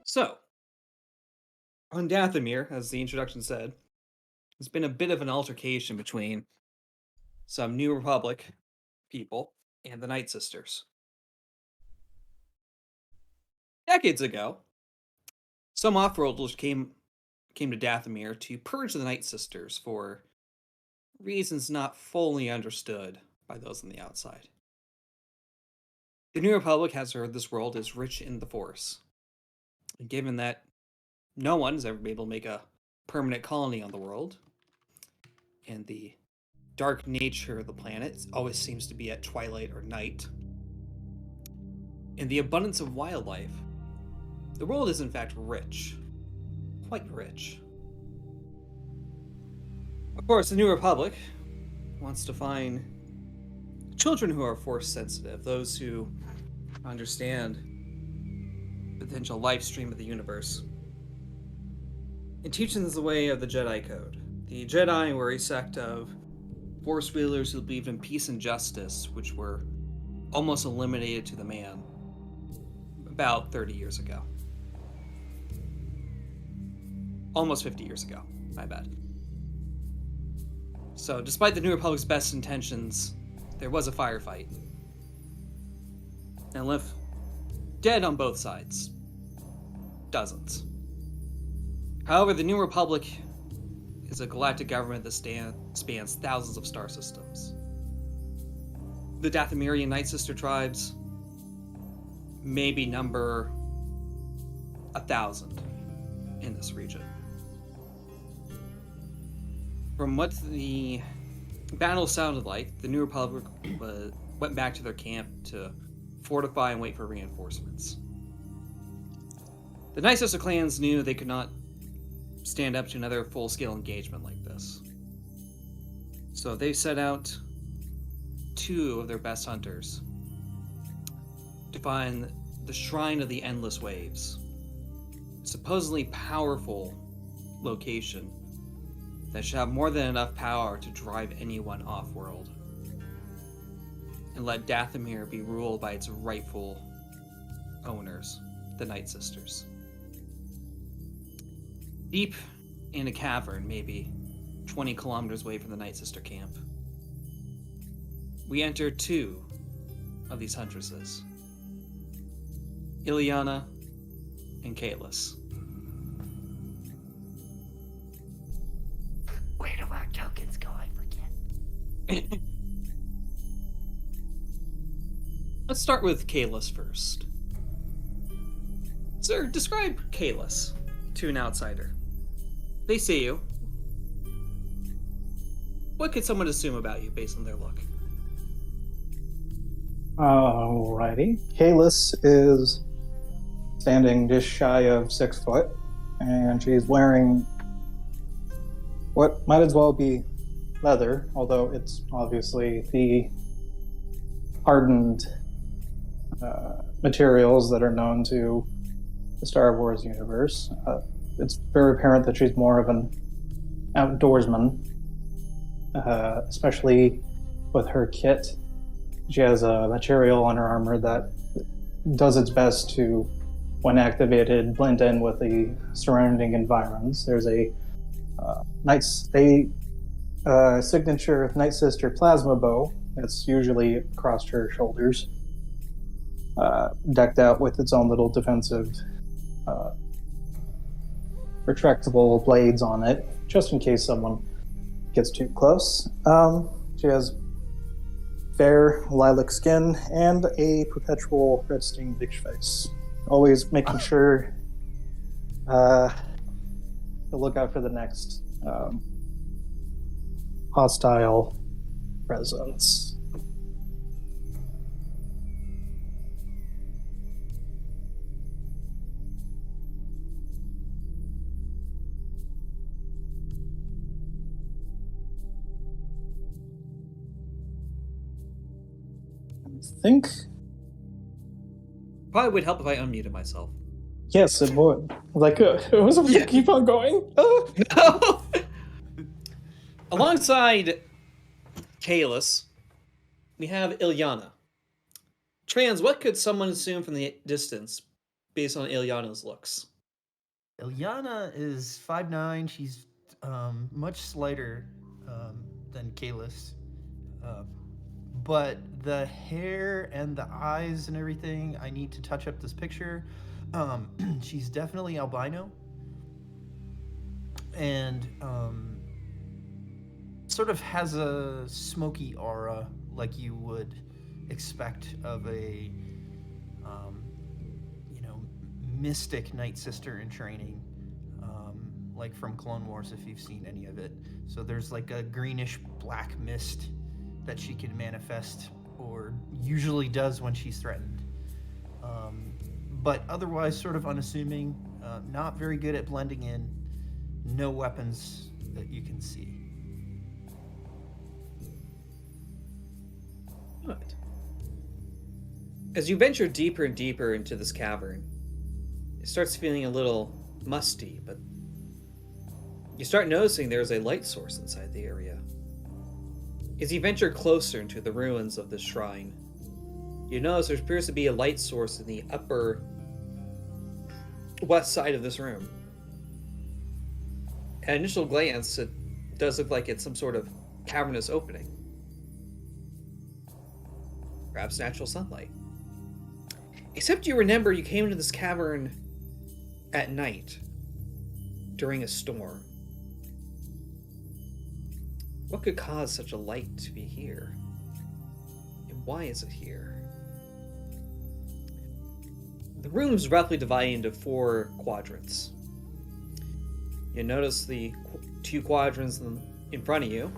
So, on Dathomir, as the introduction said, there's been a bit of an altercation between some New Republic people and the Night Sisters. Decades ago, some off-worlders came to Dathomir to purge the Night Sisters for reasons not fully understood by those on the outside. The New Republic has heard this world is rich in the Force, and given that no one has ever been able to make a permanent colony on the world, and the dark nature of the planet always seems to be at twilight or night, and the abundance of wildlife, the world is in fact rich. Quite rich. Of course, the New Republic wants to find children who are force sensitive, those who understand the potential life stream of the universe, and teach them the way of the Jedi Code. The Jedi were a sect of force wielders who believed in peace and justice, which were almost eliminated to the man about 30 years ago. Almost 50 years ago, my bad. So, despite the New Republic's best intentions, there was a firefight. And left dead on both sides. Dozens. However, the New Republic is a galactic government that spans thousands of star systems. The Dathomirian Night Sister tribes maybe number 1,000 in this region. From what the battle sounded like, the New Republic went back to their camp to fortify and wait for reinforcements. The Night Sister clans knew they could not stand up to another full-scale engagement like this. So they set out 2 of their best hunters to find the Shrine of the Endless Waves, a supposedly powerful location that should have more than enough power to drive anyone off-world, and let Dathomir be ruled by its rightful owners, the Night Sisters. Deep in a cavern, maybe 20 kilometers away from the Night Sister camp, we enter 2 of these huntresses, Ileana and Kalis. Where do our tokens go? I forget. Let's start with Kalis first. Sir, describe Kalis to an outsider. They see you. What could someone assume about you based on their look? Alrighty. Kalis is standing just shy of 6 foot, and she's wearing what might as well be leather, although it's obviously the hardened materials that are known to the Star Wars universe. It's very apparent that she's more of an outdoorsman, especially with her kit. She has a material on her armor that does its best to, when activated, blend in with the surrounding environs. There's a signature Night Sister plasma bow that's usually across her shoulders, decked out with its own little defensive retractable blades on it, just in case someone gets too close. She has fair lilac skin and a perpetual red-stained bitch face, always making sure you'll look out for the next hostile presence. I think. Probably would help if I unmuted myself. Yes, it would. Like, keep on going. No! Alongside Kalis, we have Ilyana. Trans, what could someone assume from the distance based on Ilyana's looks? Ilyana is 5'9". She's much slighter than Kalis. But the hair and the eyes and everything, I need to touch up this picture. She's definitely albino. And sort of has a smoky aura like you would expect of a mystic Night Sister in training, like from Clone Wars, if you've seen any of it. So there's like a greenish black mist that she can manifest, or usually does when she's threatened. But otherwise sort of unassuming, not very good at blending in, no weapons that you can see. Good. As you venture deeper and deeper into this cavern, it starts feeling a little musty, but you start noticing there's a light source inside the area. As you venture closer into the ruins of this shrine, you notice there appears to be a light source in the upper west side of this room. At initial glance, it does look like it's some sort of cavernous opening. Perhaps natural sunlight. Except you remember you came into this cavern at night during a storm. What could cause such a light to be here? And why is it here? The room's roughly divided into 4 quadrants. You notice the 2 quadrants in front of you,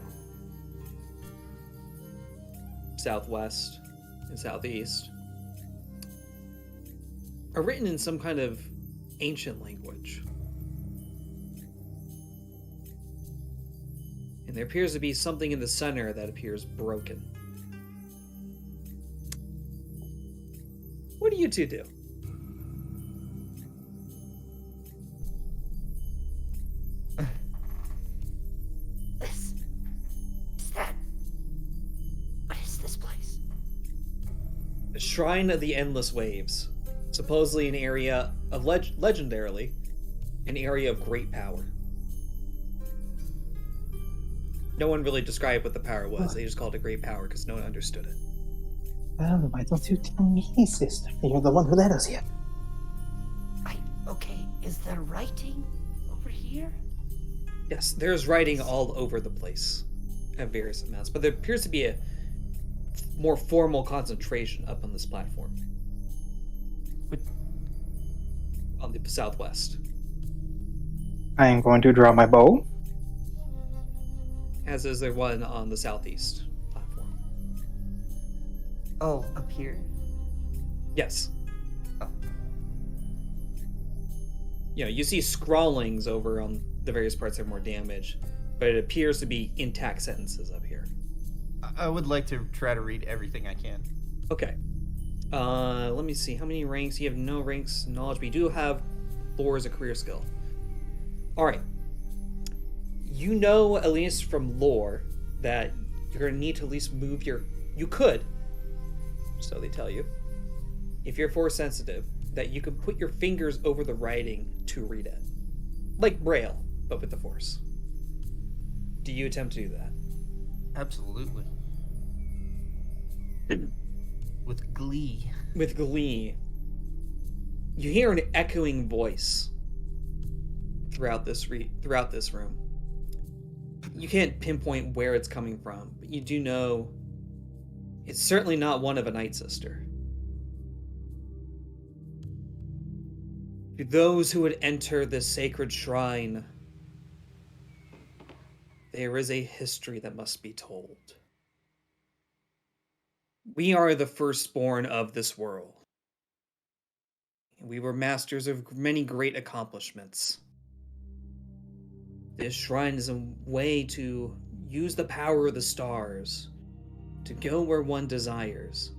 southwest and southeast, are written in some kind of ancient language. And there appears to be something in the center that appears broken. What do you two do? What is this place? The Shrine of the Endless Waves. Supposedly an area of legendarily, an area of great power. No one really described what the power was. They just called it great power because no one understood it. Well, why don't you tell me, sister? You're the one who led us here. Okay, is there writing over here? Yes, there's writing all over the place at various amounts, but there appears to be a more formal concentration up on this platform. On the southwest. I am going to draw my bow. As is there one on the southeast platform. Oh, up here? Yes. Oh. You see scrawlings over on the various parts that are more damaged, but it appears to be intact sentences up here. I would like to try to read everything I can. Okay. Let me see. How many ranks? You have no ranks knowledge, but you do have lore as a career skill. Alright. You know, at least from lore, that you're going to need to at least move your... You could, so they tell you, if you're force sensitive, that you can put your fingers over the writing to read it. Like Braille, but with the force. Do you attempt to do that? Absolutely. With glee. With glee. You hear an echoing voice throughout this room. You can't pinpoint where it's coming from, but you do know it's certainly not one of a Night Sister. To those who would enter this sacred shrine there is a history that must be told. We are the firstborn of this world. We were masters of many great accomplishments. This shrine is a way to use the power of the stars to go where one desires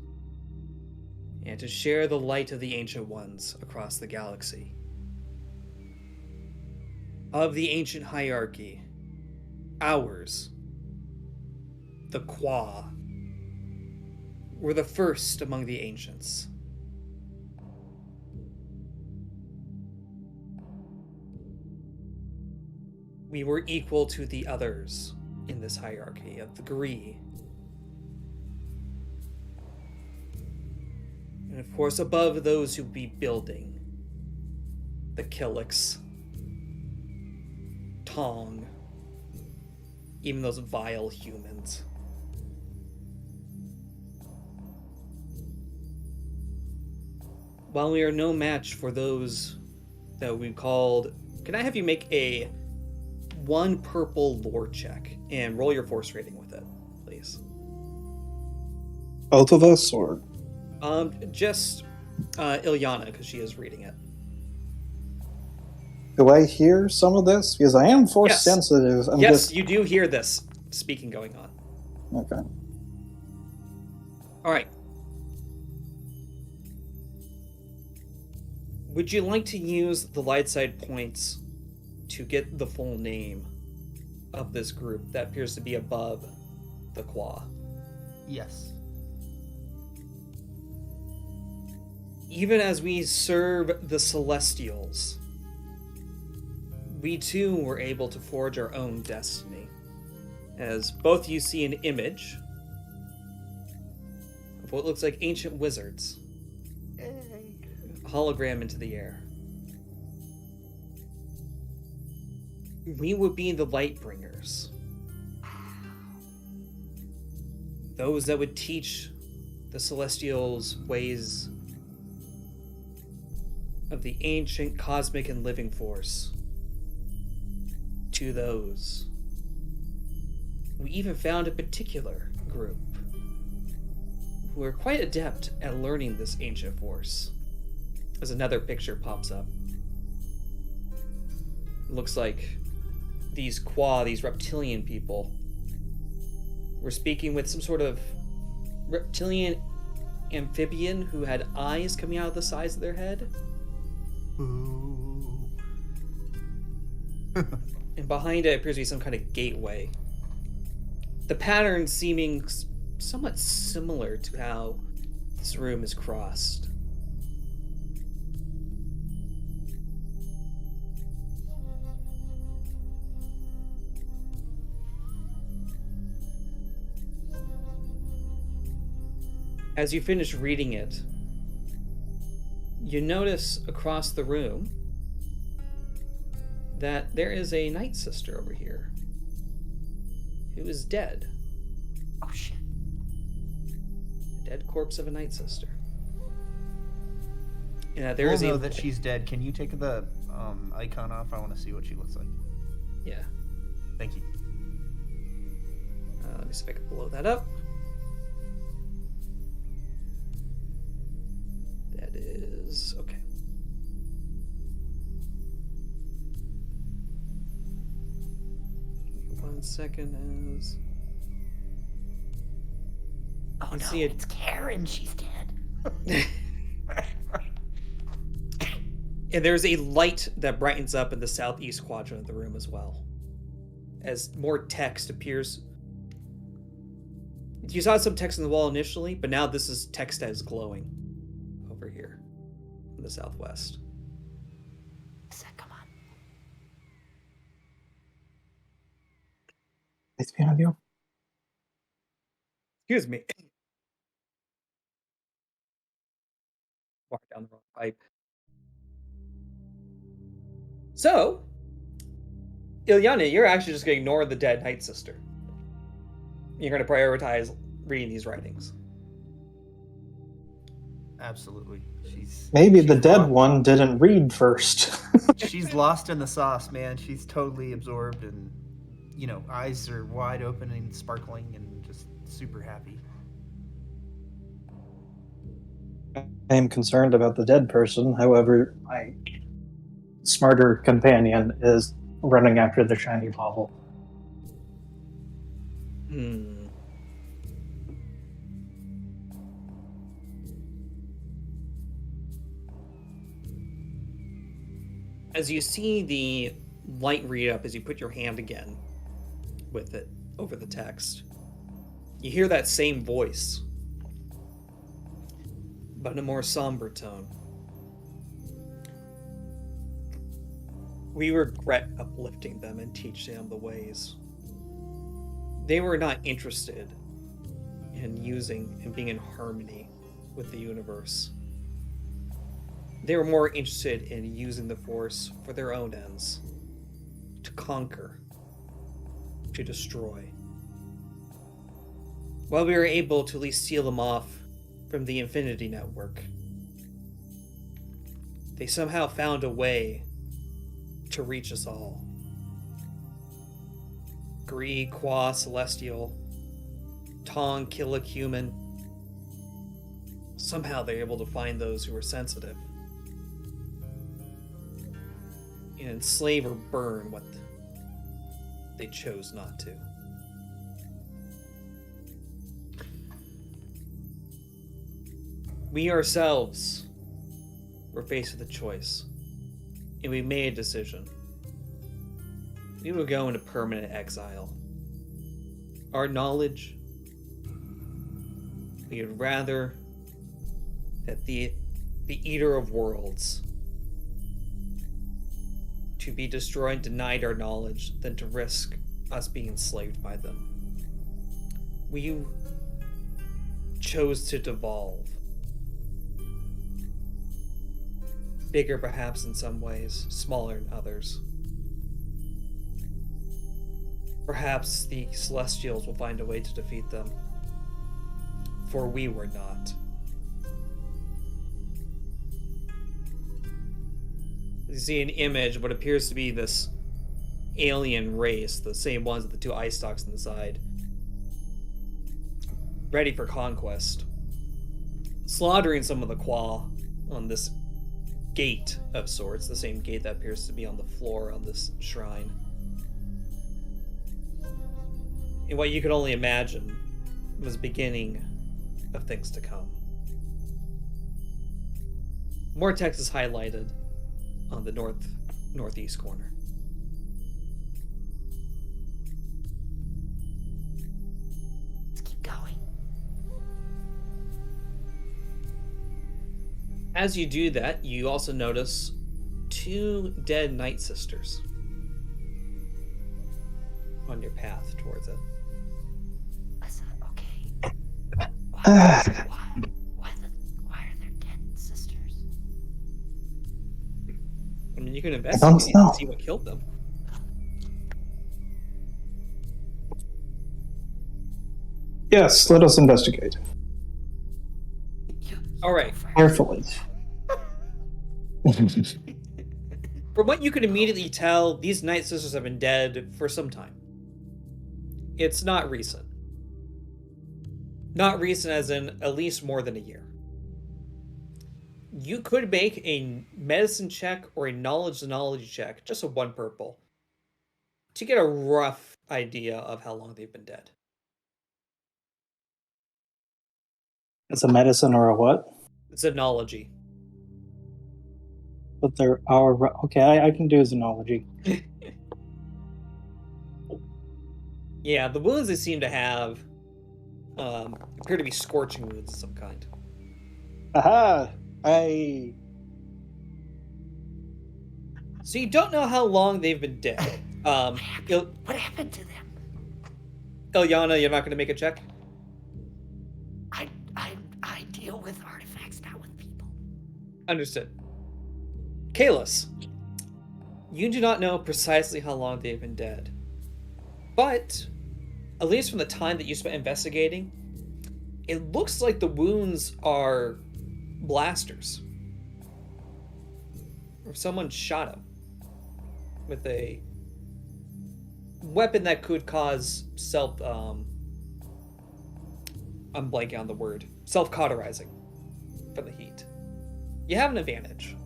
and to share the light of the Ancient Ones across the galaxy. Of the ancient hierarchy, ours, the Qua, were the first among the ancients. We were equal to the others in this hierarchy of the Gree. And of course, above those who be building, the Killiks, Tong, even those vile humans. While we are no match for those that we called, can I have you make a 1 purple lore check and roll your force rating with it, please? Both of us, or Just Ilyana, because she is reading it. do I hear some of this? Because I am force Yes. sensitive. Yes, you do hear this speaking going on. Okay. All right. Would you like to use the light side points to get the full name of this group that appears to be above the Qua? Yes. Even as we serve the Celestials, we too were able to forge our own destiny. As both you see an image of what looks like ancient wizards. Hologram into the air. We would be the light bringers. Those that would teach the Celestials ways of the ancient cosmic and living force to those. We even found a particular group who are quite adept at learning this ancient force. As another picture pops up. It looks like these Qua, these reptilian people, were speaking with some sort of reptilian amphibian who had eyes coming out of the sides of their head. Ooh. And behind it appears to be some kind of gateway. The pattern seeming somewhat similar to how this room is crossed. As you finish reading it, you notice across the room that there is a Night Sister over here who is dead. Oh shit. A dead corpse of a Night Sister. Yeah, We'll know that she's dead. Can you take the icon off? I want to see what she looks like. Yeah. Thank you. Let me see if I can blow that up. That is okay. Give me 1 second as. Oh Let's no, see it. it's Karen. She's dead. And there's a light that brightens up in the southeast quadrant of the room as well. As more text appears. You saw some text on the wall initially, but now this is text that is glowing over here in the southwest. Come on. Nice being with you. Excuse me. Walk down the wrong pipe. So, Ilyana, you're actually just going to ignore the dead Night Sister. You're going to prioritize reading these writings. Absolutely. Maybe she's the dead lost- one didn't read first. She's lost in the sauce, man. She's totally absorbed, and eyes are wide open and sparkling and just super happy. I am concerned about the dead person. However, my smarter companion is running after the shiny bauble. As you see the light read up as you put your hand again with it over the text, you hear that same voice, but in a more somber tone. We regret uplifting them and teaching them the ways. They were not interested in using and being in harmony with the universe. They were more interested in using the Force for their own ends. To conquer. To destroy. While we were able to at least seal them off from the Infinity Network, they somehow found a way to reach us all. Gree, Qua, Celestial, Tong, Killick, Human. Somehow they're able to find those who are sensitive. And enslave or burn what they chose not to. We ourselves were faced with a choice, and we made a decision. We would go into permanent exile. Our knowledge, we would rather that the Eater of Worlds to be destroyed and denied our knowledge than to risk us being enslaved by them. We chose to devolve. Bigger perhaps in some ways, smaller in others. Perhaps the Celestials will find a way to defeat them. For we were not. You see an image of what appears to be this alien race, the same ones with the two eye stalks on the side, ready for conquest, slaughtering some of the Qua on this gate of sorts, the same gate that appears to be on the floor on this shrine. And what you could only imagine was the beginning of things to come. More text is highlighted on the northeast corner. Let's keep going. As you do that, you also notice two dead Night Sisters on your path towards it. Listen, okay. Why are there dead sisters? I mean, you can investigate and see what killed them. Yes, let us investigate. All right. Carefully. From what you can immediately tell, these Night Sisters have been dead for some time. It's not recent. Not recent as in at least more than a year. You could make a medicine check or a knowledge check, just a 1 purple, to get a rough idea of how long they've been dead. It's a medicine or a what? It's Xenology. But there are... Okay, I can do Xenology. Yeah, the wounds they seem to have appear to be scorching wounds of some kind. Aha! So you don't know how long they've been dead. What happened to them? Ilyana, you're not going to make a check? I deal with artifacts, not with people. Understood. Kalis, you do not know precisely how long they've been dead. But, at least from the time that you spent investigating, it looks like the wounds are blasters. Or someone shot him with a weapon that could cause self. I'm blanking on the word. Self-cauterizing from the heat. You have an advantage.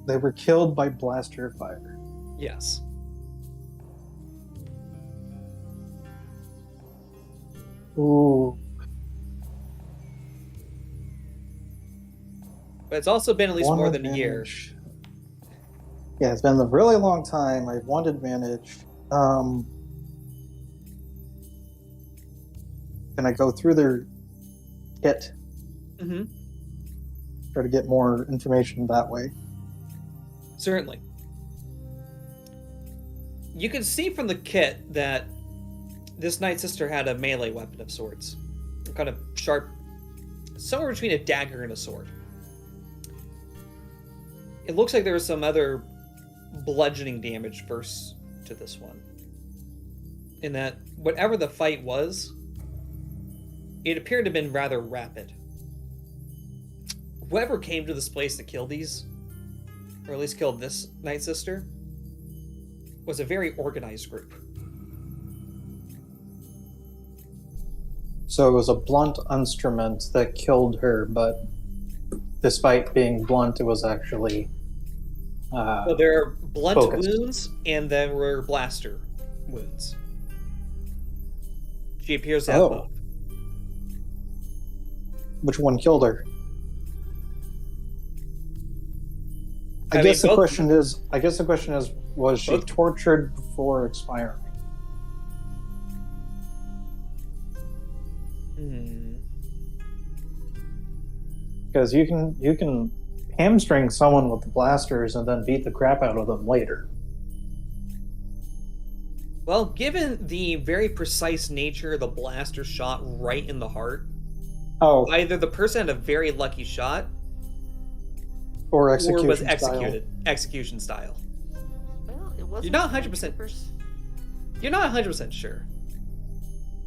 They were killed by blaster fire. Yes. Ooh. But it's also been at least One more than a year. advantage. Yeah, it's been a really long time. I have one advantage. Can I go through their kit? Mm-hmm. Try to get more information that way. Certainly. You can see from the kit that this Night Sister had a melee weapon of sorts. Kind of sharp, somewhere between a dagger and a sword. It looks like there was some other bludgeoning damage first to this one. In that, whatever the fight was, it appeared to have been rather rapid. Whoever came to this place to kill these, or at least killed this Night Sister, was a very organized group. So it was a blunt instrument that killed her, but despite being blunt, it was actually... Well, there are blunt focused. wounds, and there were blaster wounds. She appears to have both. Which one killed her? I mean, guess the both- question is, was she Both- tortured before expiring? Hmm. Because you can hamstring someone with the blasters and then beat the crap out of them later. Well, given the very precise nature of the blaster shot right in the heart, Oh, either the person had a very lucky shot, or or execution was style. execution style. Well, it wasn't. You're not 100%. You're not 100% sure.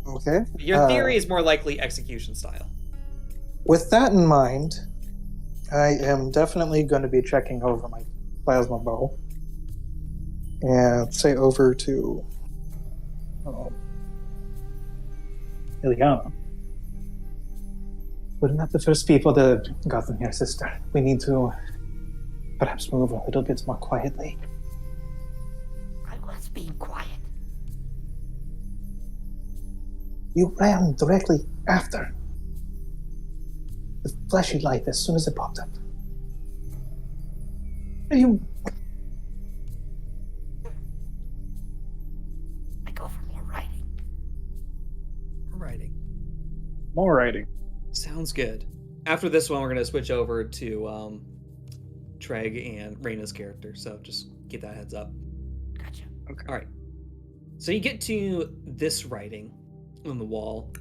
Okay. Your theory is more likely execution style. With that in mind, I am definitely going to be checking over my plasma bow. And say over to Ileana. We're not the first people that have gotten here, sister. We need to perhaps move a little bit more quietly. I was being quiet. You ran directly after the flashy light as soon as it popped up. Are you... I go for more writing. Writing. More writing. Sounds good. After this one, we're going to switch over to Treg and Reyna's character, so just keep that heads up. Gotcha. Okay. All right. So you get to this writing on the wall.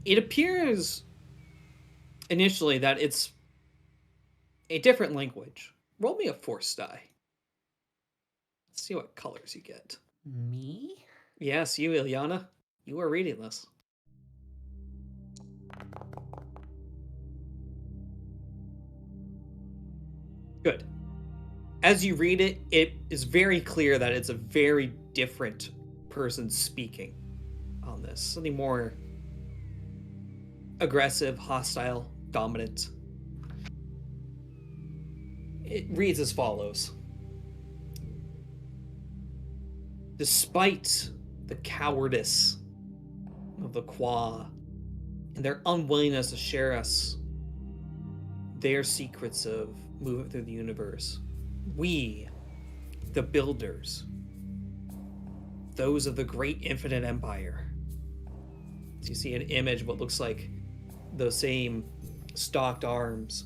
It appears initially that it's a different language. Roll me a force die. Let's see what colors you get. Me? Yes, you, Ileana. You are reading this. Good. As you read it, it is very clear that it's a very different person speaking on this. Something more aggressive, hostile, dominant. It reads as follows. Despite the cowardice of the Qua and their unwillingness to share us their secrets of moving through the universe, we, the builders, those of the great infinite empire. So you see an image of what looks like those same stalked arms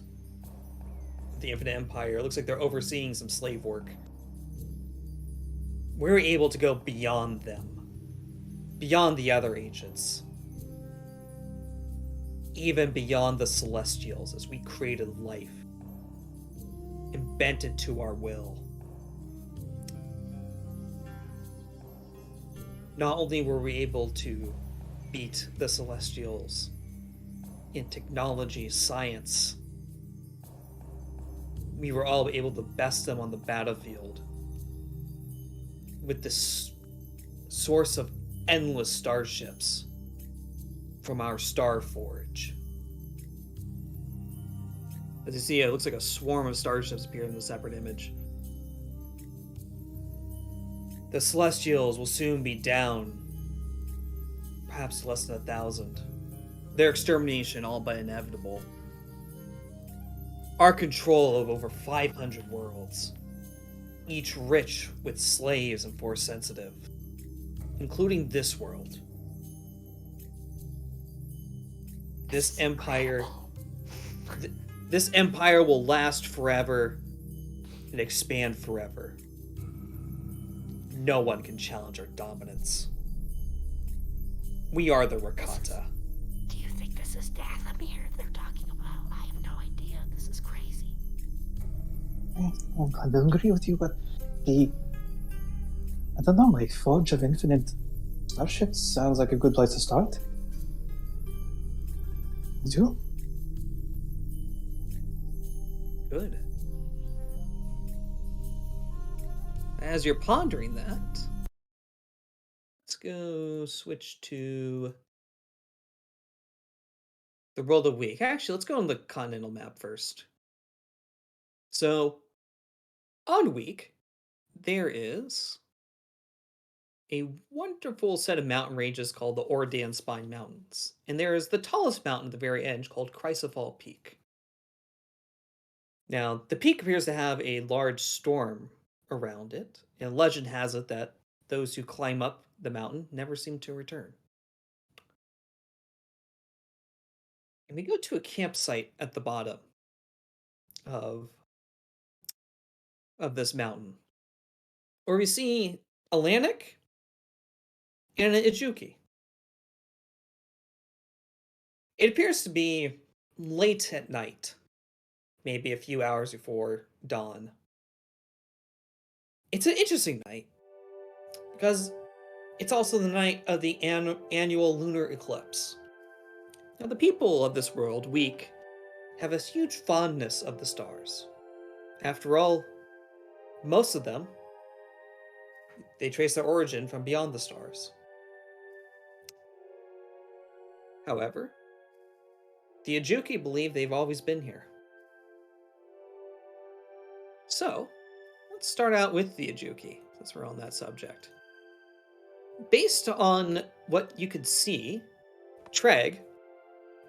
of the infinite empire. It looks like they're overseeing some slave work. We're able to go beyond them, beyond the other ancients, even beyond the Celestials, as we created life and bent it to our will. Not only were we able to beat the Celestials in technology, science, we were all able to best them on the battlefield with this source of endless starships from our star forge. As you see, it looks like a swarm of starships appear in the separate image. The Celestials will soon be down, perhaps less than 1,000. Their extermination all but inevitable. Our control of over 500 worlds, each rich with slaves and force sensitive, including this world. This empire will last forever and expand forever. No one can challenge our dominance. We are the Rakata. Do you think this is Dathomir they're talking about? I have no idea. This is crazy. I don't agree with you, but I don't know, like Forge of Infinite Starships sounds like a good place to start. You? Good. As you're pondering that, let's go switch to the world of Weik. Actually, let's go on the continental map first. So, on Weik, there is a wonderful set of mountain ranges called the Ordan Spine Mountains. And there is the tallest mountain at the very edge called Chrysofall Peak. Now, the peak appears to have a large storm around it, and legend has it that those who climb up the mountain never seem to return. And we go to a campsite at the bottom of this mountain, where we see a Lanik and an Ijuki. It appears to be late at night, maybe a few hours before dawn. It's an interesting night, because it's also the night of the annual lunar eclipse. Now, the people of this world, Weik, have a huge fondness of the stars. After all, most of them, they trace their origin from beyond the stars. However, the Ijuki believe they've always been here. So, let's start out with the Ijuki, since we're on that subject. Based on what you could see, Treg,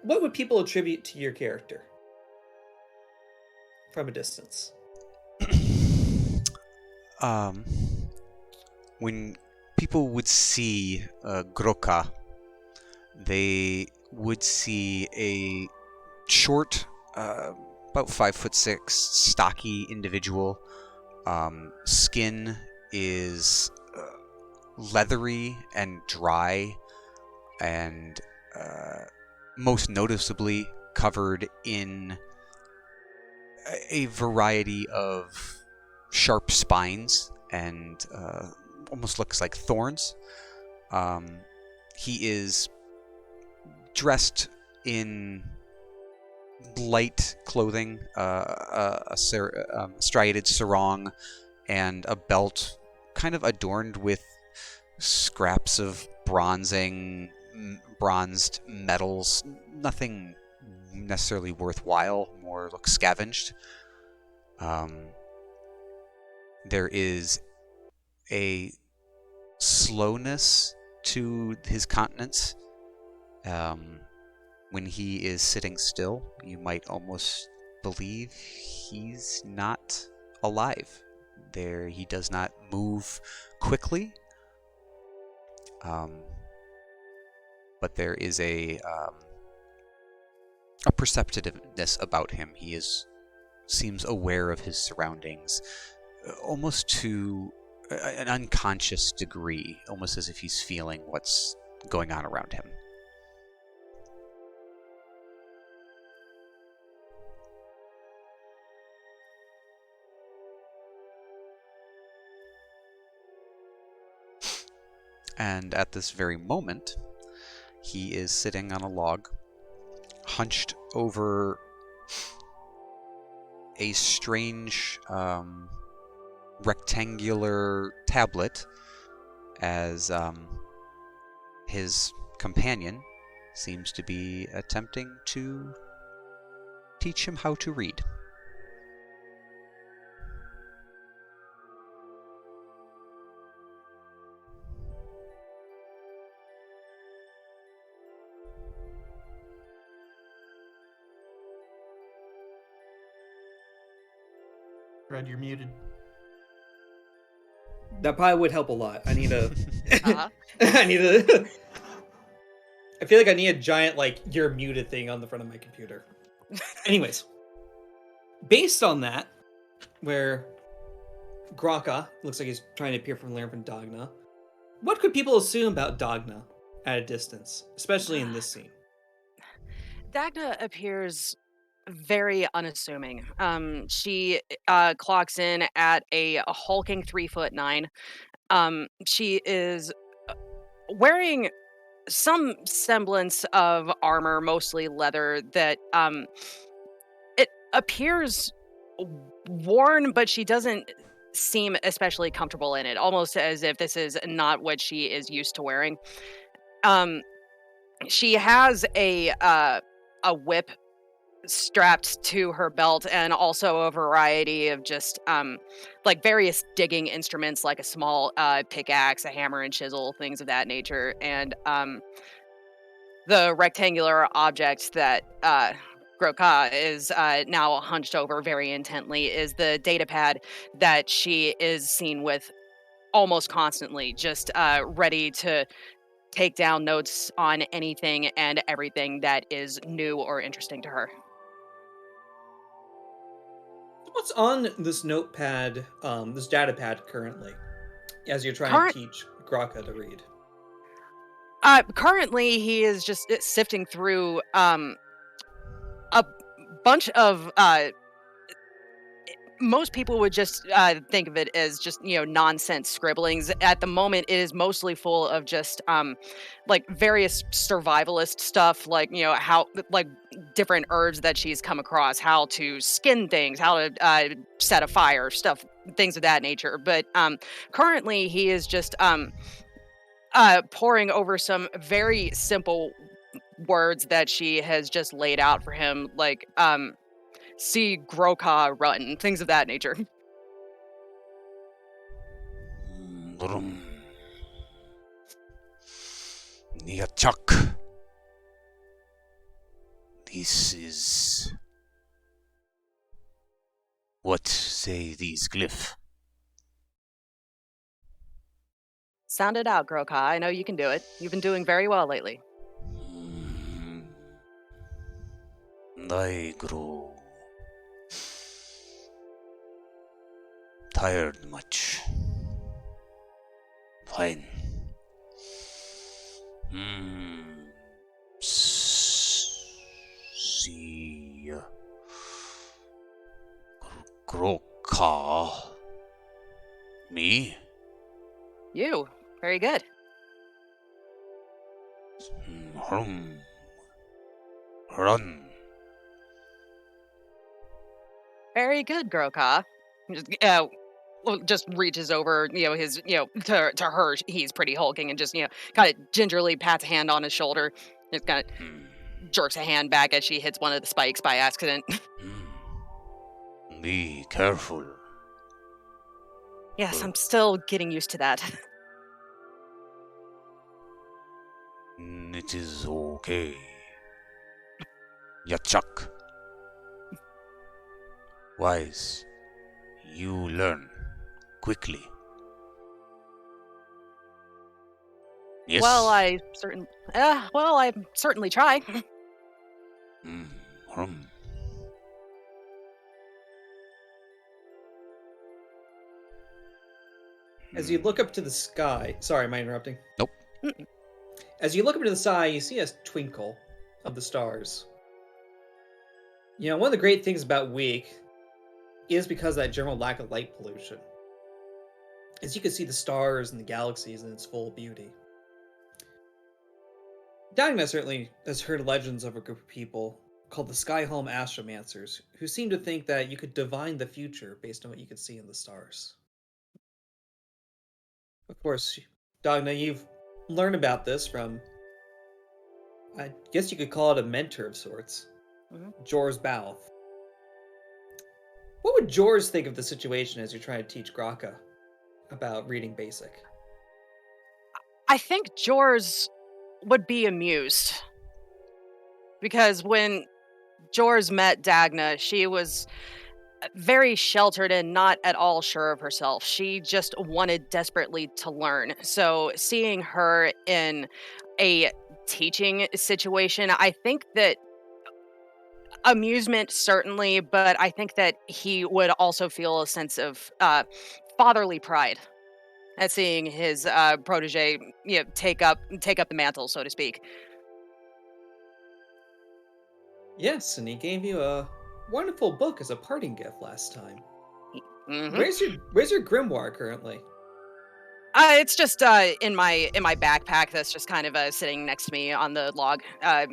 what would people attribute to your character from a distance? When people would see Groka, they would see a short, about 5'6", stocky individual. Skin is leathery and dry, and most noticeably covered in a variety of sharp spines and almost looks like thorns. He is dressed in light clothing, a striated sarong, and a belt kind of adorned with scraps of bronzed metals. Nothing necessarily worthwhile, more looks scavenged. There is a slowness to his countenance. When he is sitting still, you might almost believe he's not alive. He does not move quickly, but there is a perceptiveness about him. He seems aware of his surroundings, almost to an unconscious degree, almost as if he's feeling what's going on around him. And at this very moment, he is sitting on a log, hunched over a strange rectangular tablet as his companion seems to be attempting to teach him how to read. Fred, you're muted. That probably would help a lot. I need a. Uh-huh. I need a. I feel like I need a giant like "you're muted" thing on the front of my computer. Anyways, based on that, where Graka looks like he's trying to appear from Dagna, what could people assume about Dagna at a distance, especially in this scene? Dagna appears very unassuming. She clocks in at a hulking 3'9". She is wearing some semblance of armor, mostly leather, that it appears worn, but she doesn't seem especially comfortable in it, almost as if this is not what she is used to wearing. She has a whip strapped to her belt, and also a variety of just like various digging instruments, like a small pickaxe, a hammer and chisel, things of that nature. And the rectangular object that Groka is now hunched over very intently is the data pad that she is seen with almost constantly, just ready to take down notes on anything and everything that is new or interesting to her. What's on this notepad, this data pad currently, as you're trying to teach Graka to read? Currently, he is just sifting through a bunch of most people would just think of it as just nonsense scribblings. At the moment, it is mostly full of just like various survivalist stuff, like how like different herbs that she's come across, how to skin things, how to set a fire, stuff, things of that nature. But currently, he is just poring over some very simple words that she has just laid out for him, like see Groka run, things of that nature. Chuck. This is... What say these glyph? Sound it out, Groka. I know you can do it. You've been doing very well lately. I grow tired much. Fine. See... Groka. Me? You. Very good. Run. Very good, Groka. Just reaches over, his, to her, he's pretty hulking, and just, kind of gingerly pats a hand on his shoulder. Just kind of jerks a hand back as she hits one of the spikes by accident. Be careful. Yes, I'm still getting used to that. It is okay. Yachak. Wise. You learn quickly. Yes. Well, I certainly try. As you look up to the sky... Sorry, am I interrupting? Nope. As you look up to the sky, you see a twinkle of the stars. One of the great things about Weik is because of that general lack of light pollution. As you can see the stars and the galaxies in its full beauty. Dagna certainly has heard legends of a group of people called the Skyhome Astromancers, who seem to think that you could divine the future based on what you could see in the stars. Of course, Dogna, you've learned about this from, I guess you could call it a mentor of sorts, Jor's Balth. What would Jors think of the situation as you're trying to teach Graka about reading basic? I think Jors would be amused. Because when Jors met Dagna, she was very sheltered and not at all sure of herself. She just wanted desperately to learn. So seeing her in a teaching situation, I think that amusement certainly, but I think that he would also feel a sense of fatherly pride at seeing his protege, take up the mantle, so to speak. Yes, and he gave you a wonderful book as a parting gift last time. Mm-hmm. Where's your grimoire currently? It's just in my backpack. That's just kind of sitting next to me on the log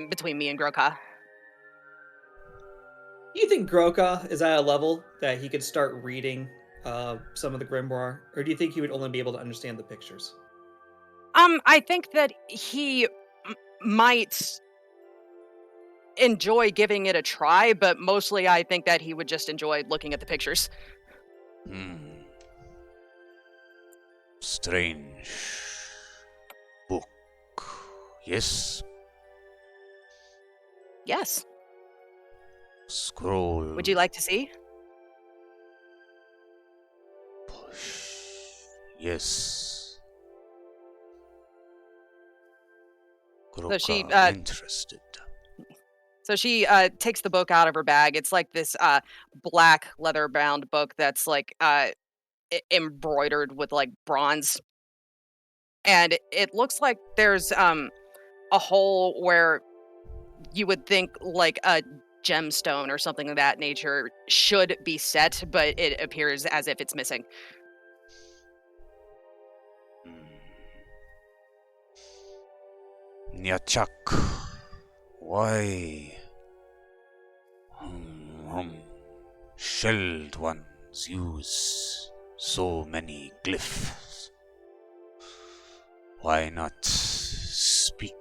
between me and Groka. Do you think Groka is at a level that he could start reading some of the grimoire, or do you think he would only be able to understand the pictures? I think that he might enjoy giving it a try, but mostly I think that he would just enjoy looking at the pictures. Strange book. Yes. Yes. Scroll. Would you like to see? Yes. So she, interested. So she takes the book out of her bag. It's like this black leather-bound book that's like embroidered with like bronze, and it looks like there's a hole where you would think like a gemstone or something of that nature should be set, but it appears as if it's missing. Nyachak, why shelled ones use so many glyphs? Why not speak?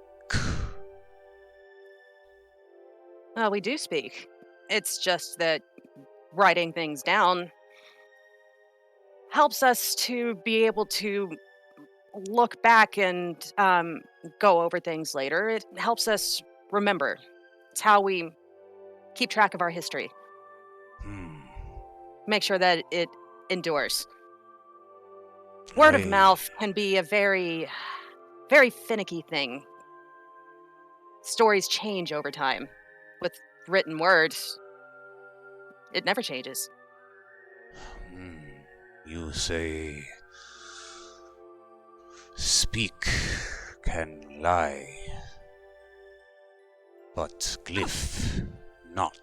Well, we do speak. It's just that writing things down helps us to be able to look back and go over things later. It helps us remember. It's how we keep track of our history. Make sure that it endures. Word of mouth can be a very, very finicky thing. Stories change over time. With written words, it never changes. You say speak can lie, but glyph not.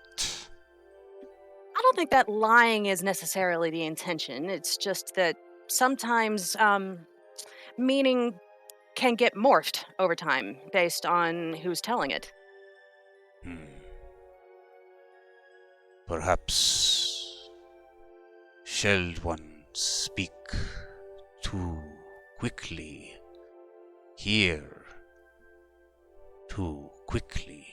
I don't think that lying is necessarily the intention. It's just that sometimes meaning can get morphed over time based on who's telling it. Perhaps shelled ones speak too quickly, hear too quickly.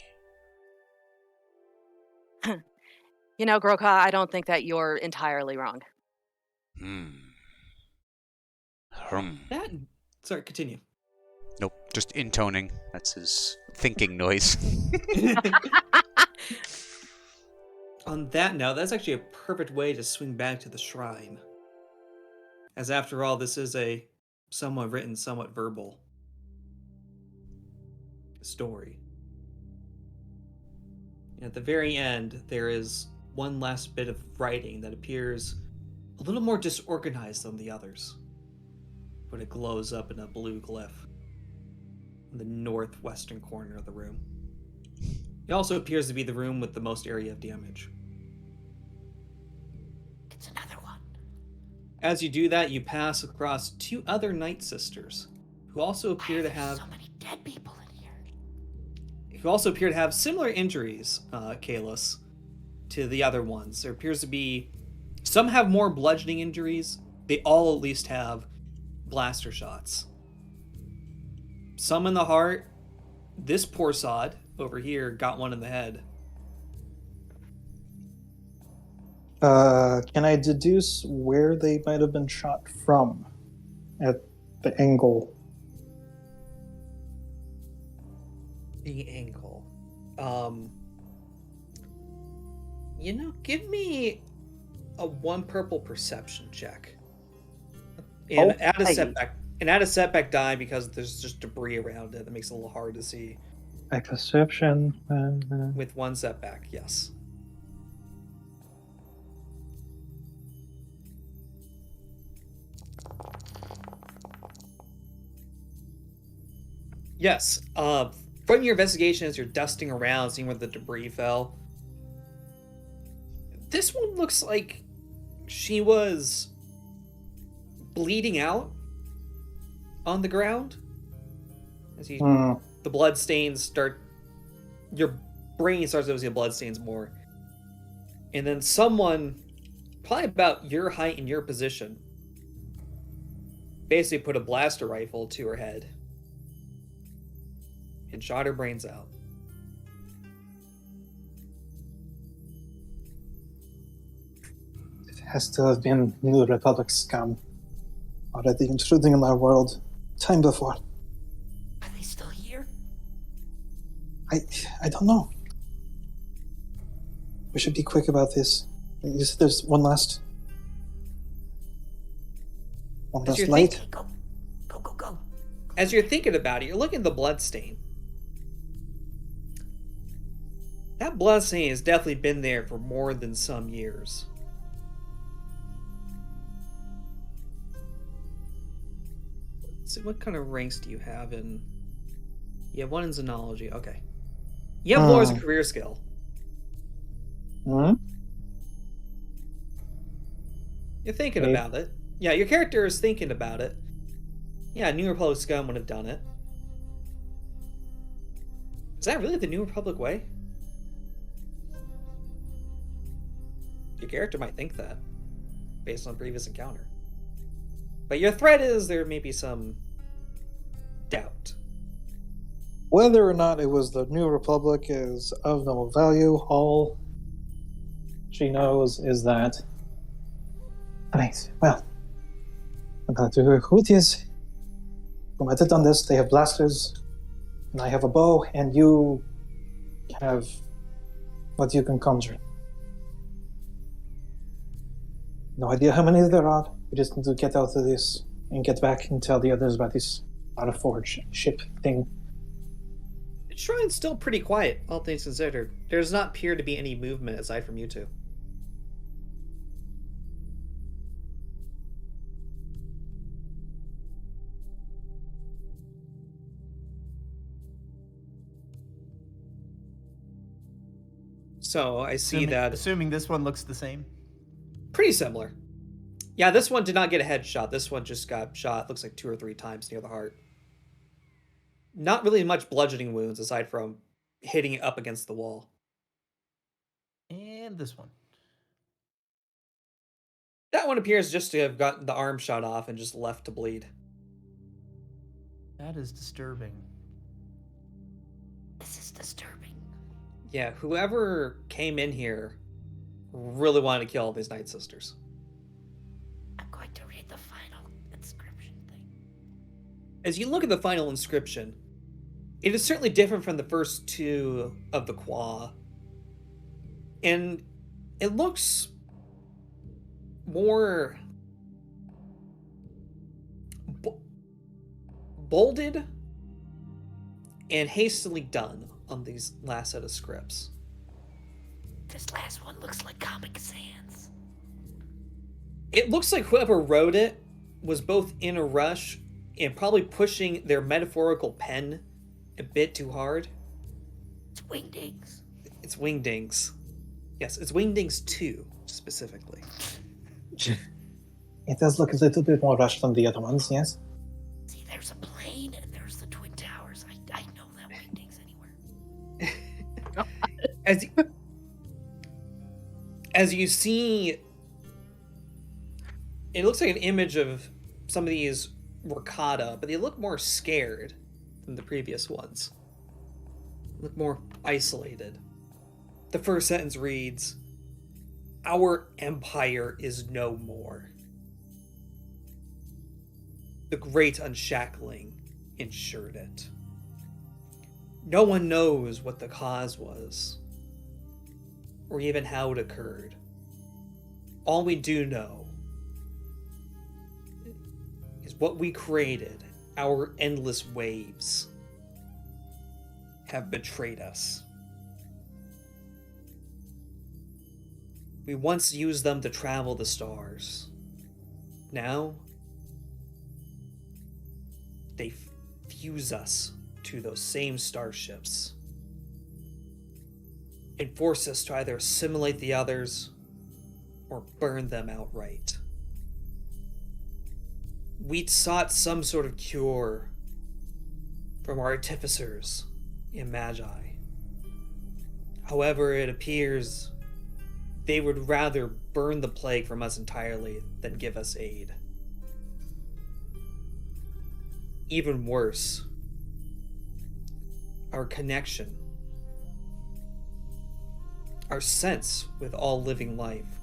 You know, Groka, I don't think that you're entirely wrong. Sorry, continue. Nope, just intoning. That's his thinking noise. On that note, that's actually a perfect way to swing back to the shrine. As after all, this is a somewhat written, somewhat verbal story. And at the very end, there is one last bit of writing that appears a little more disorganized than the others, but it glows up in a blue glyph in the northwestern corner of the room. It also appears to be the room with the most area of damage. It's another one. As you do that, you pass across two other Night Sisters, who also appear to have so many dead people in here. who also appear to have similar injuries, Kalis, to the other ones. There appears to be some have more bludgeoning injuries. They all at least have blaster shots. some in the heart. This poor sod over here got one in the head. Can I deduce where they might have been shot from at the angle? The angle. Give me a 1 purple perception check. And add a setback. And add a setback die because there's just debris around it that makes it a little hard to see. A perception. With 1 setback, yes. Yes. From your investigation, as you're dusting around, seeing where the debris fell, this one looks like she was bleeding out on the ground. As the blood stains start, your brain starts noticing the blood stains more. And then someone, probably about your height and your position, basically put a blaster rifle to her head and shot her brains out. It has to have been New Republic scum. Already intruding in our world. Time before. Are they still here? I don't know. We should be quick about this. There's one last light. Go. As you're thinking about it, you're looking at the blood stain. That blood stain has definitely been there for more than some years. So what kind of ranks do you have in... You have 1 in Xenology, okay. You have lore as a career skill. Hmm? You're thinking about it. Yeah, your character is thinking about it. Yeah, New Republic scum would have done it. Is that really the New Republic way? Your character might think that, based on previous encounter. But your threat is there may be some doubt. Whether or not it was the New Republic is of no value. All she knows is that. Right, well, about who it is, who might have done this, they have blasters, and I have a bow, and you have what you can conjure. No idea how many there are. We just need to get out of this and get back and tell the others about this Forge ship thing. The shrine's still pretty quiet, all things considered. There does not appear to be any movement aside from you two. So I see Assuming this one looks the same. Pretty similar. Yeah, this one did not get a headshot. This one just got shot, looks like 2 or 3 times near the heart. Not really much bludgeoning wounds aside from hitting it up against the wall. And this one. That one appears just to have gotten the arm shot off and just left to bleed. That is disturbing. This is disturbing. Yeah, whoever came in here really wanted to kill all these Night Sisters. I'm going to read the final inscription thing. As you look at the final inscription, it is certainly different from the first 2 of the Qua. And it looks more bolded and hastily done on these last set of scripts. This last one looks like Comic Sans. It looks like whoever wrote it was both in a rush and probably pushing their metaphorical pen a bit too hard. It's Wingdings. It's Wingdings. Yes, it's Wingdings 2, specifically. It does look a little bit more rushed than the other ones, yes? See, there's a plane and there's the Twin Towers. I know that Wingdings anywhere. As you see, it looks like an image of some of these Rakata, but they look more scared than the previous ones. Look more isolated. The first sentence reads, "Our empire is no more." The great unshackling ensured it. No one knows what the cause was, or even how it occurred. All we do know is what we created, our endless waves, have betrayed us. We once used them to travel the stars. Now, they fuse us to those same starships and force us to either assimilate the others or burn them outright. We'd sought some sort of cure from our artificers and magi. However, it appears they would rather burn the plague from us entirely than give us aid. Even worse, our connection, our sense with all living life,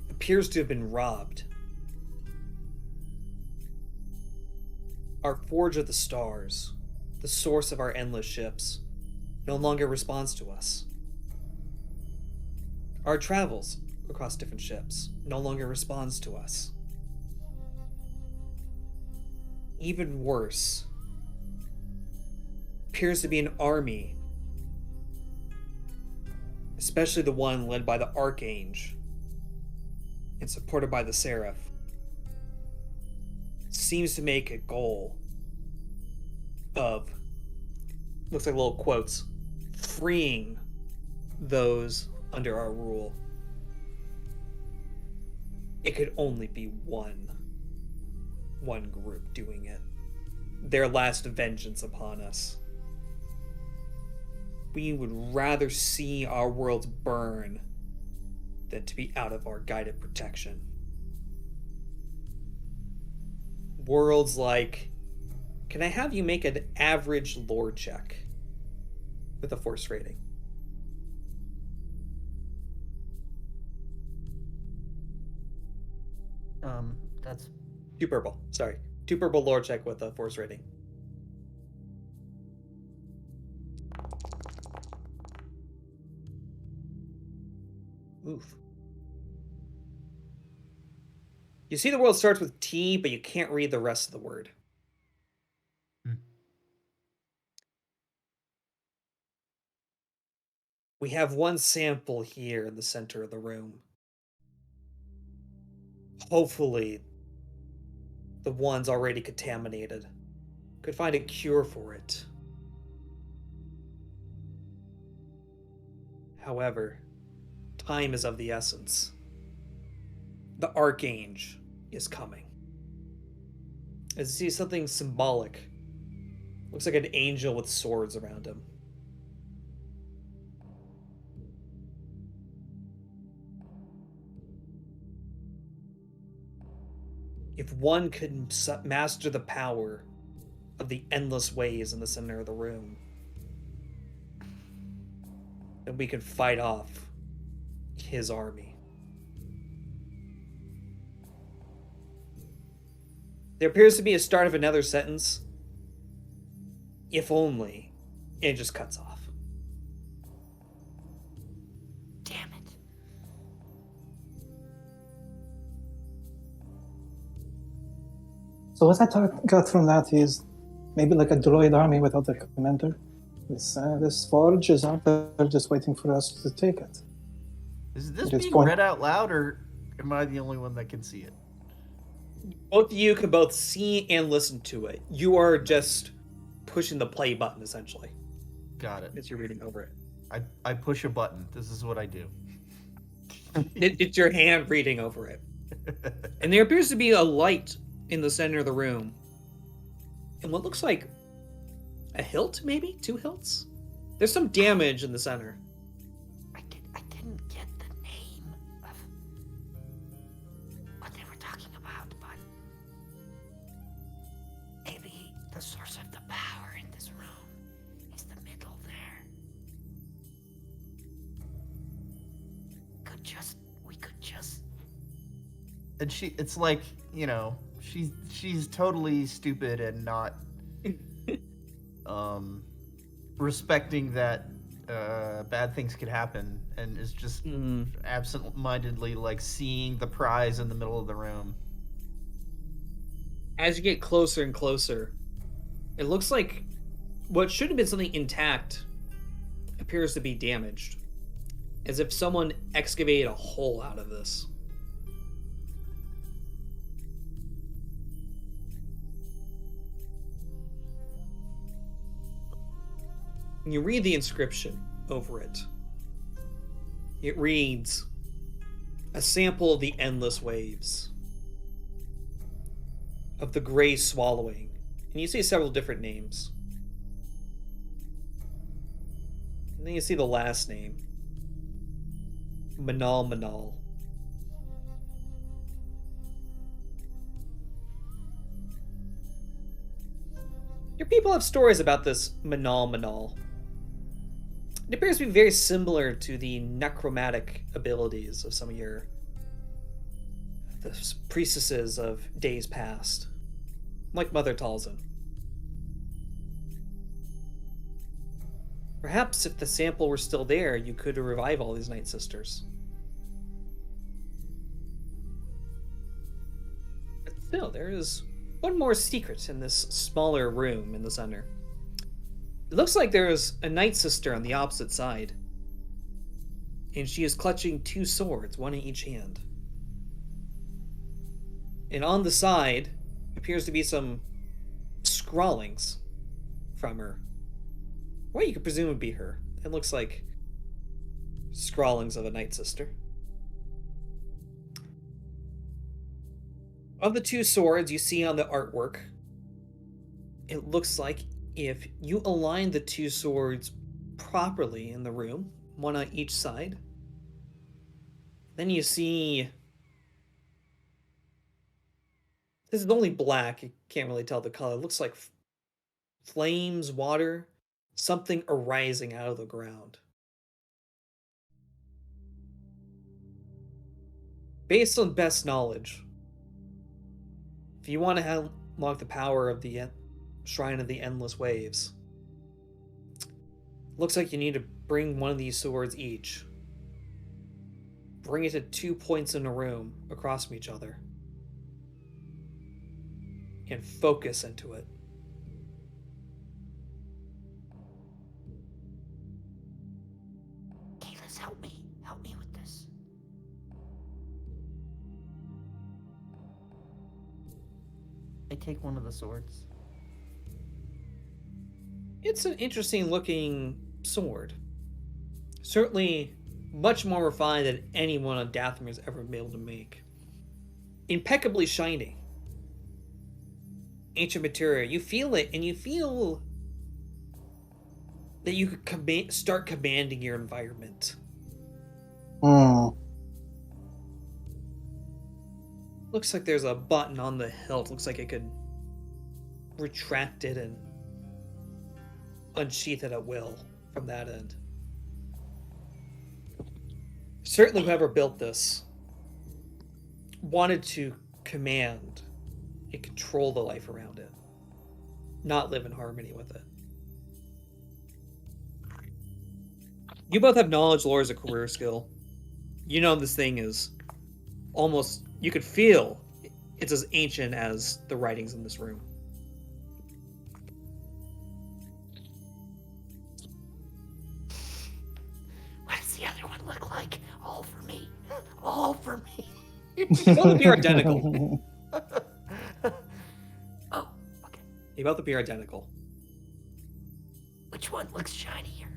appears to have been robbed. Our Forge of the Stars, the source of our endless ships, no longer responds to us. Our travels across different ships no longer responds to us. Even worse, appears to be an army, especially the one led by the Archange and supported by the Seraph, seems to make a goal of, looks like little quotes, freeing those under our rule. It could only be one group doing it. Their last vengeance upon us. We would rather see our worlds burn than to be out of our guided protection. Worlds like, can I have you make an average lore check with a force rating? That's 2 purple. Sorry. 2 purple lore check with a force rating. Oof. You see the world starts with T, but you can't read the rest of the word. We have one sample here in the center of the room. Hopefully, the one's already contaminated could find a cure for it. However, time is of the essence. The Archange is coming. As you see something symbolic, looks like an angel with swords around him. If one could master the power of the endless ways in the center of the room, then we could fight off his army. There appears to be a start of another sentence. If only, and it just cuts off. Damn it. So what I got from that is maybe like a droid army without a commander. This forge is out there just waiting for us to take it. Is this Just being point- read out loud, or am I the only one that can see it? Both of you can both see and listen to it. You are just pushing the play button, essentially, Got it. as you're reading over it. I push a button. This is what I do. It's your hand reading over it. And there appears to be a light in the center of the room. And what looks like a hilt, maybe? 2 hilts? There's some damage in the center. I didn't get the name of what they were talking about, but maybe The source of the power in this room is the middle there. We could just. And it's like, she's totally stupid and not respecting that bad things could happen, and is just absent-mindedly like seeing the prize in the middle of the room. As you get closer and closer, it looks like what should have been something intact appears to be damaged, as if someone excavated a hole out of this. You read the inscription over it. It reads, "A sample of the endless waves of the gray swallowing." And you see several different names. And then you see the last name, Manal Manal. Your people have stories about this Manal Manal. It appears to be very similar to the necromantic abilities of some of the priestesses of days past, like Mother Talzin. Perhaps if the sample were still there, you could revive all these Night Sisters. But still, there is one more secret in this smaller room in the center. It looks like there is a Night Sister on the opposite side, and she is clutching two swords, one in each hand. And on the side appears to be some scrawlings from her. Well, you could presume would be her. It looks like scrawlings of a Night Sister. Of the two swords you see on the artwork, it looks like if you align the two swords properly in the room, one on each side, then you see... This is only black, you can't really tell the color. It looks like flames, water, something arising out of the ground. Based on best knowledge, if you want to unlock the power of the Shrine of the Endless Waves, looks like you need to bring one of these swords each. Bring it to 2 points in a room across from each other. And focus into it. Kalis, help me. Help me with this. I take one of the swords. It's an interesting looking sword. Certainly much more refined than anyone on Dathomir has ever been able to make. Impeccably shining. Ancient material. You feel it, and you feel that you could start commanding your environment. Looks like there's a button on the hilt. Looks like it could retract it and unsheath it at will from that end. Certainly whoever built this wanted to command and control the life around it, not live in harmony with it. You both have knowledge lore as a career skill. You know this thing is almost, you could feel it's as ancient as the writings in this room. What does the other one look like? All for me. All for me. Both appear identical. Oh, okay. They both appear identical. Which one looks shinier?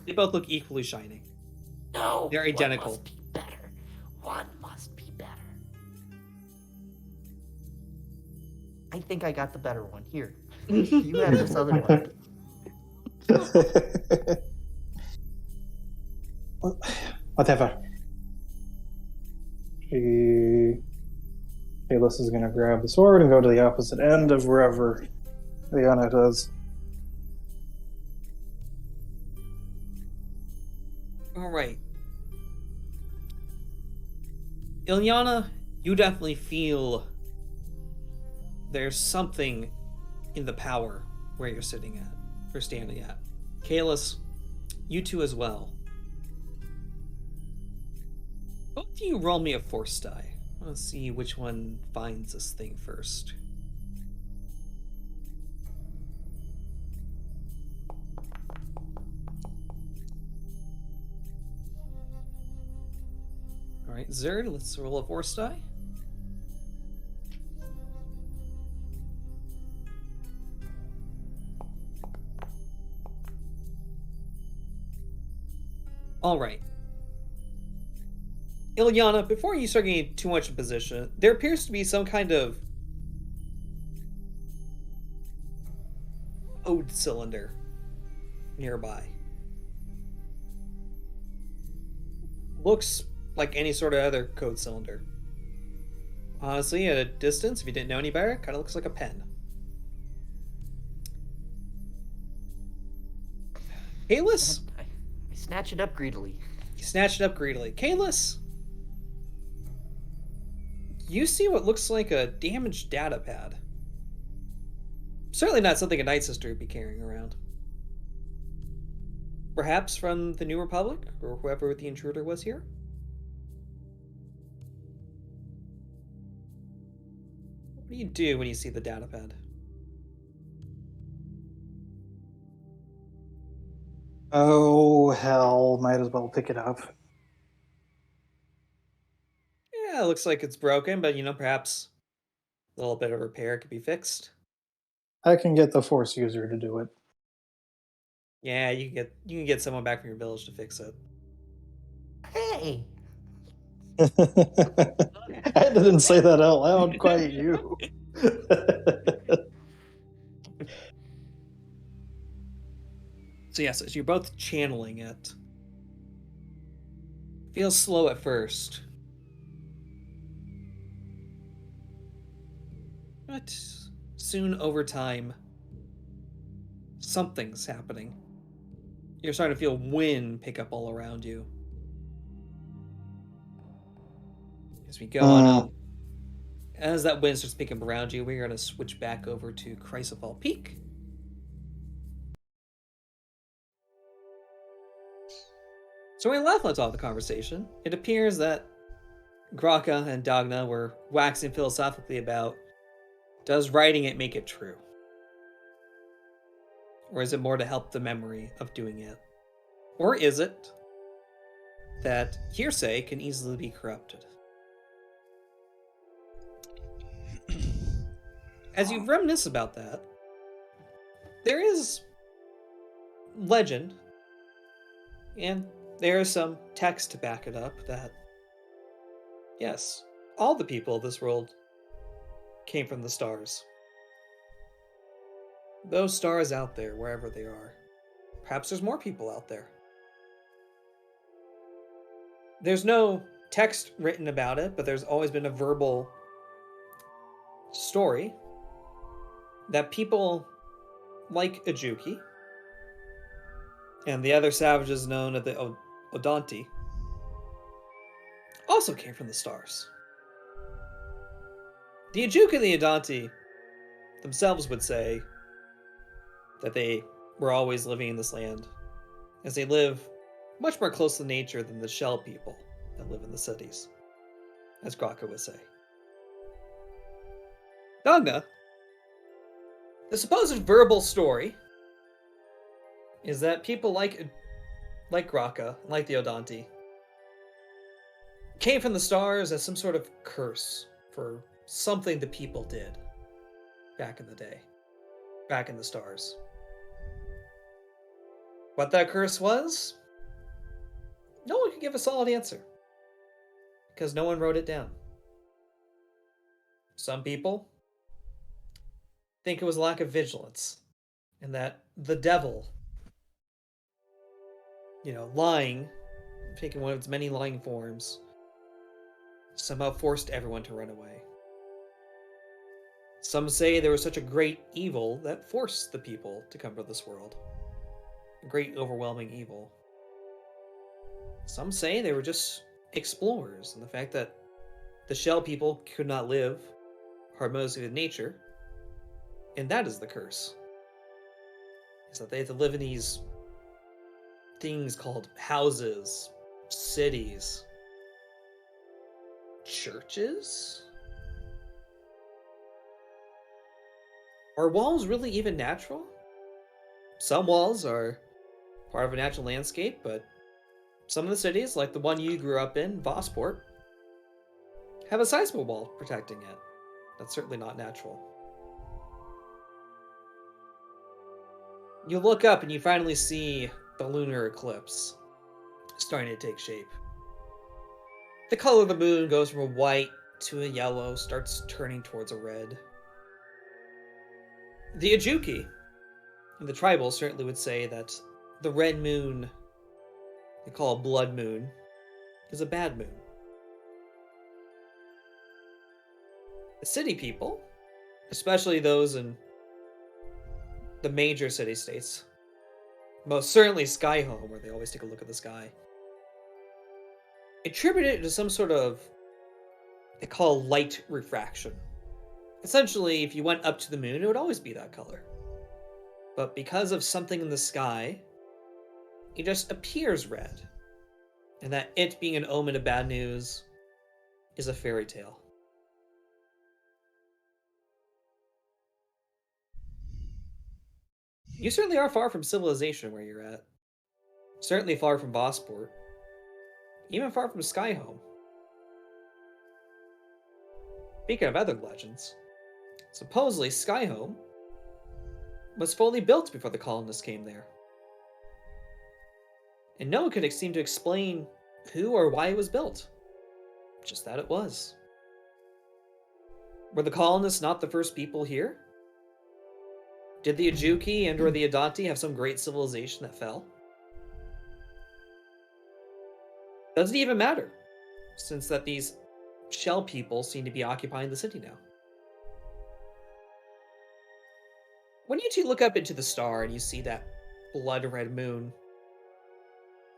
They both look equally shining. No. They're identical. One must be better. One must be better. I think I got the better one. Here. You have this other one. Whatever. Kalis is going to grab the sword and go to the opposite end of wherever Liana does. All right. Ilyana, you definitely feel there's something in the power where you're sitting at, or standing at. Kalis, you two as well. Both of you roll me a force die. Let's see which one finds this thing first. Alright, Zerd, let's roll a force die. Alright. Ilyana, before you start getting too much in position, there appears to be some kind of ode cylinder nearby. Looks like any sort of other code cylinder. Honestly, at a distance, if you didn't know any better, kind of looks like a pen. Kalis? I snatch it up greedily. You snatch it up greedily. Kalis? You see what looks like a damaged data pad. Certainly not something a Night Sister would be carrying around. Perhaps from the New Republic, or whoever the intruder was here? What do you do when you see the data pad? Oh, hell. Might as well pick it up. Yeah, it looks like it's broken, but perhaps a little bit of repair could be fixed. I can get the Force user to do it. Yeah, you can get someone back from your village to fix it. Hey! I didn't say that out loud, quite you. So yes, as you're both channeling it, feels slow at first, but soon over time, something's happening. You're starting to feel wind pick up all around you. As we go on, as that wind starts picking up around you, we're going to switch back over to Chrysophyll Peak. So when we left on top of the conversation, it appears that Graka and Dagna were waxing philosophically about, does writing it make it true? Or is it more to help the memory of doing it? Or is it that hearsay can easily be corrupted? As you reminisce about that, there is legend, and there is some text to back it up that, yes, all the people of this world came from the stars. Those stars out there, wherever they are. Perhaps there's more people out there. There's no text written about it, but there's always been a verbal story that people like Ajuki and the other savages known as the Odanti also came from the stars. The Ajuki and the Odanti themselves would say that they were always living in this land, as they live much more close to nature than the shell people that live in the cities, as Graka would say. Dagna, the supposed verbal story is that people like Graka, like the Odanti, came from the stars as some sort of curse for something the people did back in the day, back in the stars. What that curse was, no one could give a solid answer, because no one wrote it down. Some people think it was lack of vigilance, and that the devil, lying, taking one of its many lying forms, somehow forced everyone to run away. Some say there was such a great evil that forced the people to come to this world. A great overwhelming evil. Some say they were just explorers, and the fact that the shell people could not live harmoniously with nature, and that is the curse. Is that they have to live in these things called houses, cities, churches? Are walls really even natural? Some walls are part of a natural landscape, but some of the cities, like the one you grew up in, Vossport, have a sizable wall protecting it. That's certainly not natural. You look up and you finally see the lunar eclipse starting to take shape. The color of the moon goes from a white to a yellow, starts turning towards a red. The Ajuki and the tribals certainly would say that the red moon, they call it blood moon, is a bad moon. The city people, especially those in the major city-states, most certainly Skyhome, where they always take a look at the sky, attribute it to some sort of, they call light refraction. Essentially, if you went up to the moon, it would always be that color. But because of something in the sky, it just appears red. And that it being an omen of bad news is a fairy tale. You certainly are far from civilization where you're at. Certainly far from Vossport. Even far from Skyhome. Speaking of other legends, supposedly Skyhome was fully built before the colonists came there. And no one could seem to explain who or why it was built. Just that it was. Were the colonists not the first people here? Did the Ajuki and or the Adanti have some great civilization that fell? Doesn't even matter, since that these shell people seem to be occupying the city now. When you two look up into the star and you see that blood red moon,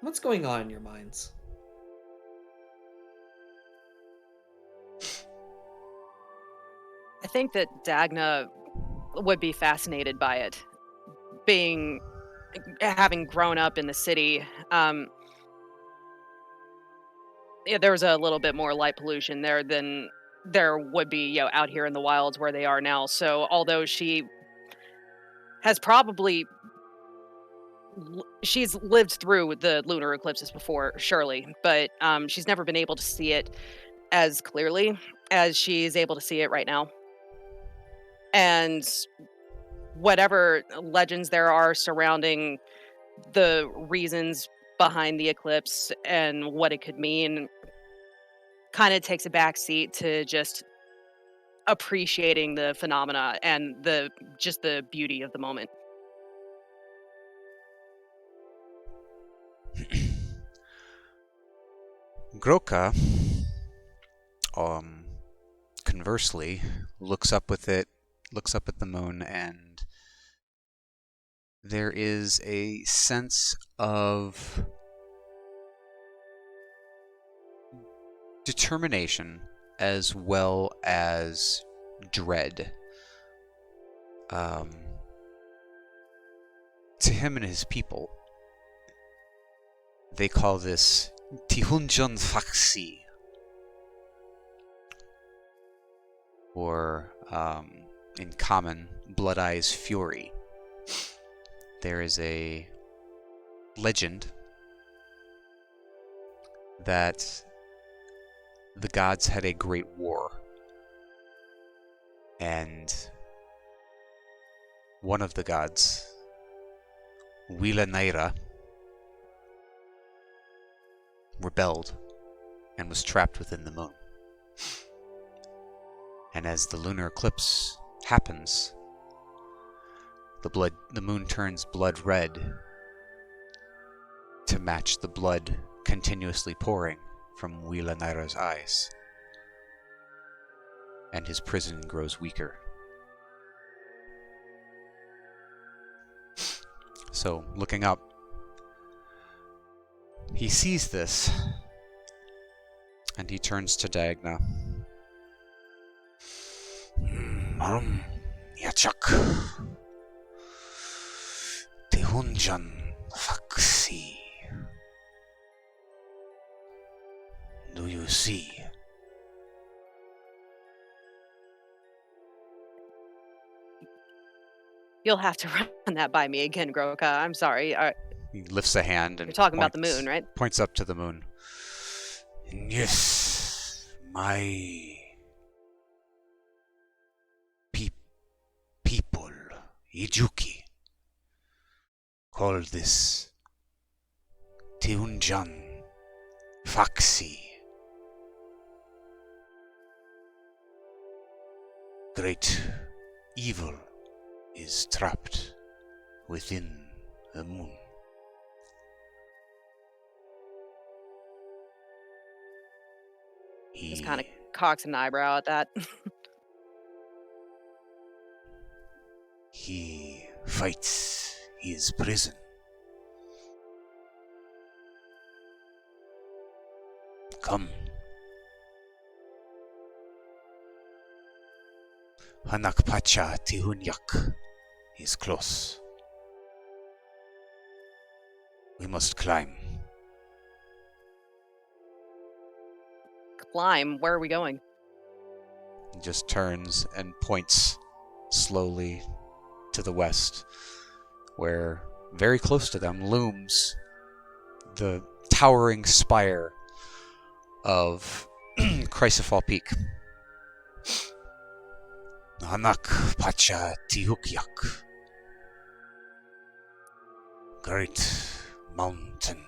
what's going on in your minds? I think that Dagna would be fascinated by it, having grown up in the city. Yeah, there was a little bit more light pollution there than there would be, out here in the wilds where they are now. So although she has she's lived through the lunar eclipses before, surely, but she's never been able to see it as clearly as she's able to see it right now. And whatever legends there are surrounding the reasons behind the eclipse and what it could mean kind of takes a backseat to just appreciating the phenomena and the beauty of the moment. Groka, conversely, looks up at the moon, and there is a sense of determination as well as dread. To him and his people, they call this Tihunjon Faksi, or in common, Blood Eye's Fury. There is a legend that the gods had a great war, and one of the gods, Wila Naira, rebelled and was trapped within the moon. And as the lunar eclipse happens, the moon turns blood red to match the blood continuously pouring from Wila Naira's eyes, and his prison grows weaker So, looking up, he sees this, and he turns to Dagna. Yachak. Tehunjan Faksi. Do you see? You'll have to run that by me again, Groka. I'm sorry. He lifts a hand and You're talking about the points- moon, right? Points up to the moon. Yes, my people, Ijuki, call this Tiunjan Faksi. Great evil is trapped within the moon. Just kind of cocks an eyebrow at that. He fights his prison. Come. Hanakpacha Tihunyak is close. We must climb. Climb. Where are we going? He just turns and points slowly to the west, where very close to them looms the towering spire of Chrysofal Peak. Hanak Pacha Tihukyak. Great mountain.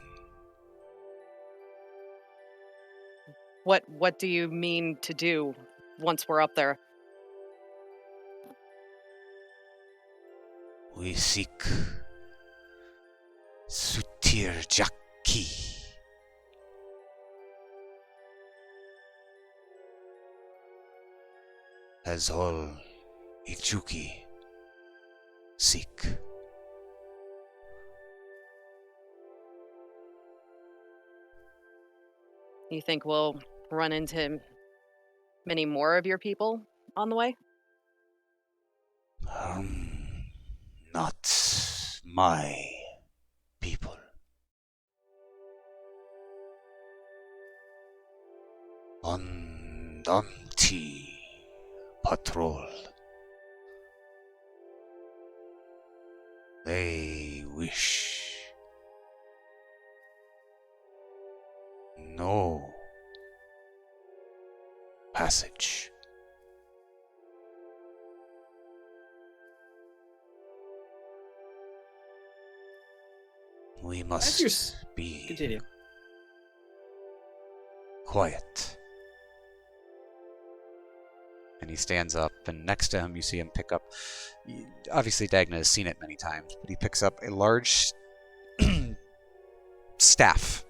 What do you mean to do once we're up there? We seek Sutir Jaki. As all Ichuki seek. You think we'll run into many more of your people on the way? Not my people. Andanti patrol. They wish no passage. We must be Continue. quiet. And he stands up, and next to him you see him pick up... Obviously Dagna has seen it many times, but he picks up a large staff.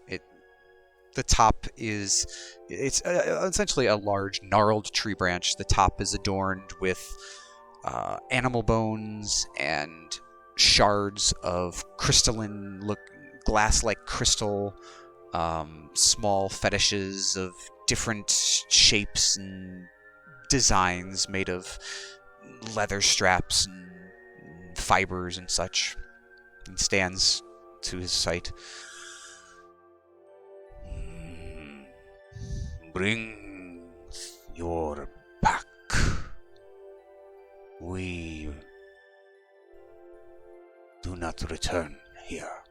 The top is... It's essentially a large gnarled tree branch. The top is adorned with animal bones and shards of crystalline glass-like crystal, small fetishes of different shapes and designs made of leather straps and fibers and such. He stands to his sight. Bring your pack. We do not return here.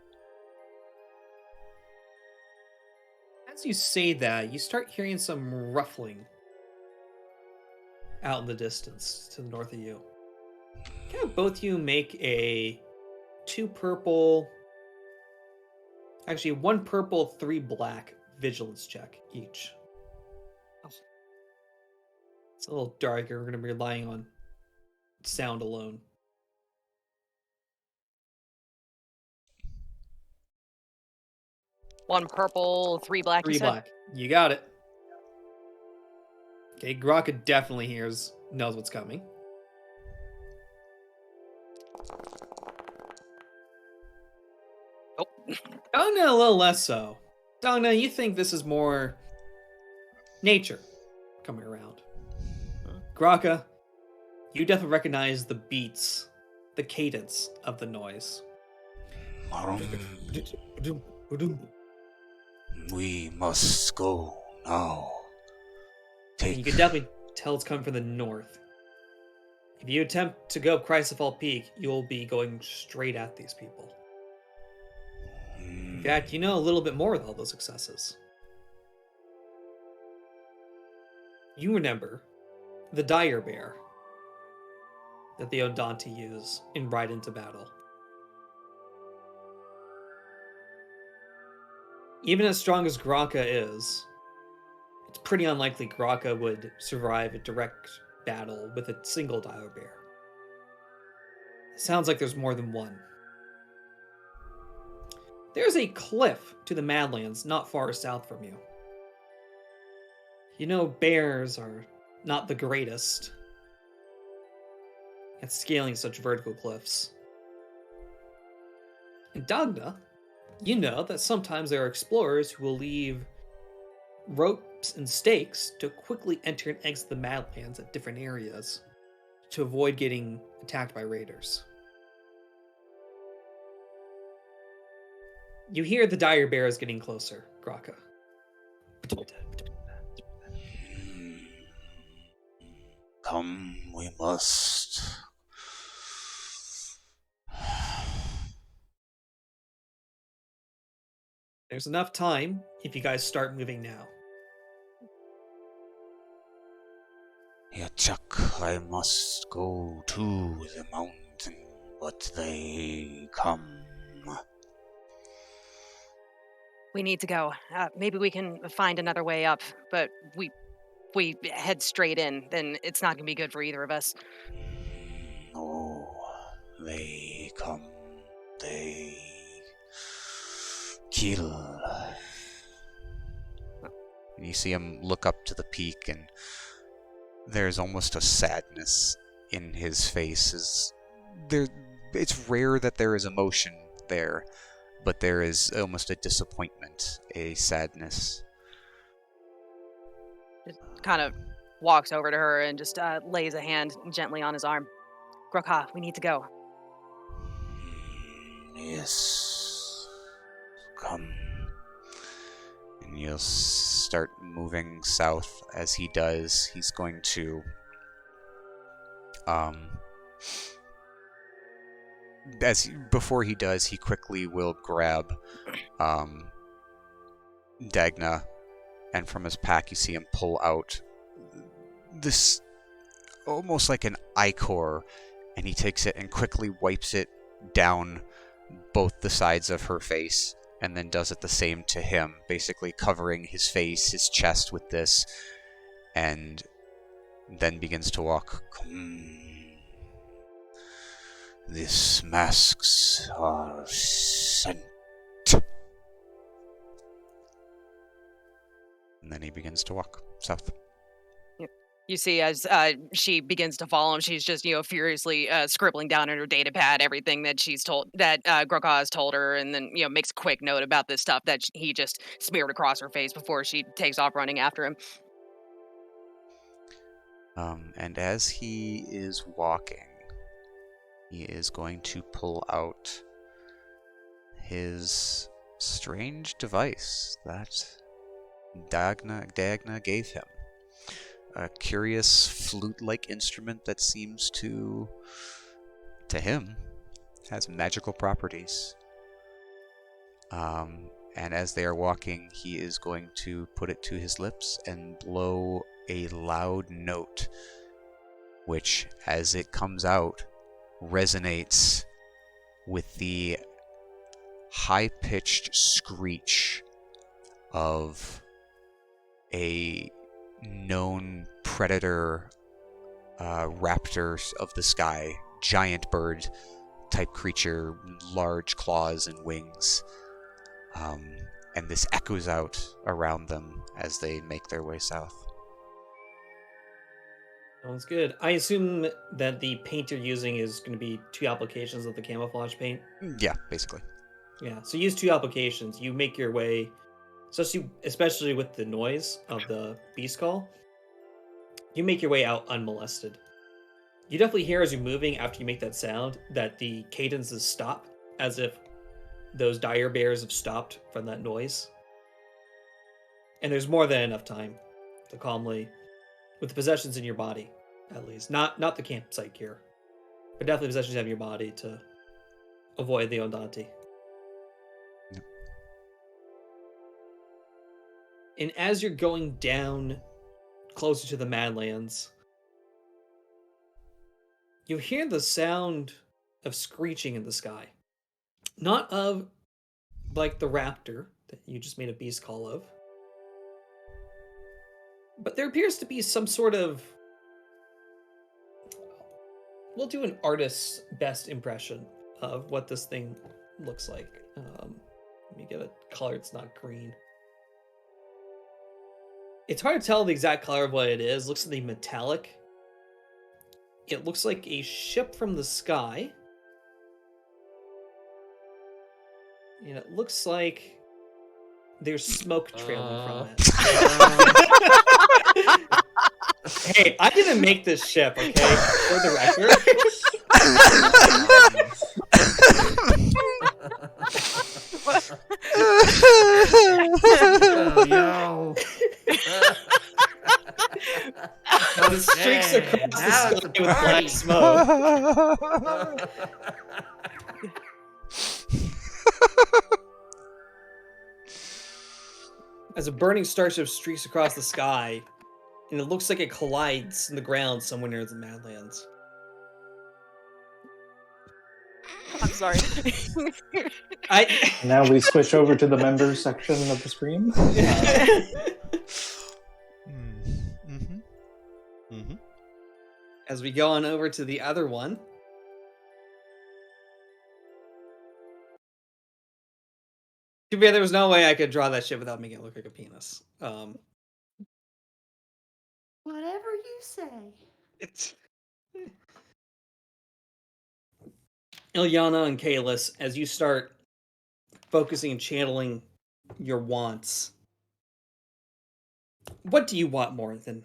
As you say that, you start hearing some ruffling out in the distance to the north of you. Can have both you make a 2 purple, actually 1 purple, 3 black vigilance check each. It's a little darker. We're going to be relying on sound alone. One purple, 3 black. 3 you said? black. You got it. Okay, Graka definitely knows what's coming. Dongna, a little less so. Dongna, you think this is more nature coming around. Graka, you definitely recognize the beats, the cadence of the noise. We must go now. And you can definitely tell it's coming from the north. If you attempt to go up Chrysofall Peak, you will be going straight at these people. In fact, you know a little bit more with all those successes. You remember the dire bear that the Odanti use in Ride into Battle. Even as strong as Graka is, it's pretty unlikely Graka would survive a direct battle with a single dire bear. It sounds like there's more than one. There's a cliff to the Madlands not far south from you. You know bears are not the greatest at scaling such vertical cliffs. In Dagna, you know that sometimes there are explorers who will leave ropes and stakes to quickly enter and exit the Madlands at different areas to avoid getting attacked by raiders. You hear the dire bears getting closer, Graka. Come, we must. There's enough time if you guys start moving now. Yachak, I must go to the mountain, but they come. We need to go. Maybe we can find another way up, but we head straight in, then it's not gonna be good for either of us. No, they come. They kill. And you see him look up to the peak, and there's almost a sadness in his face. It's rare that there is emotion there, but there is almost a disappointment, a sadness. Just kind of walks over to her and just lays a hand gently on his arm. Grokha, we need to go. Yes. Come. And you'll start moving south. As he does, he's going to before he does, he quickly will grab Dagna, and from his pack you see him pull out this almost like an ichor, and he takes it and quickly wipes it down both the sides of her face, and then does it the same to him, basically covering his face, his chest with this, and then begins to walk. These masks are sent. And then he begins to walk south. You see, as she begins to follow him, she's just, furiously scribbling down in her data pad everything that she's told, that Grokha has told her, and then, makes a quick note about this stuff that he just smeared across her face before she takes off running after him. And as he is walking, he is going to pull out his strange device that Dagna gave him. A curious flute-like instrument that seems to him, has magical properties. And as they are walking, he is going to put it to his lips and blow a loud note, which, as it comes out, resonates with the high-pitched screech of a known predator, raptors of the sky, giant bird type creature, large claws and wings, and this echoes out around them as they make their way south. Sounds good. I assume that the paint you're using is going to be 2 applications of the camouflage paint. Yeah, basically. Yeah, so use 2 applications. You make your way, especially with the noise of the beast call, you make your way out unmolested. You definitely hear as you're moving after you make that sound that the cadences stop, as if those dire bears have stopped from that noise. And there's more than enough time to calmly, with the possessions in your body, at least, not the campsite gear, but definitely possessions you have in your body to avoid the Ondanti. Yep. And as you're going down closer to the Madlands, you hear the sound of screeching in the sky. Not of, like, the raptor that you just made a beast call of, but there appears to be some sort of... We'll do an artist's best impression of what this thing looks like. Let me get a color. It's not green. It's hard to tell the exact color of what it is. It looks like metallic. It looks like a ship from the sky. And it looks like there's smoke trailing from it. Hey, I didn't make this ship, okay? For the record. Oh, yo. The streaks across the now sky it's a with black party. smoke. As a burning starship streaks across the sky, and it looks like it collides in the ground somewhere near the Madlands. I'm sorry. Now we switch over to the members section of the stream. Mm-hmm. Mm-hmm. As we go on over to the other one. Too bad there was no way I could draw that shit without making it look like a penis. Whatever you say. It's... Ilyana and Kalis, as you start focusing and channeling your wants, what do you want more than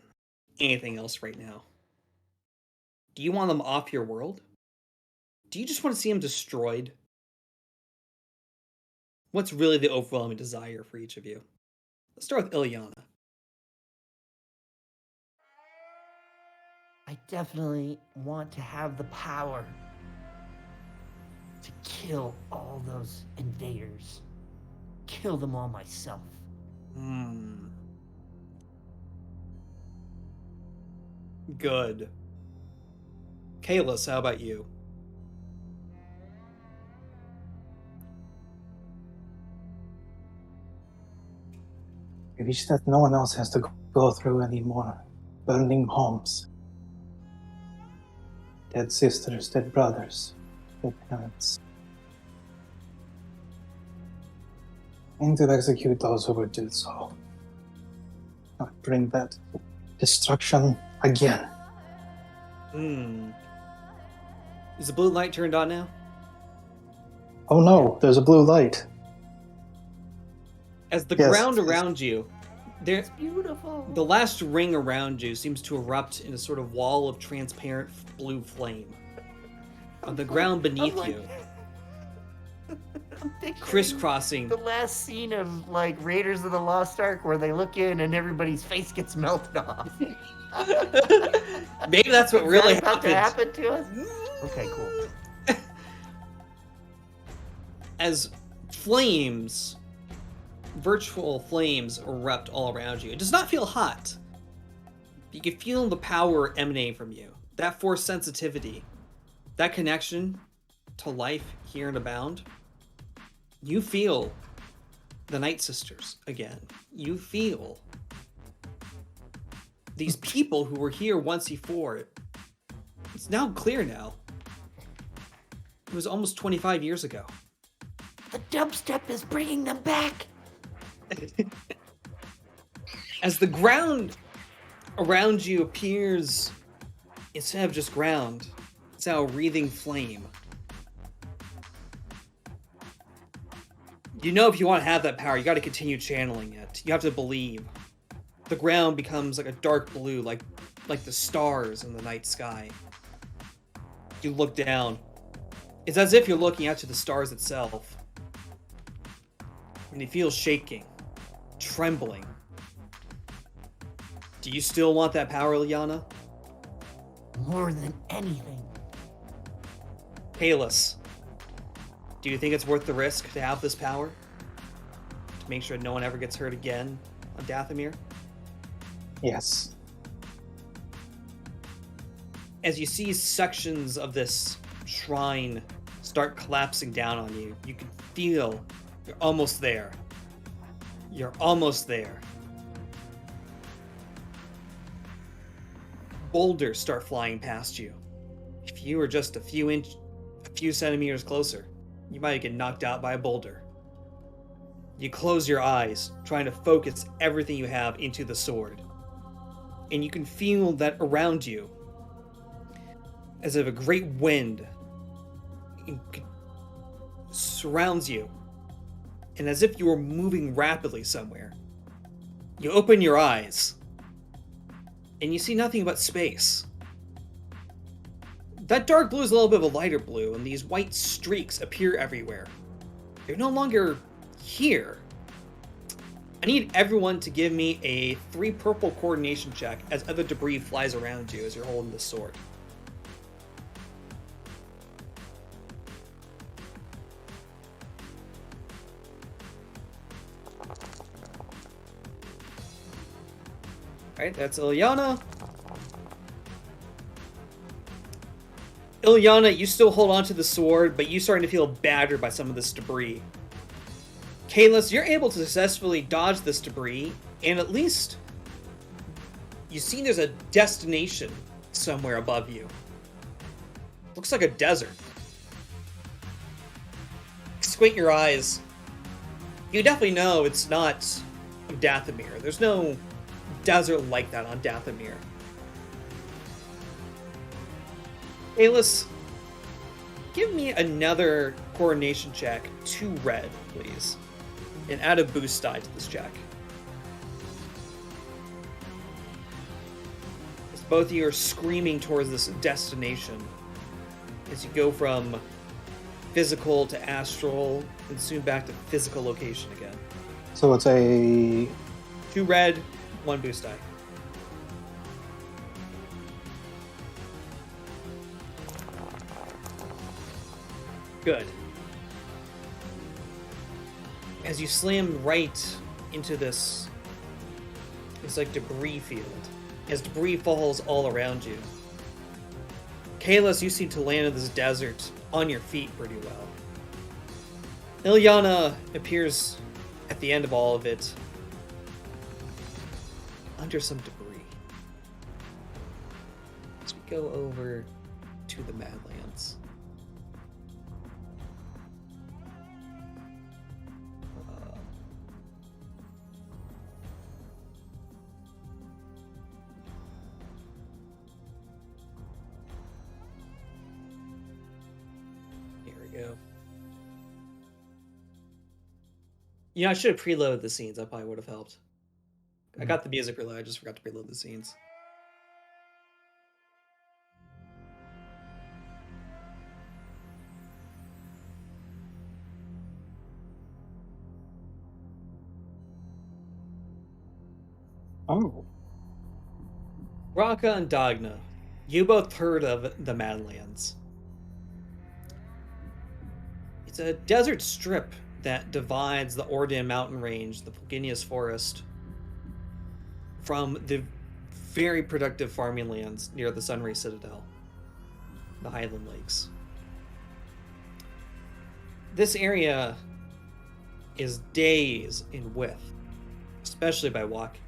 anything else right now? Do you want them off your world? Do you just want to see them destroyed? What's really the overwhelming desire for each of you? Let's start with Ilyana. I definitely want to have the power to kill all those invaders. Kill them all myself. Good. Kalis, how about you? I wish that no one else has to go through any more burning homes. Dead sisters, dead brothers, dead parents. And to execute those who would do so. Not bring that destruction again. Is the blue light turned on now? Oh no, there's a blue light. As the Yes. ground around you, It's beautiful. the last ring around you seems to erupt in a sort of wall of transparent blue flame. On the ground beneath you, I'm picturing crisscrossing. the last scene of like Raiders of the Lost Ark where they look in and everybody's face gets melted off. Maybe that's what Is really that about to happened. happen to us? Okay, cool. As flames, virtual flames erupt all around you. It does not feel hot. You can feel the power emanating from you. That force sensitivity, that connection to life here in Abound. You feel the Night Sisters again. You feel these people who were here once before. It's now clear now. It was almost 25 years ago. The dubstep is bringing them back. As the ground around you appears, instead of just ground, it's now a wreathing flame. You know, if you want to have that power, you got to continue channeling it. You have to believe. The ground becomes like a dark blue, like the stars in the night sky. You look down. It's as if you're looking out to the stars itself. And you feel shaking, trembling. Do you still want that power, Ilyana? More than anything. Kalis, do you think it's worth the risk to have this power? To make sure no one ever gets hurt again on Dathomir? Yes. As you see sections of this shrine start collapsing down on you, you can feel you're almost there. You're almost there. Boulders start flying past you. If you were just a few centimeters closer, you might get knocked out by a boulder. You close your eyes, trying to focus everything you have into the sword. And you can feel that around you, as if a great wind surrounds you, and as if you were moving rapidly somewhere. You open your eyes, and you see nothing but space. That dark blue is a little bit of a lighter blue, and these white streaks appear everywhere. They're no longer here. I need everyone to give me a 3 purple coordination check as other debris flies around you as you're holding the sword. Alright, that's Ilyana. Ilyana, you still hold on to the sword, but you're starting to feel battered by some of this debris. Kalis, you're able to successfully dodge this debris, and at least you see there's a destination somewhere above you. Looks like a desert. Squint your eyes. You definitely know it's not Dathomir. There's no desert like that on Dathomir. Kalis, give me another coordination check, 2 red, please. And add a boost die to this check. As both of you are screaming towards this destination, as you go from physical to astral, and soon back to physical location again. So it's a 2 red, 1 boost die. Good. As you slam right into this, it's like debris field, as debris falls all around you. Kalis, you seem to land in this desert on your feet pretty well. Ilyana appears at the end of all of it, under some debris. As we go over to the Madlands. Here we go. Yeah, I should have preloaded the scenes. That probably would have helped. I got the music reload, I just forgot to preload the scenes. oh, Raka and Dagna, you both heard of the Madlands. It's a desert strip that divides the Ordan mountain range, the Fulginius forest, from the very productive farming lands near the Sunray Citadel, the Highland Lakes. This area is days in width, especially by walking.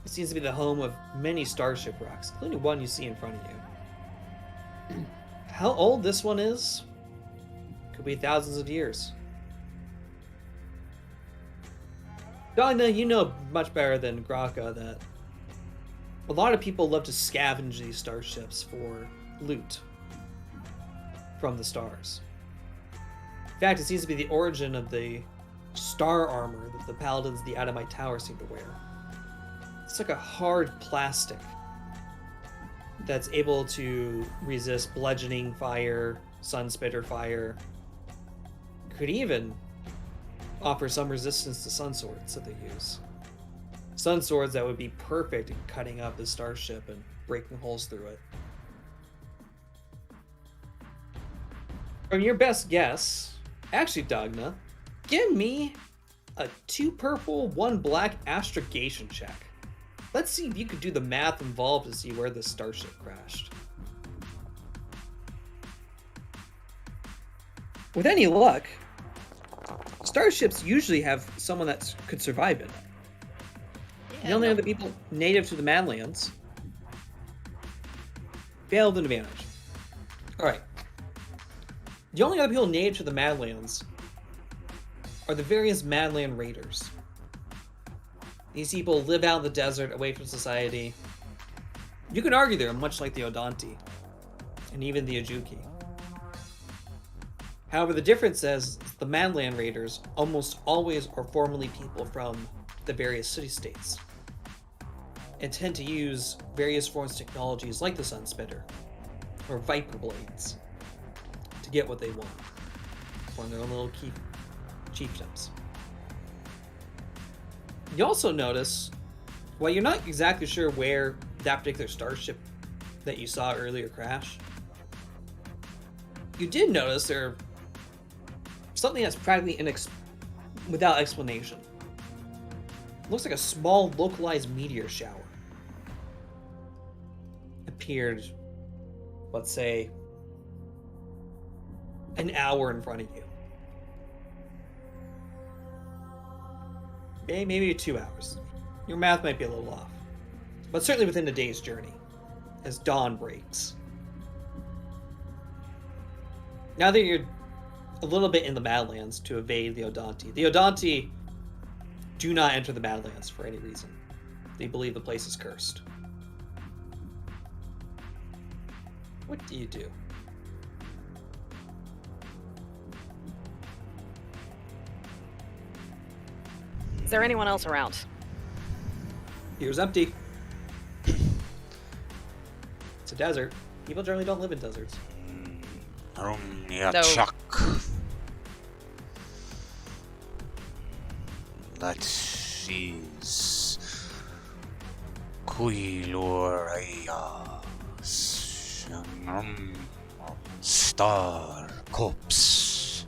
It seems to be the home of many starship rocks, including one you see in front of you. How old this one is? Could be thousands of years. Dagna, you know much better than Graka that a lot of people love to scavenge these starships for loot from the stars. In fact, it seems to be the origin of the star armor that the paladins of the Adamite Tower seem to wear. It's like a hard plastic that's able to resist bludgeoning fire, sun spitter fire. Could even offer some resistance to sun swords that they use. Sun swords that would be perfect in cutting up the starship and breaking holes through it. From your best guess, actually, Dogna, give me a 2 purple, 1 black astrogation check. Let's see if you could do the math involved to see where this starship crashed. With any luck, starships usually have someone that could survive it. The only other people native to the Madlands failed an advantage. Alright. The only other people native to the Madlands are the various Madland Raiders. These people live out in the desert, away from society. You could argue they're much like the Odanti, and even the Ajuki. However, the difference is the Madland Raiders almost always are formerly people from the various city-states, and tend to use various forms of technologies like the Sun Spitter, or Viper Blades, to get what they want, form their own little chiefdoms. You also notice, while you're not exactly sure where that particular starship that you saw earlier crashed, you did notice there something that's practically without explanation. It looks like a small localized meteor shower appeared, let's say, an hour in front of you. Maybe 2 hours. Your math might be a little off. But certainly within a day's journey, as dawn breaks. Now that you're a little bit in the Badlands to evade the Odanti do not enter the Badlands for any reason. They believe the place is cursed. What do you do? Is there anyone else around? Here's empty. It's a desert. People generally don't live in deserts. Yeah, Chuck. That is Star Corps.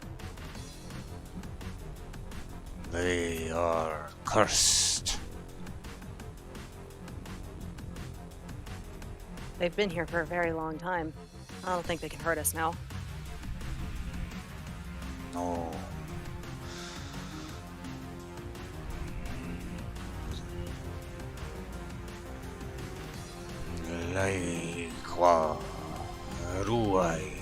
They are cursed. They've been here for a very long time. I don't think they can hurt us now. No. Laikwa Ruai.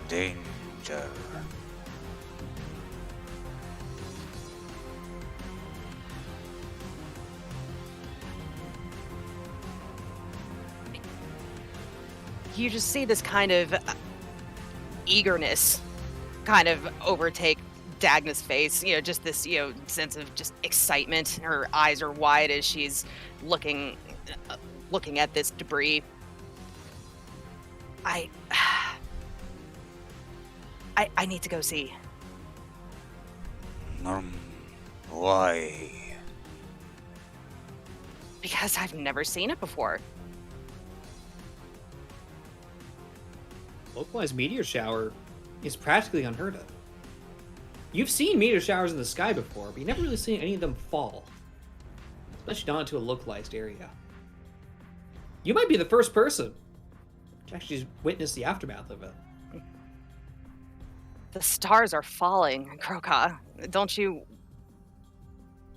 Danger. You just see this kind of eagerness kind of overtake Dagna's face, just this, sense of just excitement. Her eyes are wide as she's looking at this debris. I need to go see. Why? Because I've never seen it before. Localized meteor shower is practically unheard of. You've seen meteor showers in the sky before, but you've never really seen any of them fall. Especially not into a localized area. You might be the first person to actually witness the aftermath of it. The stars are falling, Kroka. Don't you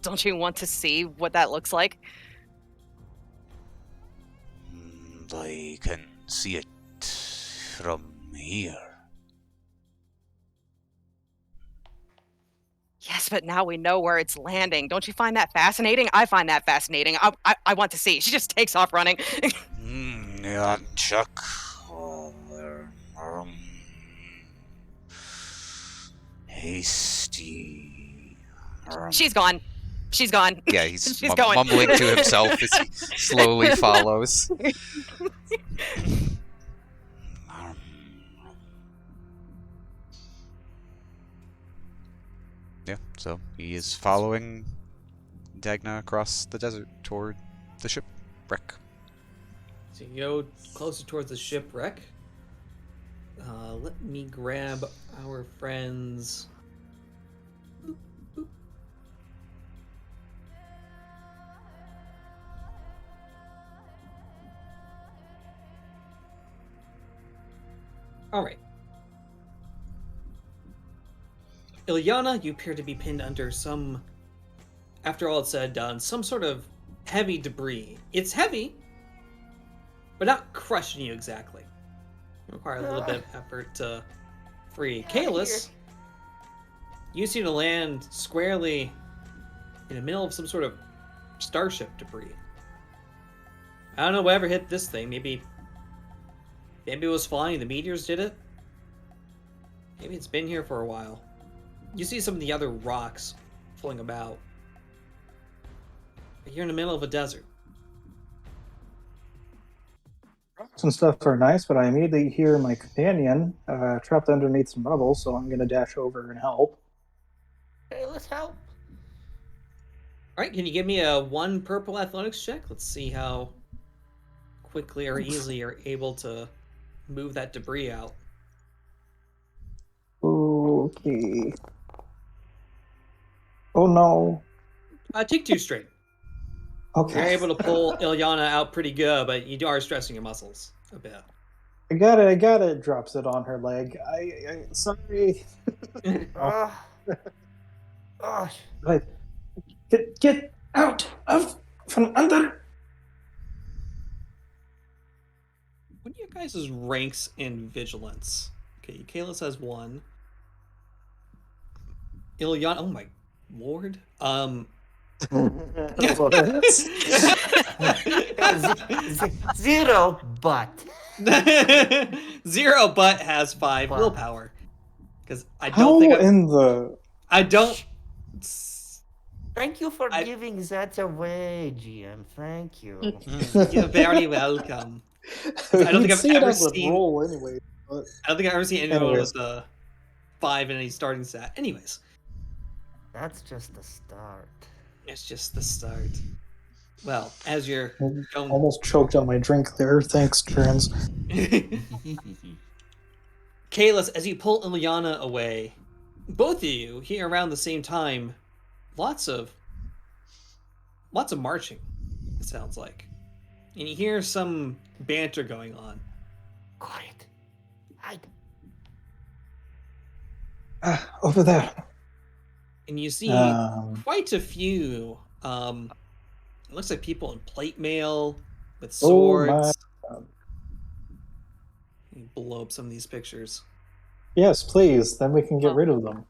want to see what that looks like? I can see it from here. Yes, but now we know where it's landing. Don't you find that fascinating? I find that fascinating. I want to see. She just takes off running. Yeah, Chuck. Hasty. She's gone. She's gone. Yeah, he's She's going. mumbling to himself as he slowly follows. Yeah, so he is following Dagna across the desert toward the shipwreck. So you go closer towards the shipwreck. Let me grab our friends. Boop, boop. All right. Ilyana, you appear to be pinned under some, after all it's said and done, some sort of heavy debris. It's heavy, but not crushing you exactly. It requires a little bit of effort to free. Kalis, you seem to land squarely in the middle of some sort of starship debris. I don't know whatever hit this thing. Maybe it was flying. The meteors did it. Maybe it's been here for a while. You see some of the other rocks floating about. But you're in the middle of a desert. Rocks and stuff are nice, but I immediately hear my companion trapped underneath some rubble, so I'm going to dash over and help. Hey, let's help. All right, can you give me a 1 purple athletics check? Let's see how quickly or easily you're able to move that debris out. Okay. Oh no. Take 2 straight. Okay. You're able to pull Ilyana out pretty good, but you are stressing your muscles a bit. I got it. Drops it on her leg. I sorry. But get out from under. What are your guys' ranks in vigilance? Okay, Kalis has 1. Ilyana, oh my lord. Zero, but 0 but has 5 Wow. willpower. Because I don't How think in the I don't. thank you for I- giving that away, GM. Thank you. You're very welcome. I don't think I've see it ever as a seen- roll anyway. But I don't think I've ever seen anyone Anyways. with a 5 in any starting stat. Anyways, That's just the start. it's just the start. Well, as you're going. almost choked on my drink there. Thanks, Trans. Kalis, as you pull Ilyana away, both of you hear around the same time lots of marching, it sounds like. And you hear some banter going on. Quiet. Hide. Over there. And you see quite a few, it looks like people in plate mail with Oh my swords. God. Let me blow up some of these pictures. Yes, please. Then we can get Well- rid of them.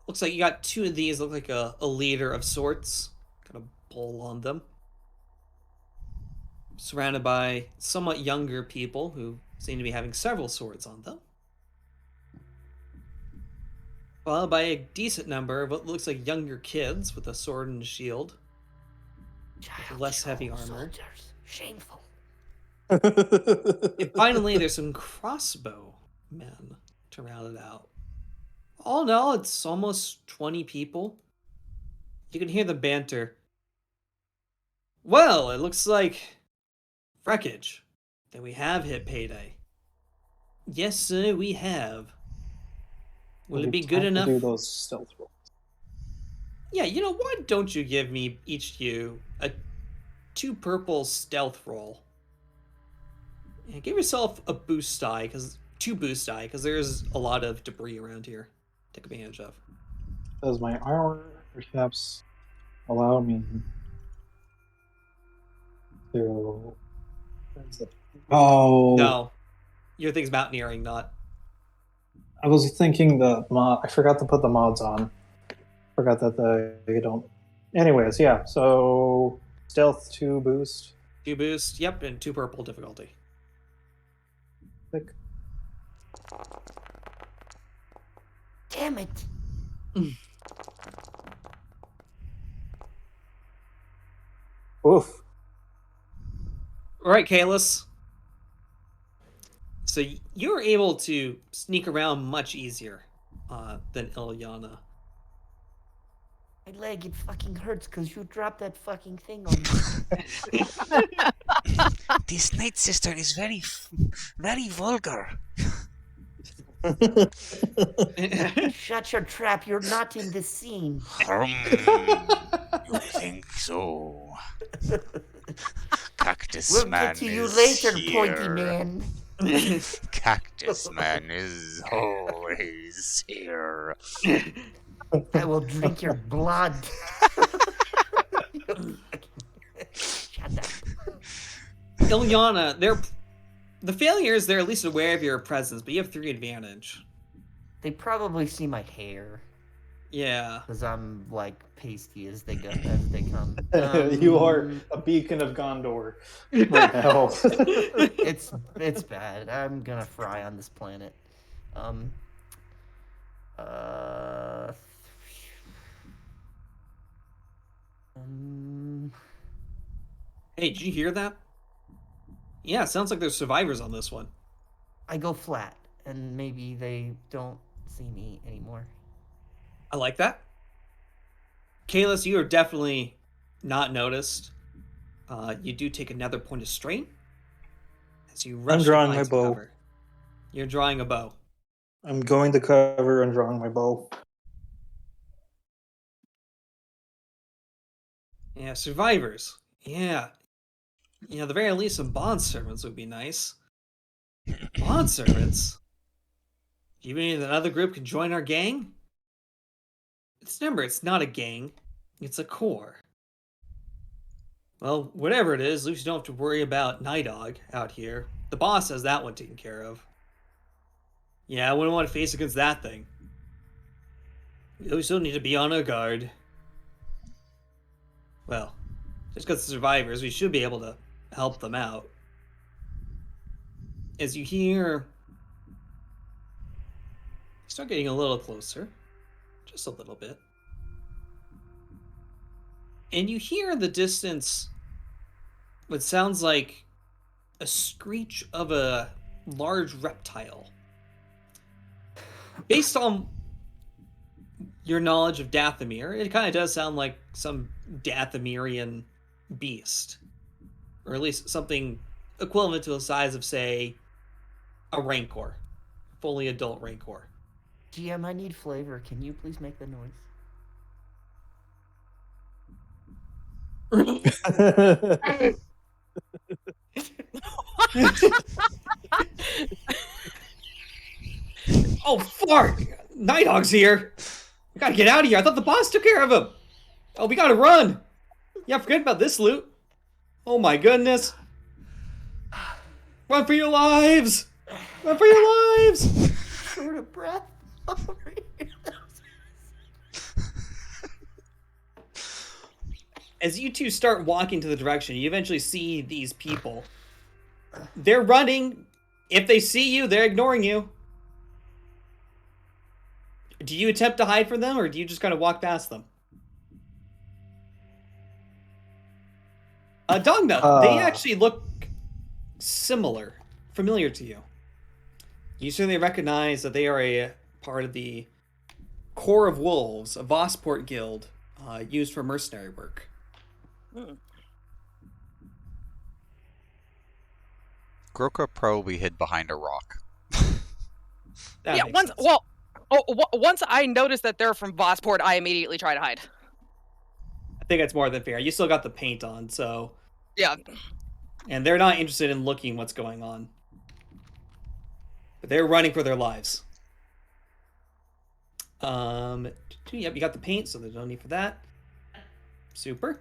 Looks like you got 2 of these, look like a leader of sorts. Got a bull on them. Surrounded by somewhat younger people who seem to be having several swords on them. Followed by a decent number of what looks like younger kids with a sword and a shield. Less heavy armor. Soldiers. Shameful. And finally, there's some crossbow men to round it out. All in all, it's almost 20 people. You can hear the banter. Well, it looks like wreckage that we have hit payday. Yes, sir, we have. Will it be good enough? Do those stealth rolls. Yeah, you know, why don't you give me, each of you, a 2 purple stealth roll? And give yourself a boost die, 2 boost die, because there's a lot of debris around here to take advantage of. Does my armor perhaps allow me to? Oh No, your thing's mountaineering, not. I was thinking the mod. I forgot to put the mods on. Forgot that they don't. Anyways, yeah. So stealth 2 boost. 2 boost, yep, and 2 purple difficulty. Like, Damn it. oof. All right, Kalis. So you're able to sneak around much easier than Ilyana. My leg, it fucking hurts because you dropped that fucking thing on me. This night sister is very vulgar. Shut your trap. You're not in this scene. You think so? Cactus We'll Man get to you is later, here. Pointy Man. Cactus Man is always here. I will drink your blood. Shut up. Ilyana, the failures, they're at least aware of your presence, but you have 3 advantage. They probably see my hair Yeah. because I'm like pasty as they come. You are a beacon of Gondor right now. It's bad. I'm gonna fry on this planet. Hey, did you hear that? Yeah, sounds like there's survivors on this one. I go flat, and maybe they don't see me anymore. I like that. Kalis, you are definitely not noticed. You do take another point of strain as you rush drawing to my find bow. cover. You're drawing a bow. I'm going to cover and drawing my bow. Yeah, survivors. Yeah. You know, the very least, some bond servants would be nice. Bond servants? Do you mean that another group can join our gang? Remember, it's not a gang. It's a corps. Well, whatever it is, at least you don't have to worry about Night Dog out here. The boss has that one taken care of. Yeah, I wouldn't want to face against that thing. We still need to be on our guard. Well, just because the survivors, we should be able to help them out. As you hear, start getting a little closer, just a little bit, and you hear in the distance what sounds like a screech of a large reptile. Based on your knowledge of Dathomir, it kind of does sound like some Dathomirian beast, or at least something equivalent to the size of, say, a Rancor, fully adult Rancor. GM, I need flavor. Can you please make the noise? Oh, fuck! Nighthawk's here! We gotta get out of here. I thought the boss took care of him! Oh, we gotta run! Yeah, forget about this loot. Oh my goodness. Run for your lives! Run for your lives! Short of breath. As you two start walking to the direction, you eventually see these people. They're running. If they see you, they're ignoring you. Do you attempt to hide from them, or do you just kind of walk past them? Dongna, they actually look familiar to you. You certainly recognize that they are a part of the Corps of Wolves, a Vossport guild used for mercenary work. Groka probably hid behind a rock. That Yeah, makes once sense. once I notice that they're from Vossport, I immediately try to hide. I think that's more than fair. You still got the paint on, so... Yeah. And they're not interested in looking what's going on. But they're running for their lives. Yep, you got the paint, so there's no need for that. Super.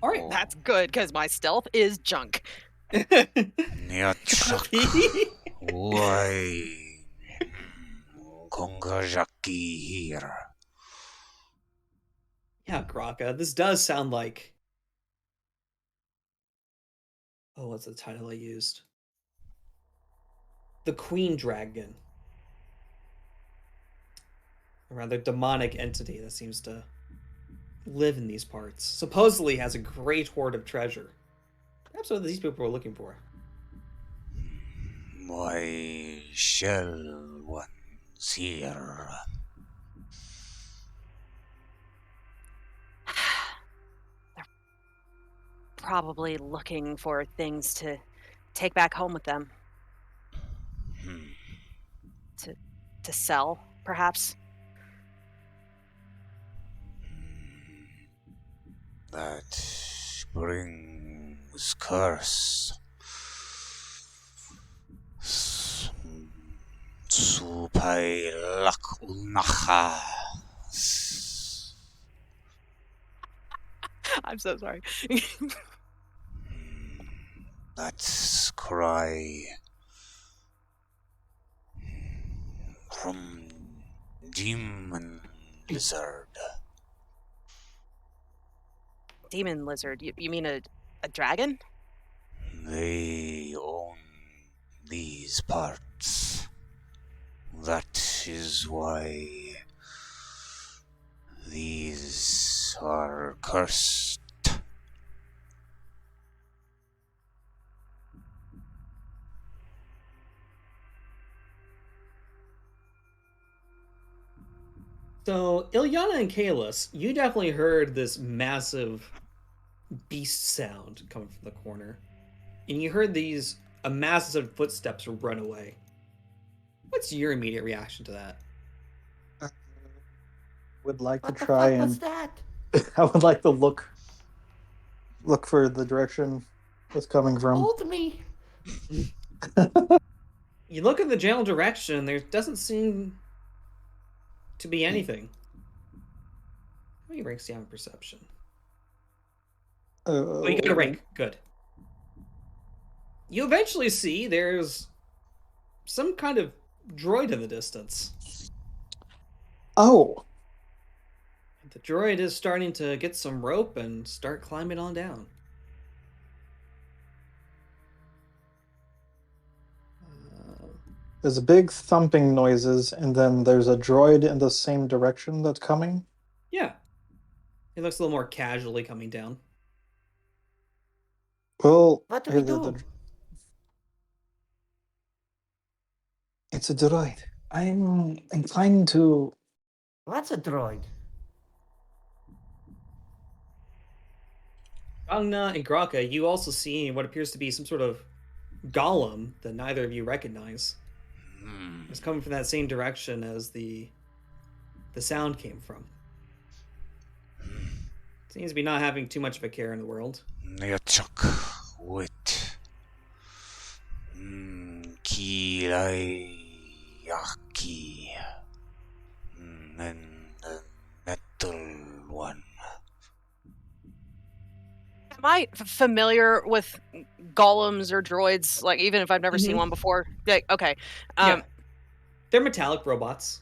All right. That's good, because my stealth is junk. Why? Kongajaki here. Yeah, Graka, this does sound like Oh, what's the title I used? The Queen Dragon. A rather demonic entity that seems to live in these parts. Supposedly has a great hoard of treasure. Perhaps what these people were looking for. My shell ones here. They're probably looking for things to take back home with them. To sell, perhaps. That brings curse. Supai lak unaha. I'm so sorry. That's cry from demon lizard. Demon lizard. You mean a dragon? They own these parts. That is why these are cursed. So, Ilyana and Kalis, you definitely heard this massive beast sound coming from the corner. And you heard a massive footsteps run away. What's your immediate reaction to that? Would like What to the try fuck was and that? I would like to look for the direction it's coming from. Hold me. You look in the general direction, there doesn't seem to be anything. How many ranks do you have in perception? Oh, you got a rank. Good. You eventually see there's some kind of droid in the distance. Oh. The droid is starting to get some rope and start climbing on down. There's big thumping noises, and then there's a droid in the same direction that's coming. Yeah. It looks a little more casually coming down. Well, What do we do? It's a droid. I'm inclined to. What's a droid? Gangna and Graka, you also see what appears to be some sort of golem that neither of you recognize. It's coming from that same direction as the sound came from. Seems to be not having too much of a care in the world. Nechak wit. Kilai yaki. And the metal one. Am I familiar with golems or droids? Like, even if I've never seen one before? Like, okay. Yeah. They're metallic robots.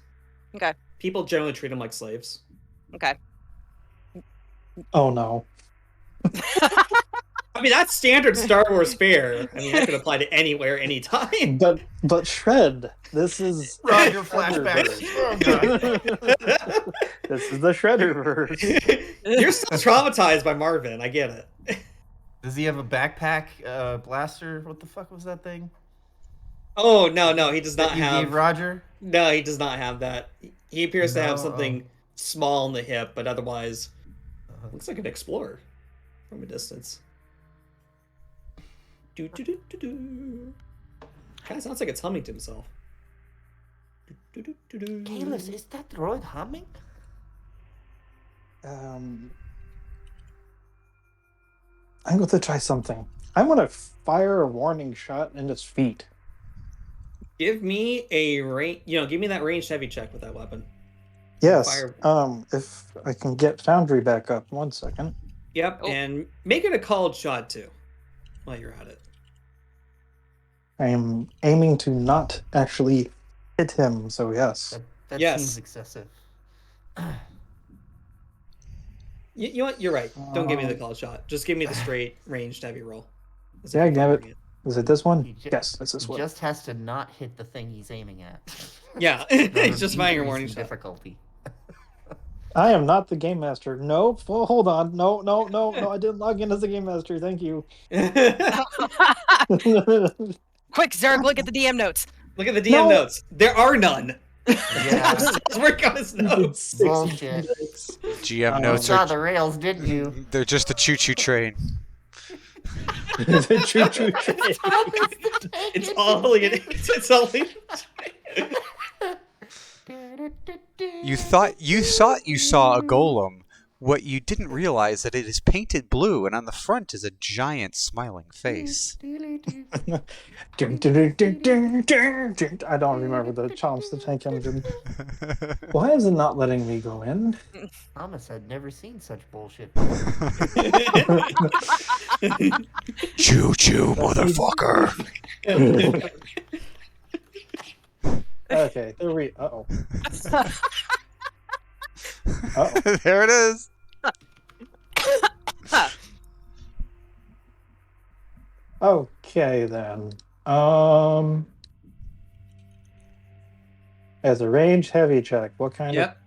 Okay. People generally treat them like slaves. Okay. Oh no. I mean, that's standard Star Wars fare. I mean, that could apply to anywhere, anytime. But Shred, this is Roger flashbacks. Oh, God. This is the Shredderverse. You're still traumatized by Marvin. I get it. Does he have a backpack blaster? What the fuck was that thing? Oh no, he does not That you have. gave Roger? No, he does not have that. He appears to have No, something small in the hip, but otherwise looks like an explorer from a distance. Do. Kind of sounds like it's humming to himself. Kalis, is that droid humming? I'm going to try something. I'm going to fire a warning shot in its feet. Give me a range. Give me that ranged heavy check with that weapon. Yes. Fire. If I can get Foundry back up. 1 second. Yep, and make it a called shot too, while you're at it. I am aiming to not actually hit him, so yes. That Yes. seems excessive. You know what? You're right. Don't give me the called shot. Just give me the straight ranged heavy roll. As Yeah, if you're damn it. firing Is it this one? He ju- Yes, it's this He one. just has to not hit the thing he's aiming at. Yeah, That'll it's just firing a increase warning the shot. difficulty. I am not the game master. No, well, hold on. No, I didn't log in as the game master. Thank you. Quick, Zerg, look at the DM notes. Look at the DM No. notes. There are none. Yeah. Just work on his Stupid notes. 6 Bullshit. index. GM You You notes saw are the rails, didn't you? they're just a choo-choo train. The choo-choo train. It's all it's all You thought you saw a golem. What you didn't realize that it is painted blue, and on the front is a giant smiling face. I don't remember the Chomps the Tank Engine. Why is it not letting me go in? Thomas had never seen such bullshit. Choo-choo, motherfucker! Okay, there we. Uh-oh. Uh-oh. There it is. Okay then. As a range heavy check, what kind Yep.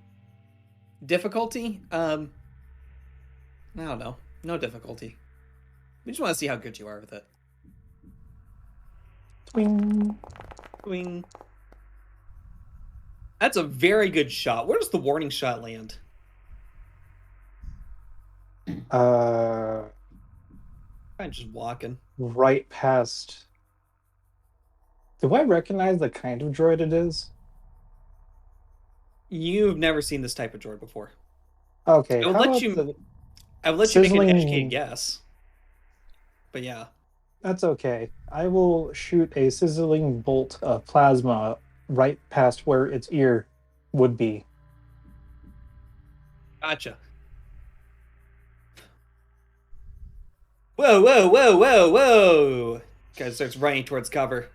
Difficulty? I don't know. No difficulty. We just want to see how good you are with it. of twing? Wing. That's a very good shot. Where does the warning shot land? I'm just walking. Right past. Do I recognize the kind of droid it is? You've never seen this type of droid before. Okay, I would how let about you- the- I would let you make an Sizzling- educated guess. But yeah. That's okay. I will shoot a sizzling bolt of plasma right past where its ear would be. Gotcha. Whoa, whoa, whoa, whoa, whoa! Guy starts running towards cover.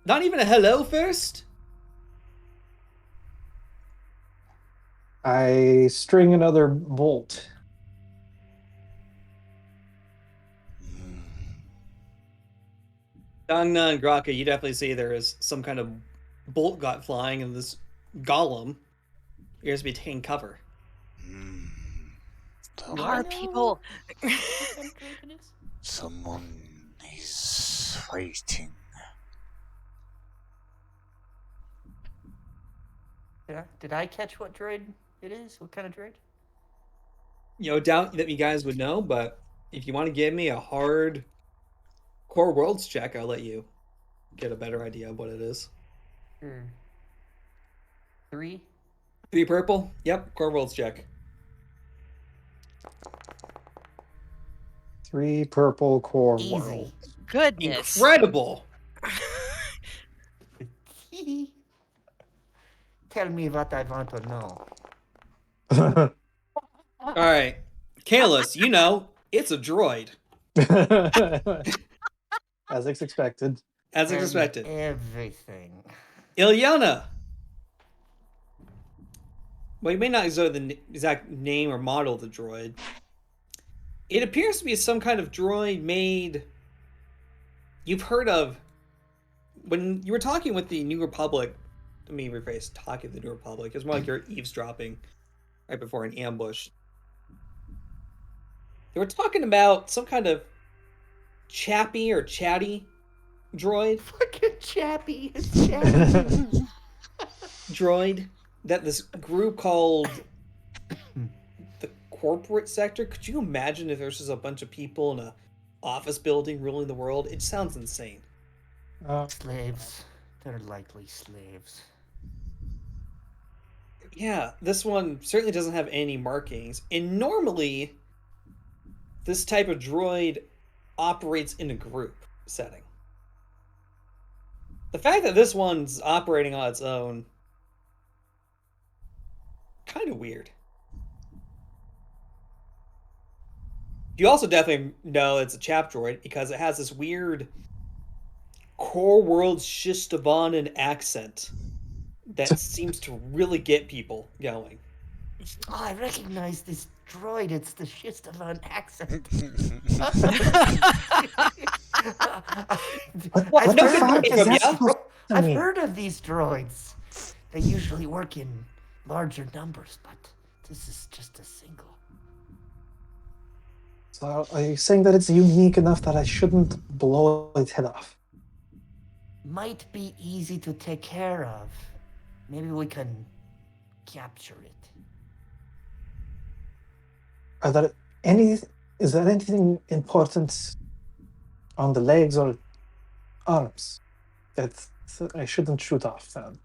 Not even a hello first? I string another bolt. Dangna and Graka, you definitely see there is some kind of bolt got flying, and this golem appears to be taking cover. Are people? Someone is fighting. Did I catch what droid it is? What kind of droid? You know, doubt that you guys would know, but if you want to give me a hard core worlds check, I'll let you get a better idea of what it is. Sure. 3? 3 purple? Yep, core worlds check. 3 purple core Easy. world. Goodness. Incredible! Tell me what I want to know. Alright. Kalis, you know, it's a droid. As expected. As And expected. Everything. Ilyana! Well, you may not know the exact name or model of the droid. It appears to be some kind of droid made... You've heard of... When you were talking with the New Republic... Let me rephrase. Talking with the New Republic. It's more like you're eavesdropping right before an ambush. They were talking about some kind of chappy or chatty droid. Fucking Chappy. It's Chappy. Droid that this group called the corporate sector. Could you imagine if there's just a bunch of people in a office building ruling the world? It sounds insane. Slaves. They're likely slaves. Yeah, this one certainly doesn't have any markings. And normally, this type of droid operates in a group setting. The fact that this one's operating on its own, kind of weird. You also definitely know it's a chap droid because it has this weird core world Shistavanan accent that seems to really get people going. Oh, I recognize this droid. It's the shit of an accent. What I've the heard fuck of is that these supposed to I've mean? heard of these droids. They usually work in larger numbers, but this is just a single. So are you saying that it's unique enough that I shouldn't blow its head off? Might be easy to take care of. Maybe we can capture it. Are there is there anything important on the legs or arms that I shouldn't shoot off then?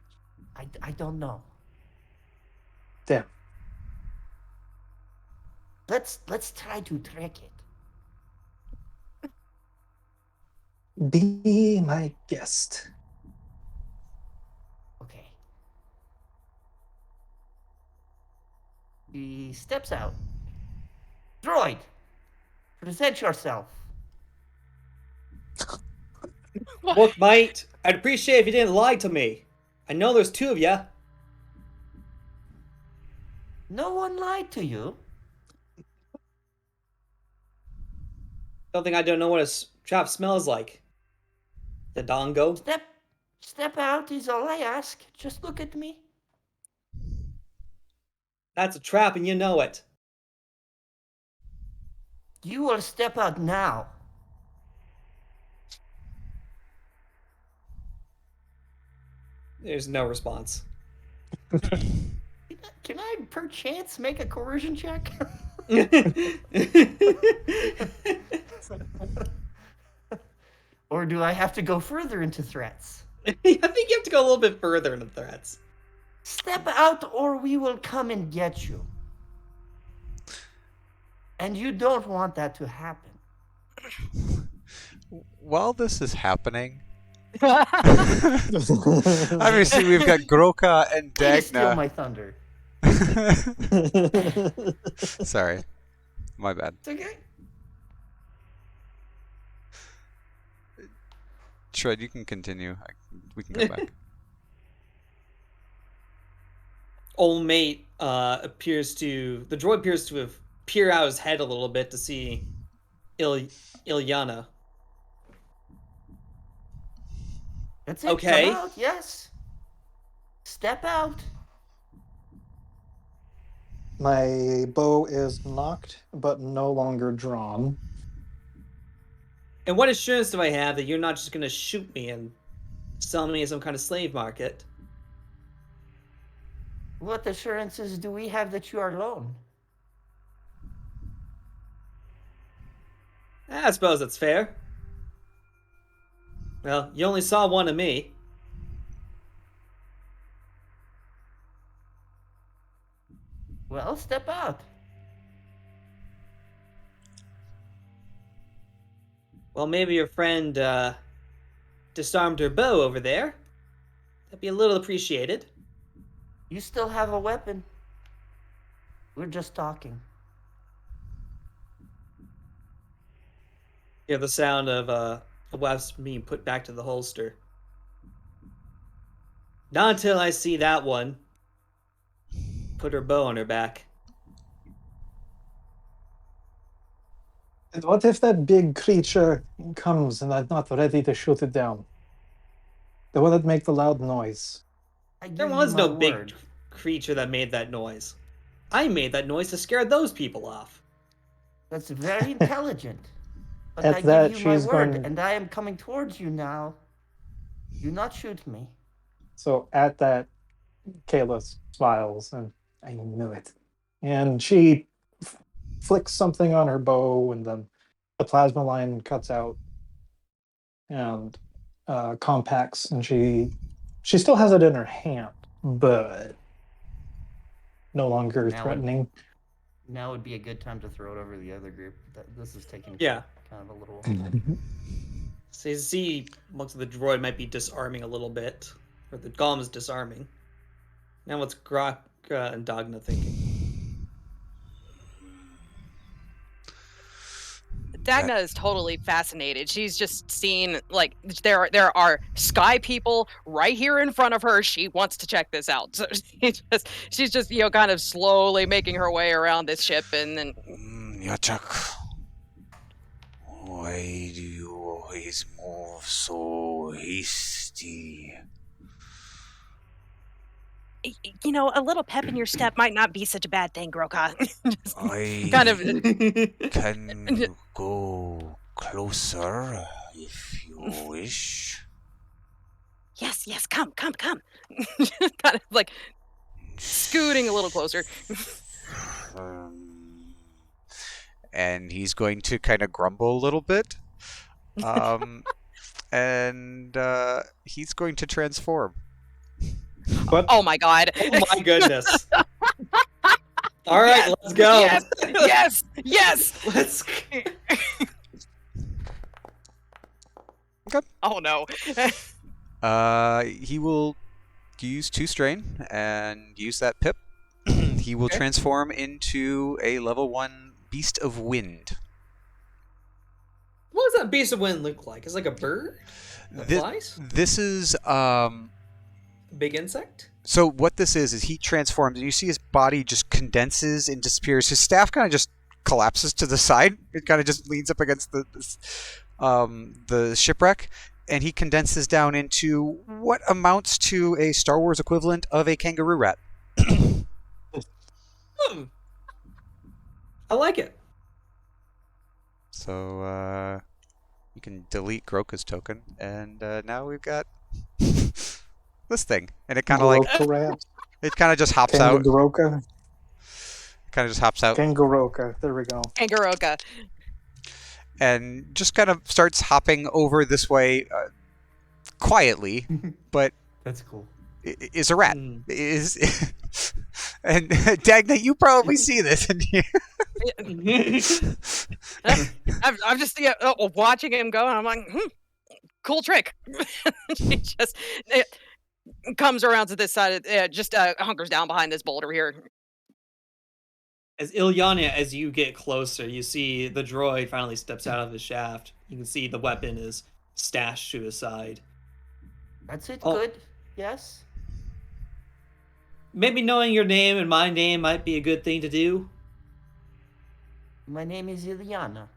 I don't know. Damn. Let's try to track it. Be my guest. Okay. He steps out. Droid, present yourself. Look, mate, I'd appreciate if you didn't lie to me. I know there's two of you. No one lied to you. Don't think I don't know what a trap smells like. The dongo. Step out is all I ask. Just look at me. That's a trap, and you know it. You will step out now. There's no response. Can I perchance make a coercion check? Or do I have to go further into threats? I think you have to go a little bit further into threats. Step out or we will come and get you. And you don't want that to happen. While this is happening, obviously we've got Groka and Way to steal Dagna. my thunder. Sorry, my bad. It's okay. Shred, you can continue. We can go back. Old mate the droid appears to have peered out his head a little bit to see Ilyana. That's it. Okay. Come out, yes. Step out. My bow is knocked, but no longer drawn. And what assurance do I have that you're not just gonna shoot me and sell me in some kind of slave market? What assurances do we have that you are alone? I suppose that's fair. Well, you only saw one of me. Well, step out. Well, maybe your friend disarmed her bow over there. That'd be a little appreciated. You still have a weapon. We're just talking. You hear the sound of a weapon being put back to the holster. Not until I see that one put her bow on her back. And what if that big creature comes and I'm not ready to shoot it down? The one that make the loud noise. I give There you was my no big word. creature that made that noise. I made that noise to scare those people off. That's very intelligent. But At I that, give you my she's word, going- and I am coming towards you now. Do not shoot me. So at that, Kayla smiles, and I knew it. And she flicks something on her bow, and then the plasma line cuts out and compacts, and she still has it in her hand, but no longer Now it- threatening. Now would be a good time to throw it over the other group. This is taking Yeah. kind of a little. So you see, most of the droid might be disarming a little bit, or the golem is disarming. Now what's Grok and Dagna thinking? Dagna is totally fascinated. She's just seen, like, there are sky people right here in front of her. She wants to check this out. So she's just kind of slowly making her way around this ship, and then Yachak, why do you always move so hasty? a little pep in your step might not be such a bad thing, Groka. Just I kind of can go closer if you wish. yes, come. Kind of like scooting a little closer. And he's going to kind of grumble a little bit. And he's going to transform. What? Oh my god. Oh my goodness. All right, let's go. Yes. Let's. Okay. Oh no. He will use 2 strain and use that pip. He will transform into a level 1 beast of wind. What does that beast of wind look like? It's like a bird? That flies? This is A big insect? so what this is he transforms and you see his body just condenses and disappears. His staff kind of just collapses to the side. It kind of just leans up against the shipwreck, and he condenses down into what amounts to a Star Wars equivalent of a kangaroo rat. I like it. So you can delete Groka's token, and now we've got this thing, and it kind of like Groka. it kind of just hops out. Kangaroka. Kind of just hops out Kangaroka. There we go. Angaroka. and just kind of starts hopping over this way quietly, but That's cool. is a rat. Is and Dagna, you probably see this, and I'm just watching him go, and I'm like, cool trick. He just comes around to this side, just hunkers down behind this boulder here. As Ilyana, as you get closer, you see the droid finally steps out of his shaft. You can see the weapon is stashed to his side. That's it. Oh. Good. Yes. Maybe knowing your name and my name might be a good thing to do. My name is Ilyana.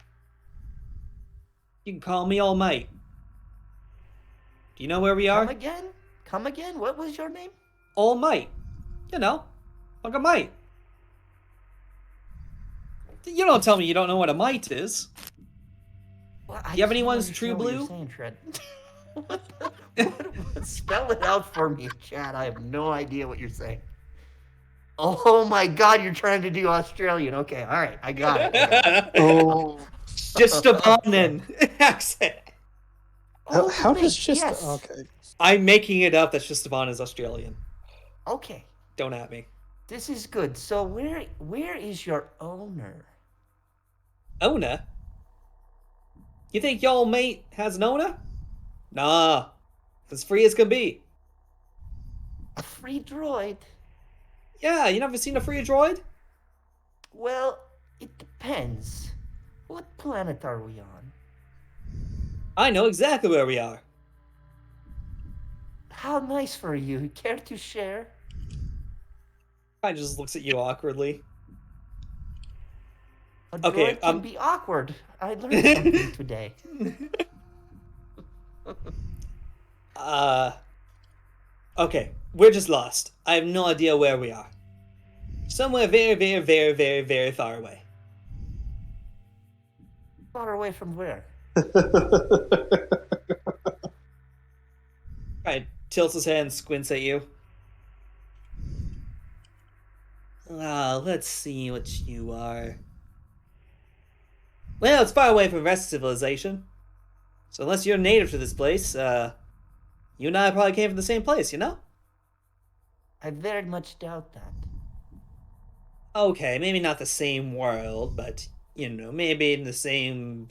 You can call me All Might. Do you know where we are? Come again? Come again? What was your name? All Might. You know, Uncle Might. You don't tell me you don't know what a might is. Well, You have anyone's can't True understand Blue? what you're saying, Shred. Spell it out for me, Chad. I have no idea what you're saying. Oh my God, you're trying to do Australian. Okay, all right, I got it. Oh, Just a Bonin accent. how wait, does just yes. okay? I'm making it up. That's just Devon is Australian. Okay, Don't at me. this is good. So where is your owner? Owner? You think y'all mate has an owner? Nah. As free as can be. A free droid? Yeah, you never seen a free droid? Well, it depends. What planet are we on? I know exactly where we are. How nice for you. Care to share? I just looks at you awkwardly. A Okay, droid can be awkward. I learned something today. Okay, we're just lost. I have no idea where we are. Somewhere very, very, very, very, very far away. Far away from where? Right, tilts his head and squints at you. Let's see what you are. Well, it's far away from the rest of civilization. So unless you're native to this place, you and I probably came from the same place, you know? I very much doubt that. Okay, maybe not the same world, but, you know, maybe in the same...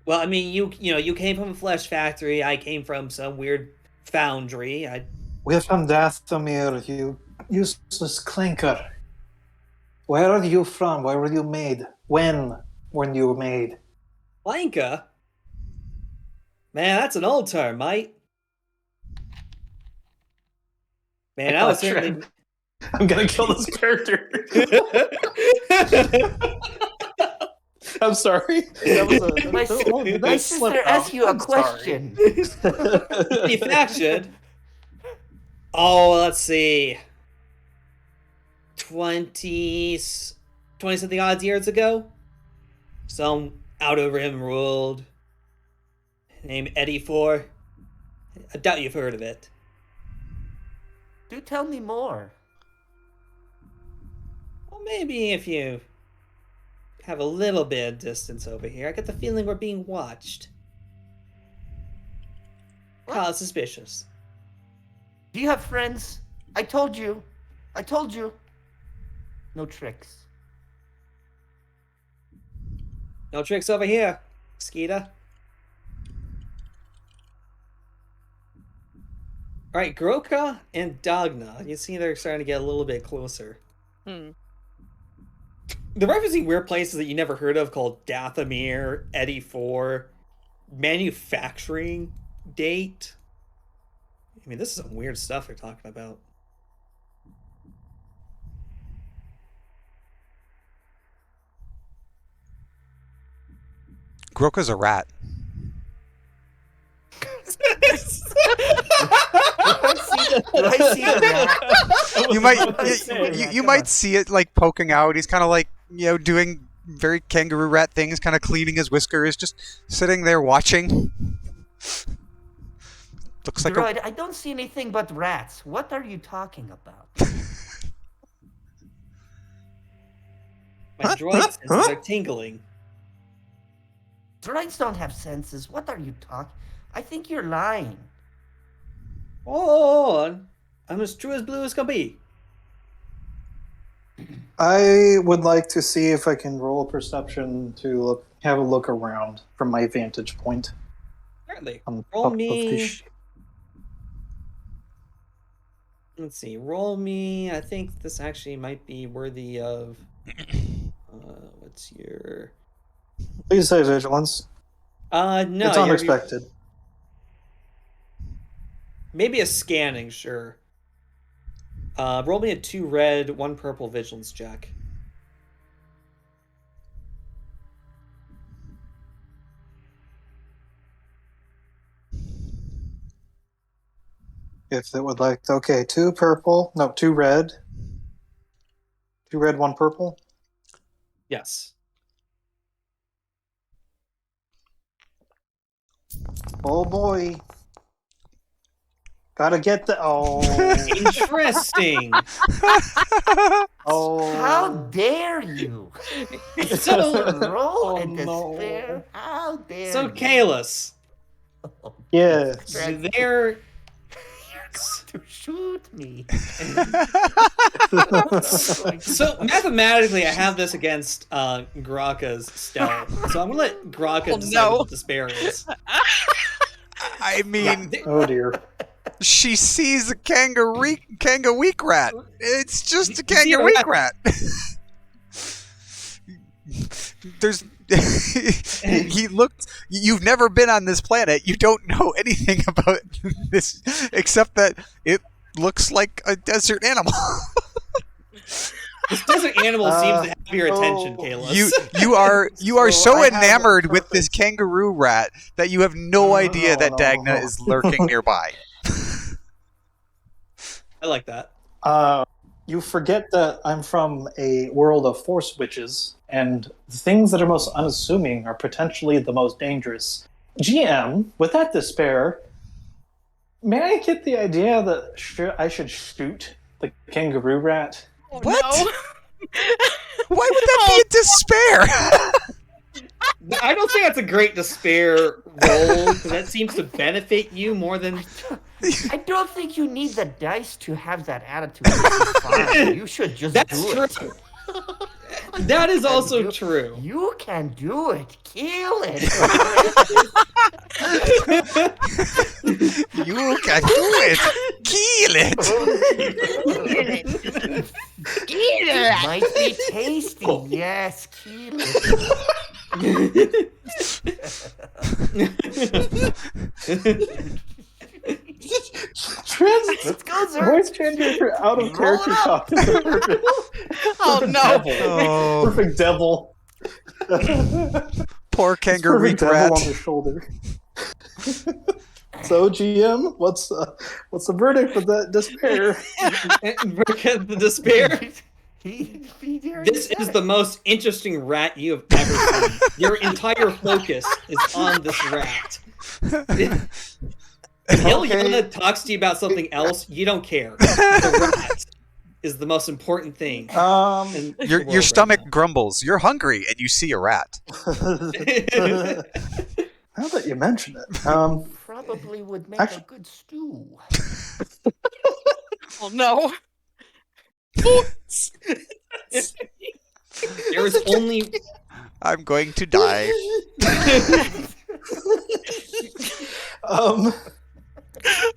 Well, I mean, you came from a flesh factory, I came from some weird foundry. We're from Dathomir, you useless clinker. Where are you from? Where were you made? When you were made? Lanka? Man, that's an old term, mate. Man, I was certainly... I'm gonna kill this character. I'm sorry. That was My sister asked you a question. Manufactured? Oh, let's see. 20-something odd years ago? Some out over him world named Eddie 4. I doubt you've heard of it. Do tell me more. Well, maybe if you have a little bit of distance over here. I get the feeling we're being watched. How suspicious. Do you have friends? I told you. No tricks. No tricks over here, Skeeter. Alright, Groka and Dagna. You see they're starting to get a little bit closer. Hmm. They're referencing weird places that you never heard of called Dathomir, Eddie 4, manufacturing date. I mean, this is some weird stuff they're talking about. Groka's a rat. You might see it like poking out. He's kind of like, doing very kangaroo rat things, kind of cleaning his whiskers, just sitting there watching. Looks like Droid, I don't see anything but rats. What are you talking about? My droid senses are tingling. Droids don't have senses. What are you talking? I think you're lying. Oh, I'm as true as blue as can be. I would like to see if I can roll a perception to have a look around from my vantage point. Certainly. On Roll top of me. the Let's see. Roll me. I think this actually might be worthy of. What's your? Please say vigilance. No. It's unexpected. Maybe a scanning, sure. Roll me a 2 red, 1 purple vigilance check. If it would like, okay, 2 purple, no, 2 red. 2 red, 1 purple. Yes. Oh boy. Gotta get the, Interesting. Oh. How dare you? So, Roll and no. despair. How dare so you? Kalis, Yes. they're To shoot me. so mathematically, I have this against Graka's stealth. So I'm gonna let Graka decide what the despair is. I mean, Oh dear. she sees a kangaroo rat. It's just a kangaroo rat. There's he looked. You've never been on this planet. You don't know anything about this except that it looks like a desert animal. This desert animal seems to have your attention, Kalis. You are So so I have enamored a with this kangaroo rat that you have no idea that Dagna no. is lurking nearby. I like that. You forget that I'm from a world of force witches, and the things that are most unassuming are potentially the most dangerous. GM, with that despair, may I get the idea that I should shoot the kangaroo rat? What? No. Why would that be a despair? I don't think that's a great despair roll, because that seems to benefit you more than... I don't think you need the dice to have that attitude. It's fine. You should just do it. That is also true. You can do it. Kill it. You can do it. Kill it. rat. Might be tasty. Yes, kill it. Let's go, sir. Voice changer for out of character talk is perfect. Oh Perfect no! devil. Oh, Perfect devil. poor It's kangaroo perfect devil rat. on the shoulder. So, GM, what's the verdict for that despair? Because the despair. He This is the most interesting rat you have ever seen. Your entire focus is on this rat. Until Yana talks to you about something else, you don't care. The rat is the most important thing. in the Your world stomach right grumbles. You're hungry, and you see a rat. now. Now that you mention it, probably would make Actually- a good stew. Oh no! There is only I'm going to die.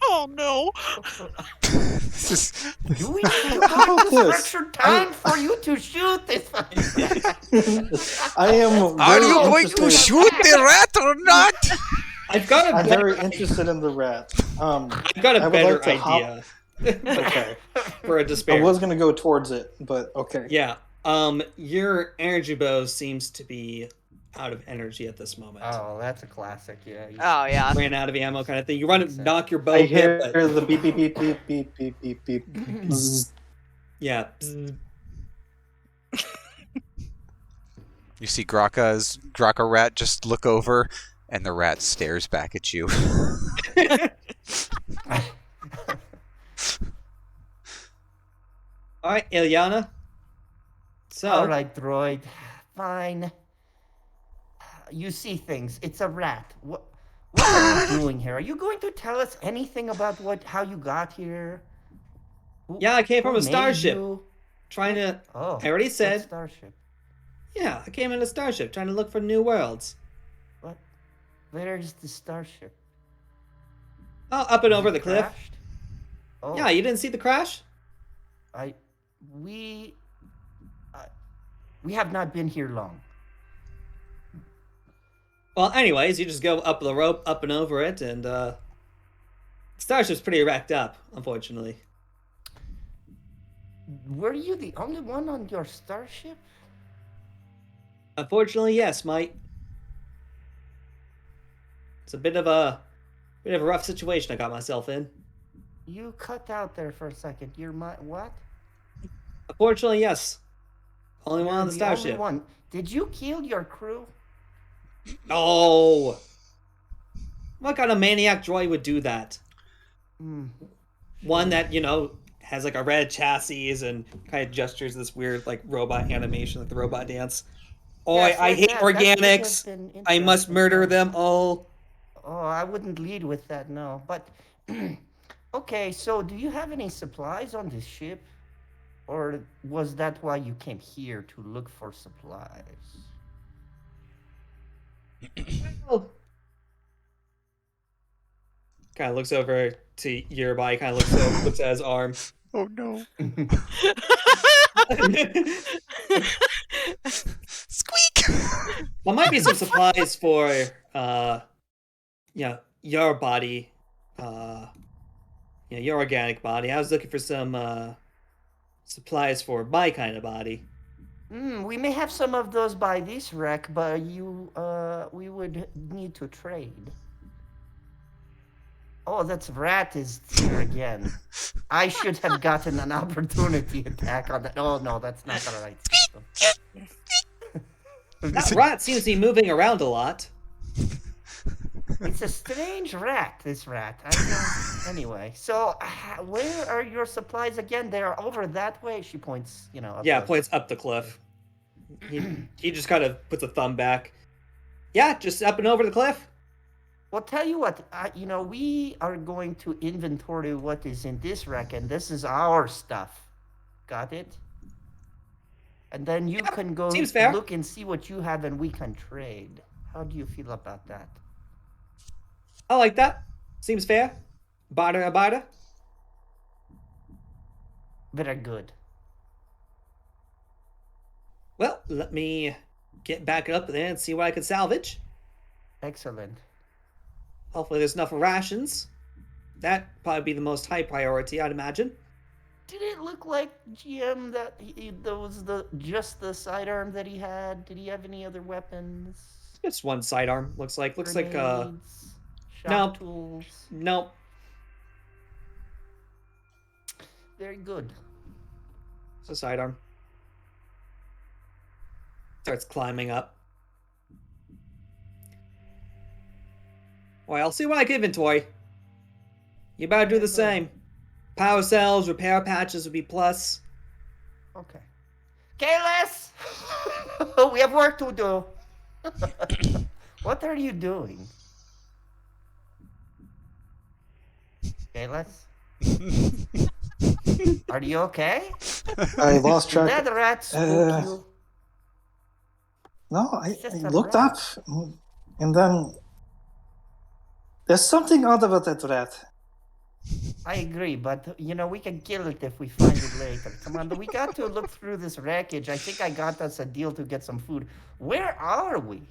Oh no! This is Do we need How to this? structure time for you to shoot this? I am. Are very you going to interested- shoot the rat or not? I've got a I'm better, very interested in the rat. I've got I a would better like to hop- idea Okay, for a I despair. was gonna go towards it, but okay. Yeah. Your energy bow seems to be out of energy at this moment. Oh, that's a classic. Yeah. Oh yeah. Ran out of ammo, kind of thing. You run to Makes sense. knock your bow I a hear bit, but the beep beep beep beep beep beep beep beep. Bzzz. yeah. You see Graka rat just look over, and the rat stares back at you. All right, Ilyana. So, All right, droid. Fine. You see things. It's a rat. What are you doing here? Are you going to tell us anything about how you got here? yeah, I came from Who a made starship. you? Trying to. Oh, I already what said. starship. Yeah, I came in a starship trying to look for new worlds. What? Where is the starship? Oh, up and Is over it the cliff. crashed? Oh, Yeah, you didn't see the crash? we have not been here long. Well, anyways, you just go up the rope, up and over it, and starship's pretty wrecked up, unfortunately. Were you the only one on your starship? Unfortunately, yes, mate. It's a bit of a rough situation I got myself in. You cut out there for a second. You're what? Unfortunately, yes. Only one You're on the starship. Only one. Did you kill your crew? No. What kind of maniac droid would do that? Hmm. One that, has like a red chassis and kind of gestures this weird like robot animation, like the robot dance. Oh, Yes, I like hate that. That would have organics. been I must interesting, murder yeah. them all. Oh, I wouldn't lead with that, no. But okay, so do you have any supplies on this ship? Or was that why you came here to look for supplies? Kind of looks over to your body, kind of looks at his arm. Oh no. Squeak! There might be some supplies for, your body, your organic body. I was looking for some supplies for my kind of body. We may have some of those by this wreck, but we would need to trade. Oh, that's rat is here again. I should have gotten an opportunity attack on that. Oh no, that's not the right system. That rat seems to be moving around a lot. It's a strange rat, this rat. I don't... Anyway, so where are your supplies again? They are over that way. She points, up Yeah, the- points up the cliff. He just kind of puts a thumb back. Yeah, just up and over the cliff. Well, tell you what, we are going to inventory what is in this rack, and this is our stuff. Got it? And then you can go seems fair. look and see what you have, and we can trade. How do you feel about that? I like that. Seems fair. Barter. Very good. Well, let me get back up there and see what I can salvage. Excellent. Hopefully there's enough rations. That'd probably be the most high priority, I'd imagine. Did it look like GM that that was just the sidearm that he had? Did he have any other weapons? Just one sidearm, looks like. Grenades, shop Nope. tools. Nope. Very good. It's a sidearm. Starts climbing up. Well, I'll see what I can inventory. You better do the same. Power cells, repair patches would be plus. Okay. Kalis! We have work to do. What are you doing? Kalis? Are you okay? I lost Did track. that rat spook you? No, I It's just a looked rat. up, and then there's something odd about that rat. I agree, but we can kill it if we find it later. Come on, we got to look through this wreckage. I think I got us a deal to get some food. Where are we?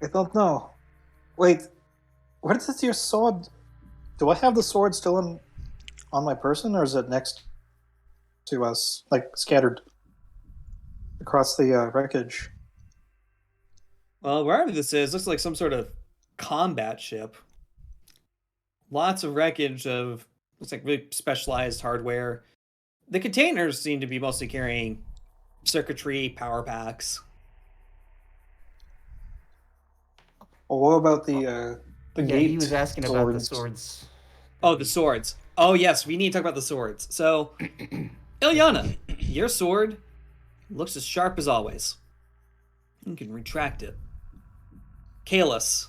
I don't know. Wait, where is your sword? Do I have the sword still on my person, or is it next to us, like scattered across the wreckage? Well, wherever this is, looks like some sort of combat ship. Lots of wreckage of, looks like really specialized hardware. The containers seem to be mostly carrying circuitry, power packs. Well, what about the Yeah, gate he was asking about the swords. Oh, the swords. Oh, yes, we need to talk about the swords. So, Ilyana, your sword looks as sharp as always. You can retract it. Kalis,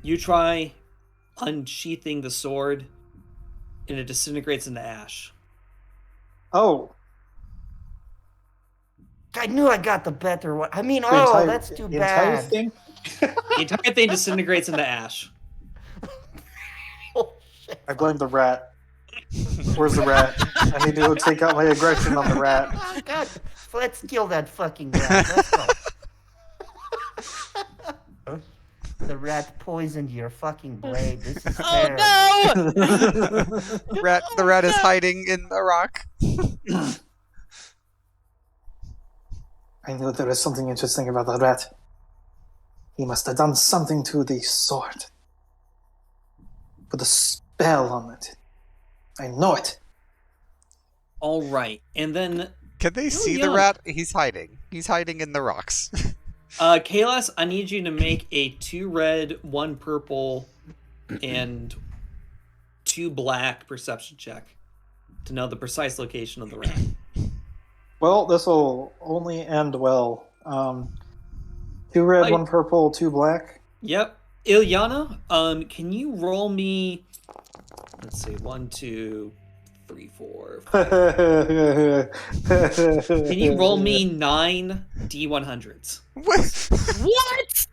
you try unsheathing the sword, and it disintegrates into ash. Oh, I knew I got the better one. I mean, that's too the entire bad. thing? The entire thing disintegrates into ash. Oh, shit. I blame the rat. Where's the rat? I need to go take out my aggression on the rat. Oh, God. Let's kill that fucking rat. Let's go. The rat poisoned your fucking blade. This is terrible. Oh no! The rat is hiding in a rock. I knew there was something interesting about the rat. He must have done something to the sword. Put a spell on it. I know it. All right, and then Can they see the young. rat? He's hiding. He's hiding in the rocks. Kalis, I need you to make a 2 red, 1 purple, and 2 black perception check to know the precise location of the rat. Well, this will only end well. 2 red, Like- 1 purple, 2 black. Yep. Ilyana, can you roll me, let's see, 1, 2, 3, 4, 5. Can you roll me 9 D100s? What?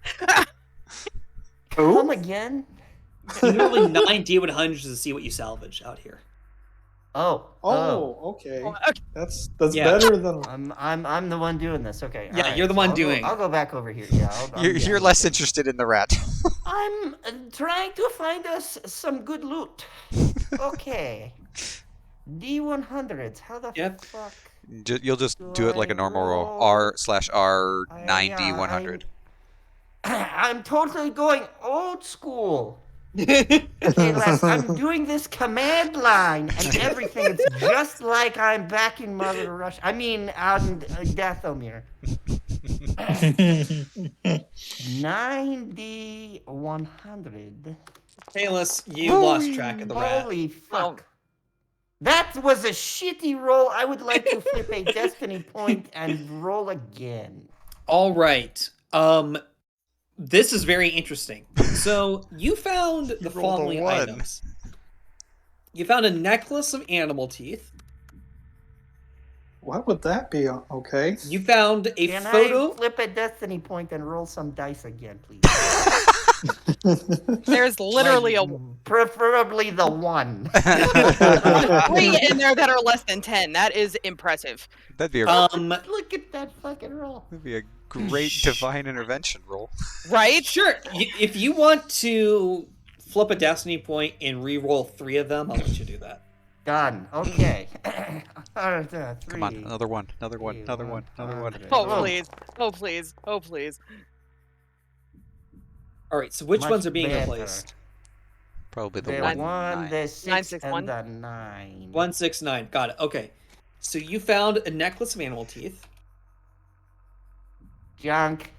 Come again? Can you roll me 9 D100s to see what you salvage out here? Oh. Oh, okay. Okay. That's Yeah. better than. I'm the one doing this. Okay. Yeah, alright, you're the one I'll doing I'll go back over here. Yeah. You're less interested in the rat. I'm trying to find us some good loot. Okay. D100s. How the Yep. fuck? You'll just do it like a normal roll. roll? R/R 90-100. I'm totally going old school. Okay, Les, I'm doing this command line and everything. It's just like I'm back in Mother Russia. I mean, out in Dathomir. 90-100. Kalis, you lost track of the rat. Holy fuck. That was a shitty roll. I would like to flip a destiny point and roll again. All right. This is very interesting. So you found the rolled a following 1. items. You found a necklace of animal teeth. What would that be? Okay. You found a Can photo. I flip a destiny point and roll some dice again, please? There's literally Like, preferably the one. three in there that are less than 10. That is impressive. That'd be a Look at that fucking roll. that'd be a great divine intervention roll. Right? Sure. If you want to flip a destiny point and re-roll 3 of them, I'll let you do that. Done. Okay. Come on, another one, another one, three, another one, another one. 100. Oh, please. Oh, please. Oh, please. All right. So which Much ones are being better. replaced? Probably the The one. 1, the 6, 961. and the 9. 169. Got it. Okay. So you found a necklace of animal teeth. Junk.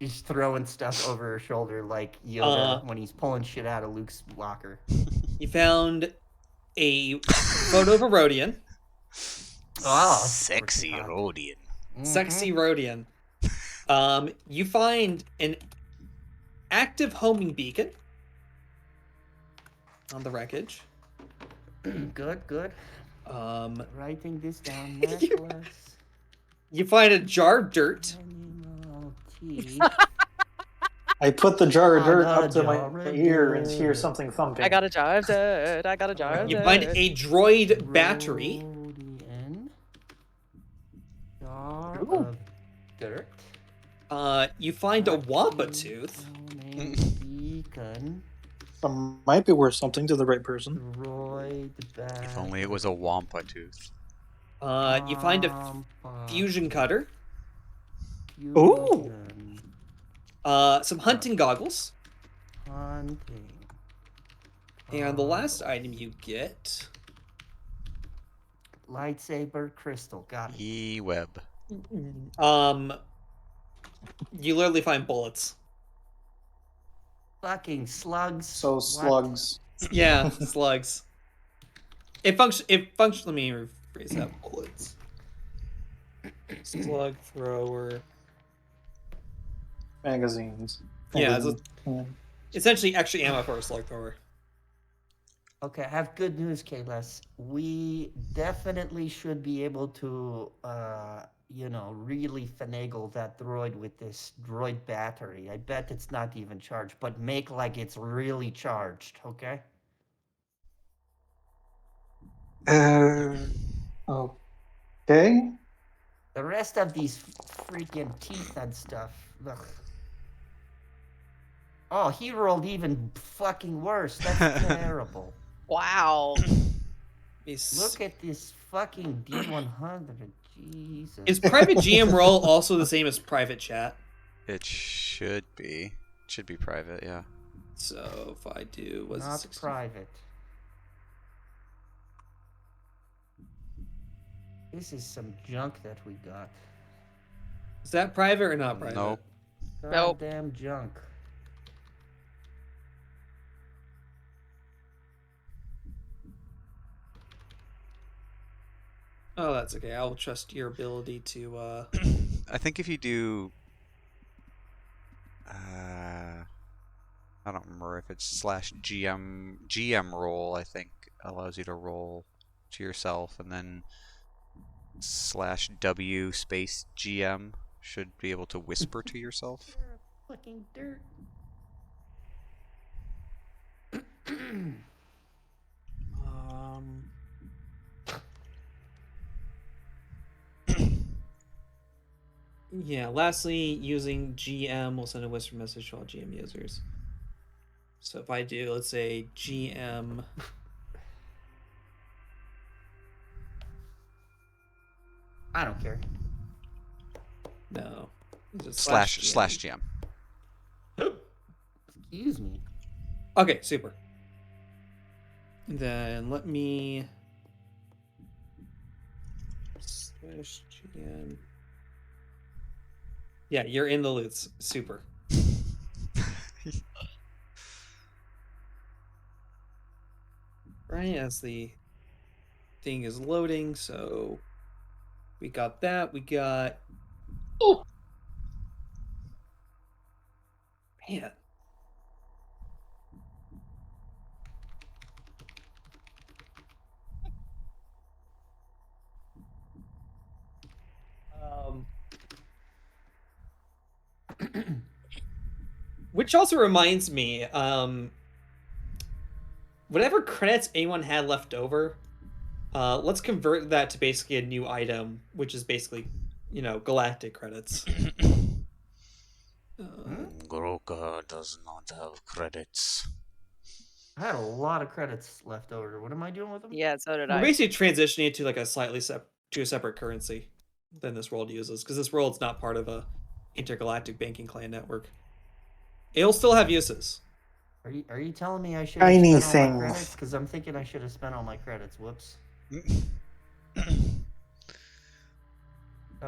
She's throwing stuff over her shoulder like Yoda when he's pulling shit out of Luke's locker. You found a photo of a Rhodian. Oh, Sexy Rhodian. Sexy Rhodian. You find an active homing beacon on the wreckage. Good, good. Writing this down. Necklace. You find a jar of dirt. Animal teeth. I put the jar of I dirt got up to a jar my of ear and hear dirt. something thumping. I got a jar of dirt. I got a jar of You dirt. find a droid battery. Rhodian. Jar Ooh. of dirt. You find a wampa tooth. Beacon. Some might be worth something to the right person. Droid battery. If only it was a wampa tooth. You find a fusion cutter. Ooh. Some hunting goggles. Hunting. And the last item you get. Lightsaber crystal. Got it. E-web. You literally find bullets. Fucking slugs. So What? slugs. Yeah, slugs. It functions. Let me rephrase that. Bullets. Slug thrower. Magazines. Yeah, it's Yeah. essentially extra ammo for a slug thrower. Okay, I have good news, Kayles. We definitely should be able to, really finagle that droid with this droid battery. I bet it's not even charged, but make like it's really charged, okay? Okay. The rest of these freaking teeth and stuff. Ugh. Oh, he rolled even fucking worse. That's terrible. Wow. Look at this fucking D100. Jesus. Is private GM role also the same as private chat? It should be. It should be private, yeah. So if I do, was Not it 60? private. This is some junk that we got. Is that private or not private? Nope. Nope. Goddamn junk. Oh, that's okay. I'll trust your ability to. I think if you do... I don't remember if it's /GM roll, I think allows you to roll to yourself, and then /W space GM should be able to whisper to yourself. Fucking dirt. Yeah. Lastly, using GM will send a whisper message to all GM users. So if I do, let's say GM. I don't care. No. Is it /GM. Excuse me. Okay, super. Then let me /GM. Yeah, you're in the loots. Super. Right as the thing is loading, so we got that. We got. Oh, man. Which also reminds me, whatever credits anyone had left over, let's convert that to basically a new item, which is basically, galactic credits. Goroka does not have credits. I had a lot of credits left over. What am I doing with them? Yeah, so did We're I. basically transitioning it to like a slightly to a separate currency than this world uses, because this world's not part of a intergalactic banking clan network. It'll still have uses. Are you telling me I should have Tiny spent all my things. credits? Because I'm thinking I should have spent all my credits. Whoops. That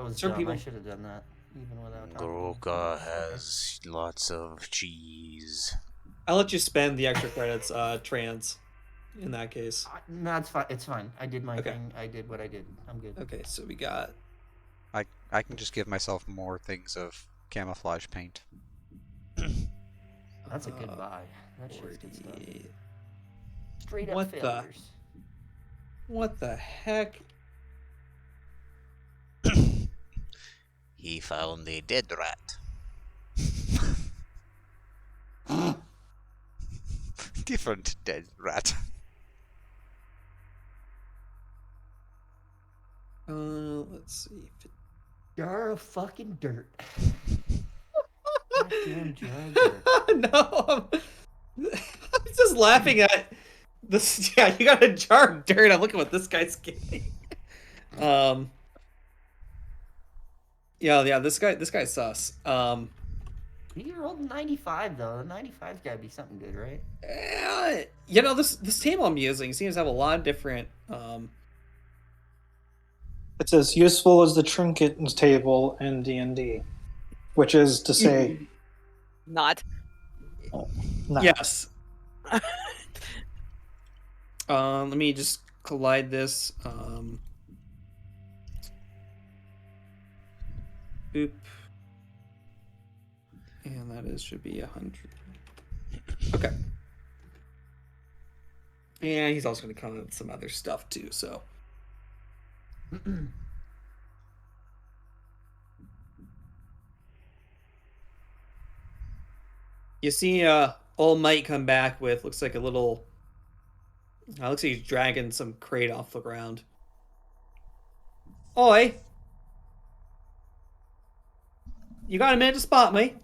was Certain dumb. people- I should have done that even without talking. Goroka has lots of cheese. I'll let you spend the extra credits, trans, in that case. No, it's fine. It's fine. I did my Okay. thing. I did what I did. I'm good. Okay, so we got I can just give myself more things of camouflage paint. That's a good buy. That shit's good stuff. 40. Straight up What the- failures. What the heck? He found a dead rat. Different dead rat. Let's see. Jar of fucking dirt. Goddamn jar of dirt. No, I'm just laughing at this. Yeah, you got a jar of dirt. I'm looking what this guy's getting. Yeah. This guy's sus. You're holding 95 though. The 95's gotta be something good, right? This table I'm using seems to have a lot of different. It's as useful as the trinkets table in D&D, which is to say, Not. no. Yes. Let me just collide this. Boop. And that should be 100. Okay. And he's also going to count some other stuff too, so. You see old Mike come back with, looks like a little, looks like he's dragging some crate off the ground. Oi! You got a minute to spot me?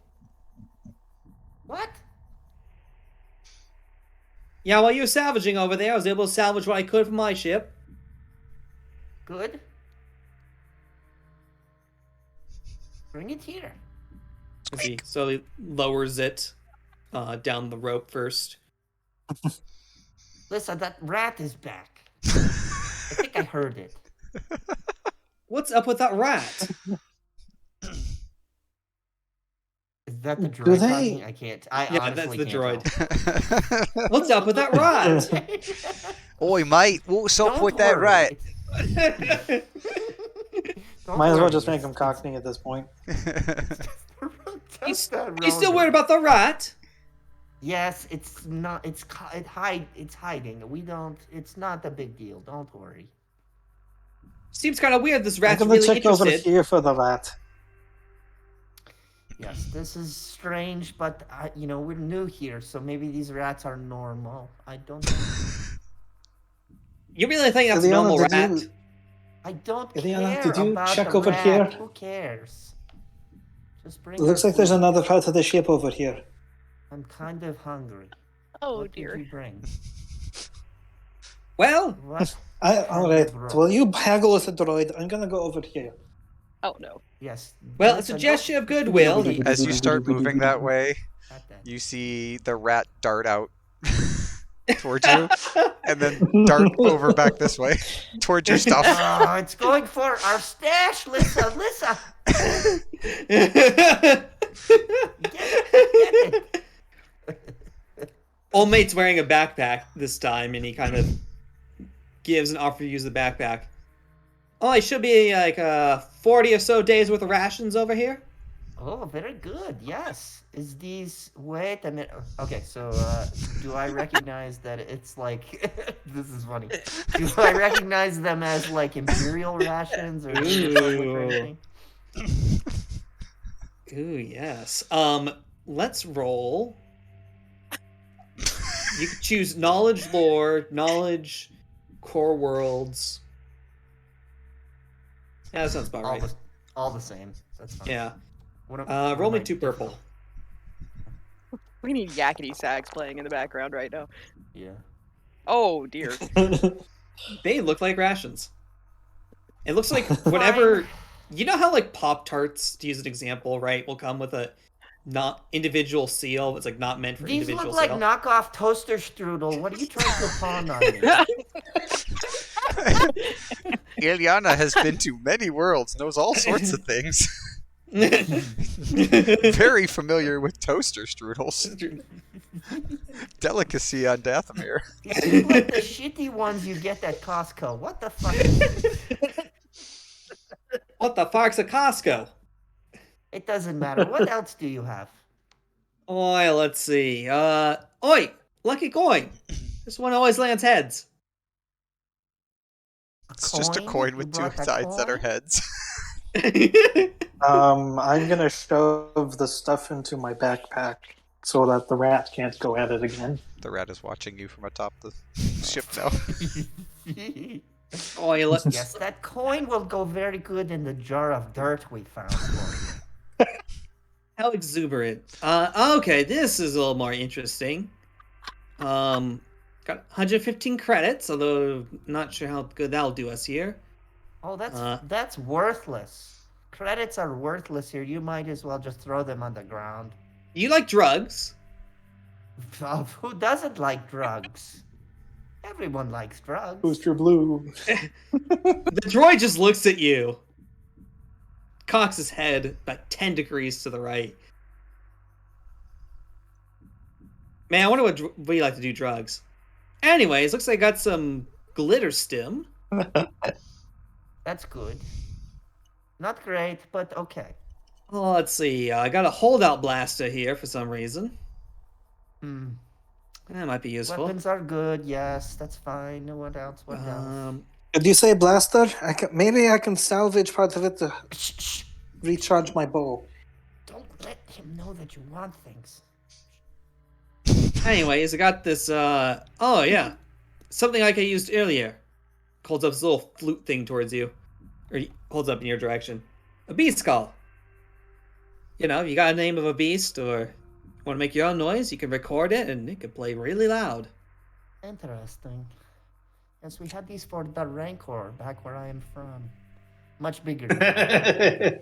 What? Yeah, while you were salvaging over there, I was able to salvage what I could from my ship. Good. Bring it here. As he slowly lowers it down the rope first. Listen, that rat is back. I think I heard it. What's up with that rat? Is that the Do droid they- talking? I can't. I Yeah, honestly that's the can't droid. What's up with that rat? tell. Oi, mate, what's up Don't with that worry. rat? Don't Might as well worry, just make it's- him Cockney at this point. He's not You still relevant. worried about the rat? Yes, it's not. It's hiding. We don't. It's not a big deal. Don't worry. Seems kind of weird. This I'm rat's gonna really check over interested. here for the rat. Yes, this is strange, but we're new here, so maybe these rats are normal. I don't know. You really think that's a Ileana, normal did rat? you- I don't Ileana, care did you about check the over rat. here? Who cares? Just bring. It looks your like there's food. another part of the ship over here. I'm kind of hungry. Oh What dear. Did you bring? All What? Alright, Bro. well, you haggle with the droid. I'm gonna go over here. Oh no. Yes. Well, listen, it's a gesture of don't- goodwill. He- As you start moving that way, At that. you see the rat dart out towards you, and then dart over back this way towards your stuff. Oh, it's going for our stash, Lissa. Lissa, get it. Old mate's wearing a backpack this time, and he kind of gives an offer to use the backpack. Oh, it should be like 40 or so days worth of rations over here. Oh, very good. Yes. Is these? Wait a minute. Okay, so do I recognize that it's like? This is funny. Do I recognize them as like imperial rations or? Ooh. Ooh, yes. let's roll. You can choose knowledge lore, knowledge, core worlds. Yeah, that sounds about right. All the same. That's fine. Yeah. What Roll am me I 2 purple. difficult? We need yakety sax playing in the background right now. Yeah. Oh dear. They look like rations. It looks like Fine. whatever. You know how like Pop Tarts, to use an example, right, will come with a not individual seal. It's like not meant for These individual look like seal. knockoff toaster strudel. What are you trying to pawn on me? Ilyana has been to many worlds, knows all sorts of things. Very familiar with toaster strudels. Delicacy on Dathomir. These look like the shitty ones you get at Costco. What the fuck is this? What the fuck's a Costco? It doesn't matter. What else do you have? Oi, let's see. Oi, lucky coin. This one always lands heads. It's just a coin with 2 sides that are heads. I'm gonna shove the stuff into my backpack so that the rat can't go at it again. The rat is watching you from atop the ship now. Oi, let's. Yes, that coin will go very good in the jar of dirt we found for you. How exuberant. Okay, this is a little more interesting. Got 115 credits, although not sure how good that'll do us here. Oh, that's worthless. Credits are worthless here. You might as well just throw them on the ground. You like drugs? Who doesn't like drugs? Everyone likes drugs. Booster Blue. The droid just looks at you, cocks his head about 10 degrees to the right. Man, I wonder what you like to do drugs. Anyways, looks like I got some glitter stim. That's good. Not great, but okay. Oh, let's see. I got a holdout blaster here for some reason. Hmm. That might be useful. Weapons are good, yes, that's fine. What else? What else? Did you say blaster? Maybe I can salvage part of it to Shh, shh. recharge my bow. Don't let him know that you want things. Anyways, I got this, oh yeah. Something like I used earlier. Holds up this little flute thing towards you. Or he holds up in your direction. A beast skull. You know, if you got a name of a beast or want to make your own noise, you can record it and it can play really loud. Interesting. Yes, we had these for the Rancor back where I am from. Much bigger. than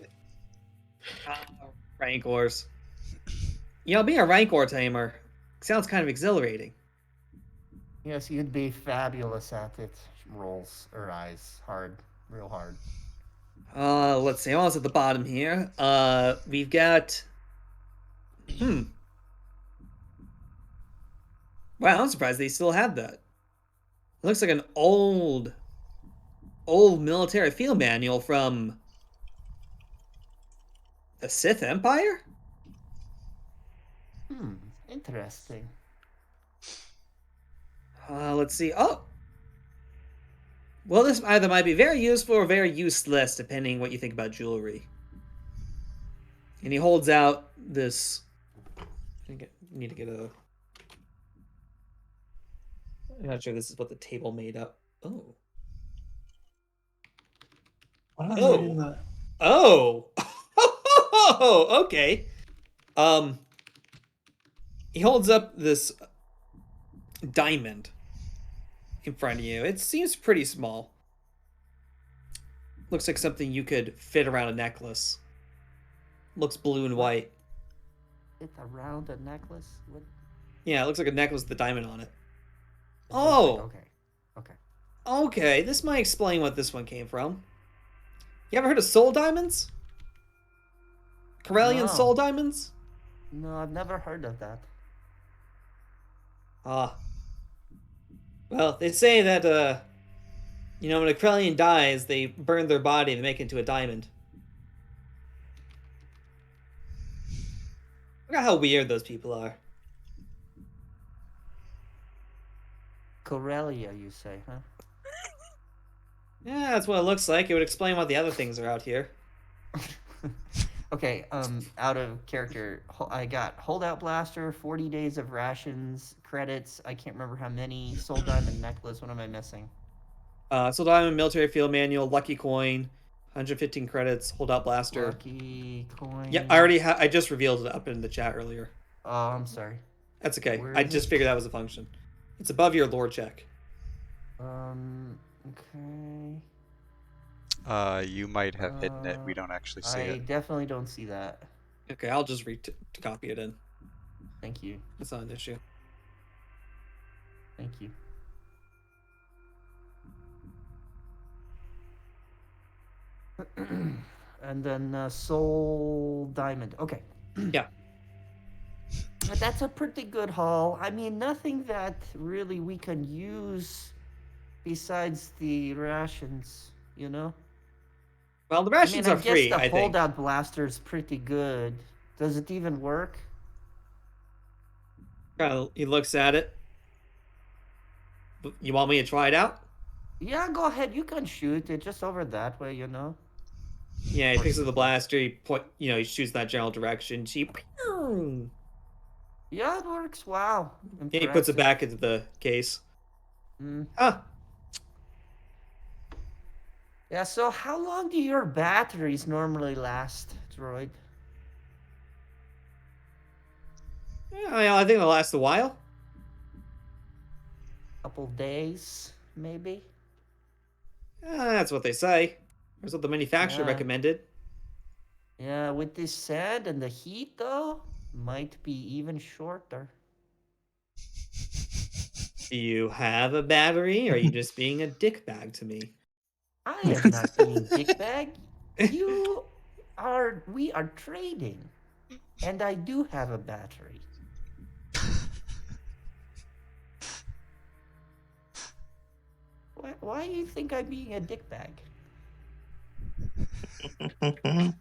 Rancors. You know, being a Rancor tamer sounds kind of exhilarating. Yes, you'd be fabulous at it. Rolls or eyes. Hard. Real hard. Let's see. I'm almost at the bottom here. We've got... Wow, I'm surprised they still had that. It looks like an old military field manual from the Sith Empire? Interesting. Let's see. Oh! Well, this either might be very useful or very useless, depending what you think about jewelry. And he holds out this... I need to get a... I'm not sure this is what the table made up. Oh. What am I doing that? Oh! Oh! Okay. He holds up this diamond in front of you. It seems pretty small. Looks like something you could fit around a necklace. Looks blue and white. It's around a necklace? What? Yeah, it looks like a necklace with a diamond on it. It looks like- Oh! Okay. Okay. Okay, this might explain what this one came from. You ever heard of soul diamonds? Corellian No. soul diamonds? No, I've never heard of that. Well, they say that, when a Corellian dies, they burn their body and make it into a diamond. Look at how weird those people are. Corellia, you say, huh? Yeah, that's what it looks like. It would explain why the other things are out here. Okay, out of character, I got holdout blaster, 40 days of rations, credits. I can't remember how many. Soul diamond necklace. What am I missing? Soul Diamond, Military Field Manual, Lucky Coin, 115 credits, Holdout Blaster. Lucky coin. Yep, I just revealed it up in the chat earlier. Oh, I'm sorry. That's okay. Where I is just it? figured that was a function. It's above your lore check. Okay. You might have hidden it. We don't actually see I it. definitely don't see that. Okay, I'll just copy it in. Thank you. It's not an issue. Thank you. And then Soul Diamond. Okay. Yeah. But that's a pretty good haul. I mean, nothing that really we can use besides the rations, you know? Well, the rations I are guess free, the I think. holdout blaster's pretty good. Does it even work? He looks at it. You want me to try it out? Yeah, go ahead. You can shoot it just over that way, you know? Yeah, he picks up the blaster. He he shoots that general direction. Yeah, it works. Wow. Yeah, he puts it back into the case. Ah. Yeah, so how long do your batteries normally last, droid? Yeah, I think it'll last a while. Couple days, maybe? That's what they say. That's what the manufacturer recommended. Yeah, with this sand and the heat, though, might be even shorter. Do you have a battery, or are you just being a dickbag to me? I am not being dickbag. We are trading. And I do have a battery. Why do you think I'm being a dickbag?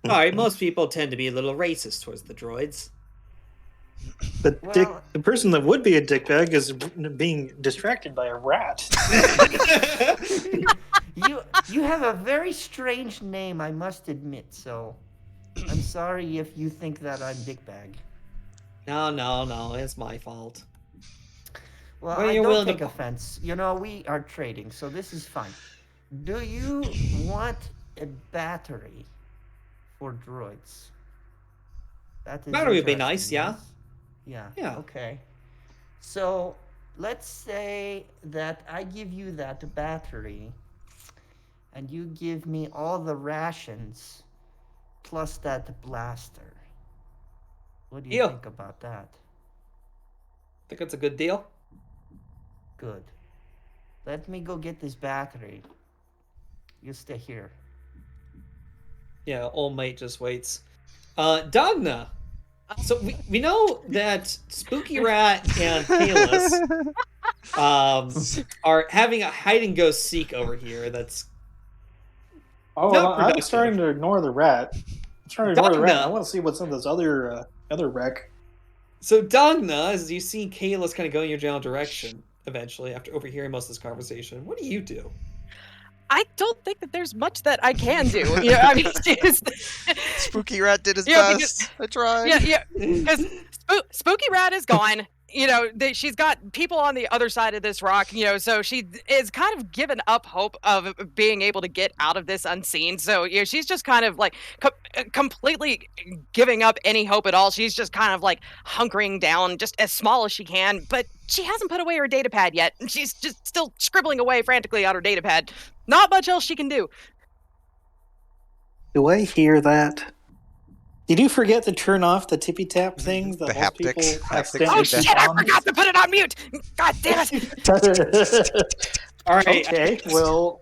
Alright, most people tend to be a little racist towards the droids. But the person that would be a dickbag is being distracted by a rat. You have a very strange name, I must admit, so I'm sorry if you think that I'm dickbag. No, it's my fault. Well, I don't take offense. You know, we are trading, so this is fine. Do you want a battery for droids? Battery would be nice, yeah. Yeah. Okay. So let's say that I give you that battery and you give me all the rations plus that blaster. What do you think about that? Think that's a good deal? Good. Let me go get this battery. You stay here. Yeah, old mate just waits. Dogna! So we know that Spooky Rat and Kalis are having a hide and go seek over here. That's I'm starting to ignore the rat. I want to see what's in this other wreck. So Dogna, as you see Kalis kind of going your general direction, eventually after overhearing most of this conversation, what do you do? I don't think that there's much that I can do. I mean, Spooky Rat did his best. I tried. Yeah, because Spooky Rat is gone. She's got people on the other side of this rock. So she is kind of given up hope of being able to get out of this unseen. So she's just kind of like completely giving up any hope at all. She's just kind of like hunkering down just as small as she can. But she hasn't put away her data pad yet. She's just still scribbling away frantically on her data pad. Not much else she can do. Do I hear that? Did you forget to turn off the tippy tap things that most people accidentally Oh shit! I forgot to put it on mute. God damn it! All right. Okay. Well,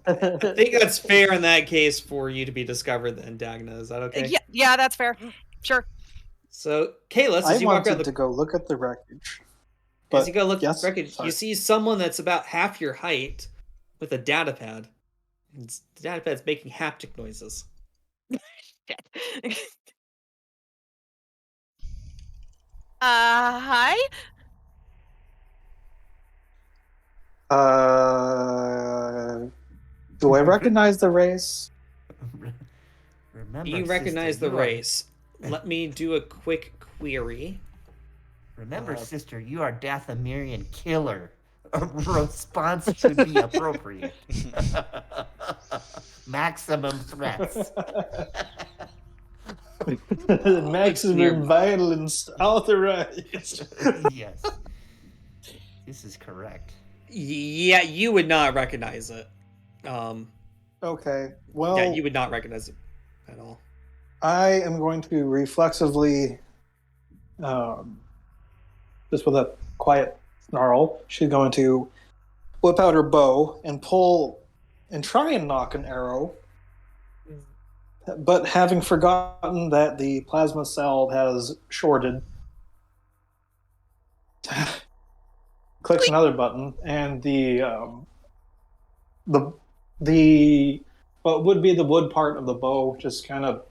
I think that's fair in that case for you to be discovered. Then, Dagna, is that okay? Yeah, that's fair. Sure. So, Kalis, as you walk around to go look at the wreckage. As you go look at the wreckage, you see someone that's about half your height with a data pad. And the data pad's making haptic noises. Shit. Hi? Do I recognize the race? Remember, You recognize sister, the race. Let me do a quick query. Remember, sister, you are Dathomirian killer. A response should be appropriate. Maximum threats. Maximum violence authorized. Yes. This is correct. Yeah, you would not recognize it. Okay, well, Yeah, you would not recognize it at all. I am going to reflexively, just with a quiet snarl, she's going to whip out her bow and pull and try and knock an arrow. But having forgotten that the plasma cell has shorted, clicks another button, and the what would be the wood part of the bow just kind of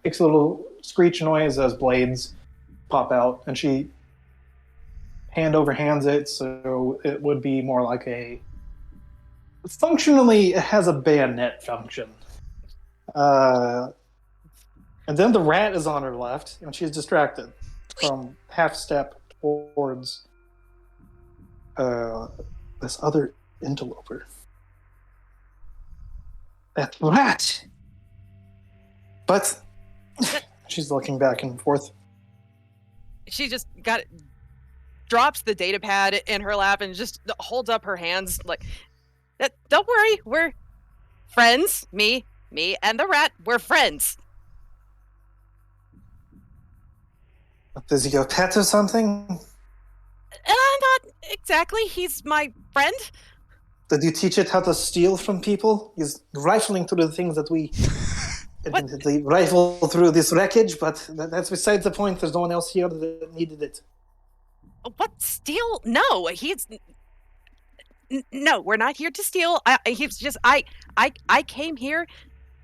makes a little screech noise as blades pop out, and she hand over hands it, so it would be more like a. Functionally, it has a bayonet function. And then the rat is on her left, and she's distracted from half step towards this other interloper. That rat! But she's looking back and forth. She just drops the data pad in her lap and just holds up her hands like, don't worry, we're friends. Me and the rat, we're friends. Is he a pet or something? Not exactly. He's my friend. Did you teach it how to steal from people? He's rifling through the things that we... They rifle through this wreckage, but that's besides the point. There's no one else here that needed it. What, steal? No, no, we're not here to steal. He's just I came here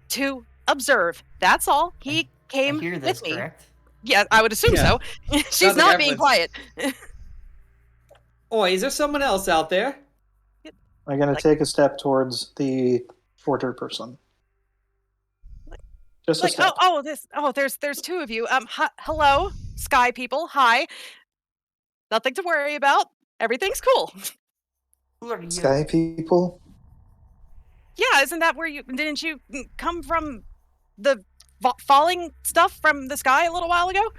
to observe. That's all. He came I hear this, with me. correct? Yeah, I would assume so. She's Sounds not like being everyone's- quiet. Oi, is there someone else out there? I'm going to take a step towards the shorter person. Just a Like, step. there's two of you. Hello, sky people. Hi. Nothing to worry about. Everything's cool. Who are you? Sky people? Yeah, isn't that where didn't you come from the falling stuff from the sky a little while ago?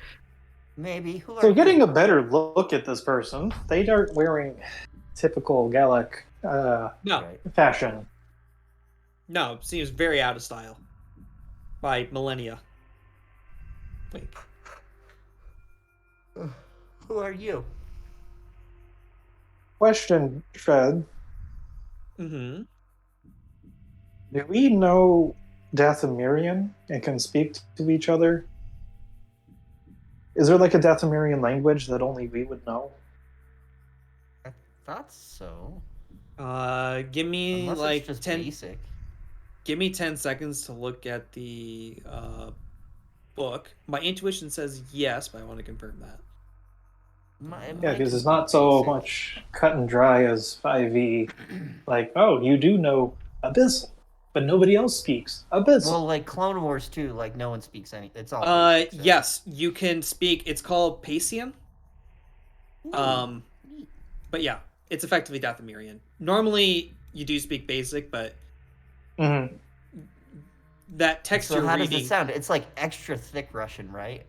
Maybe. Who are So you? getting a better look at this person, they aren't wearing typical Gallic No, Right. fashion. no, seems very out of style. By millennia. Wait. Who are you? Question, Fred. Mm-hmm. Do we know Dathomirian and can speak to each other? Is there like a Dathomirian language that only we would know? I thought so. Give me Unless like it's just 10. basic. Give me 10 seconds to look at the book. My intuition says yes, but I want to confirm that. Yeah, because it's not so much cut and dry as 5e. Like, oh, you do know Abyssal, but nobody else speaks Abyssal. Well, like Clone Wars too. Like no one speaks any. It's all. basic, so- Yes, you can speak. It's called Pacian. Ooh, But yeah, it's effectively Dathomirian. Normally, you do speak basic, but Mhm. that text So you're how reading. does it sound? It's like extra thick Russian, right?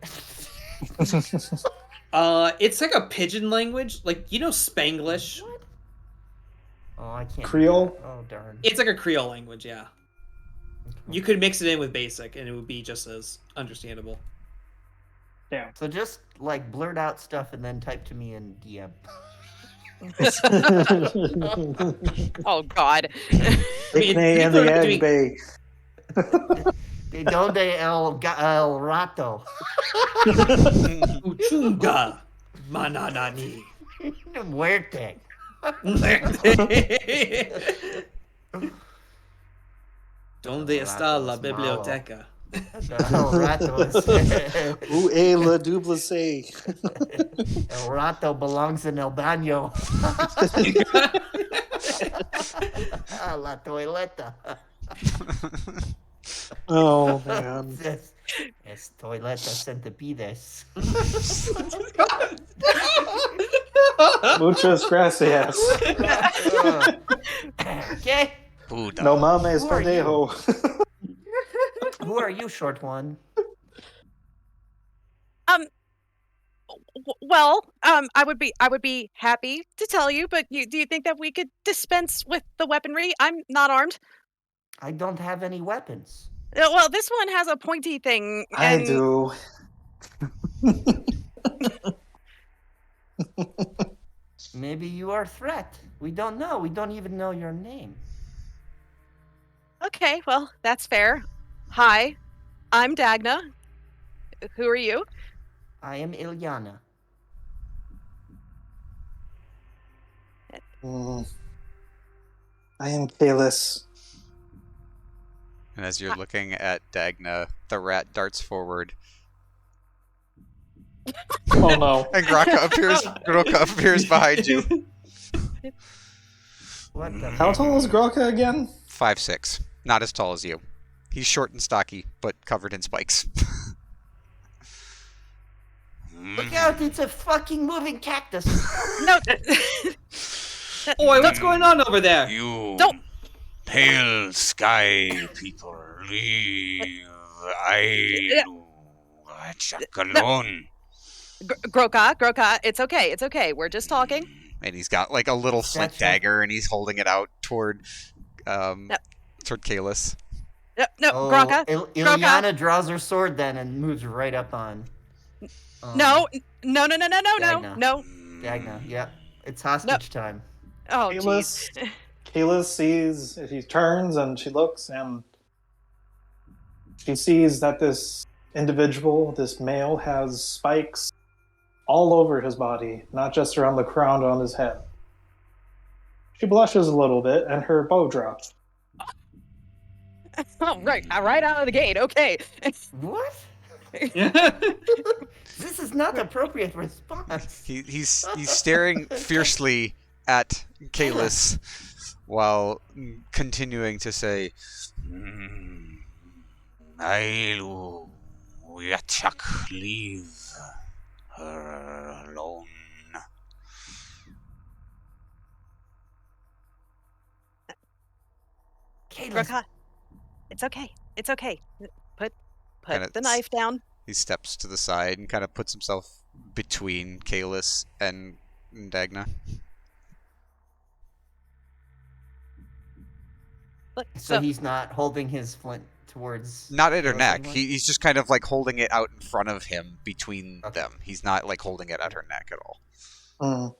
It's like a pigeon language, like Spanglish. What? Oh, I can't. do Creole? that. Oh darn. It's like a Creole language, yeah. You could mix it in with basic, and it would be just as understandable. Damn. So just like blurt out stuff and then type to me in DM. Oh God. Nickname and the people are doing- Bay. De donde el rato? Uchunga mananani. Muerte. ¿Dónde está la biblioteca? El rato is. Où est le double-C? El rato belongs in el baño. La toileta. Oh man. Estoy la centipedes. Muchas gracias. Okay. Buddha. No mames, Who are you? pendejo. Who are you, short one? Um, I would be happy to tell you, but do you think that we could dispense with the weaponry? I'm not armed. I don't have any weapons. Well, this one has a pointy thing, I and do. Maybe you are a threat. We don't know. We don't even know your name. okay, well, that's fair. Hi, I'm Dagna. Who are you? I am Ilyana. Mm. I am Kalis. And as you're looking at Dagna, the rat darts forward, Oh no. and Groka appears behind you. What the How tall is Groka again? 5'6". Not as tall as you. He's short and stocky, but covered in spikes. Look out, it's a fucking moving cactus. No. Oi, what's going on over there? You Don't- pale sky people, leave Chuck alone. Groka, it's okay. We're just talking. And he's got like a little flint Gotcha. dagger, and he's holding it out toward Kalis. No, Groka. Ilyana draws her sword then and moves right up on. No. Dagna. Dagna, yep. It's hostage time. Oh, jeez. Kalis sees, he turns and she looks and she sees that this individual, this male, has spikes all over his body, not just around the crown on his head. She blushes a little bit and her bow drops. Oh, right out of the gate. Okay. What? This is not the appropriate response. He's staring fiercely at Kalis while continuing to say, I'll Chuck, leave her alone. Groka, it's okay. It's okay. Put Kinda the knife down. He steps to the side and kind of puts himself between Kalis and Dagna. Look, So he's not holding his flint towards. Not at her towards neck. anyone? He's just kind of like holding it out in front of him between Okay. them. He's not like holding it at her neck at all. Mm.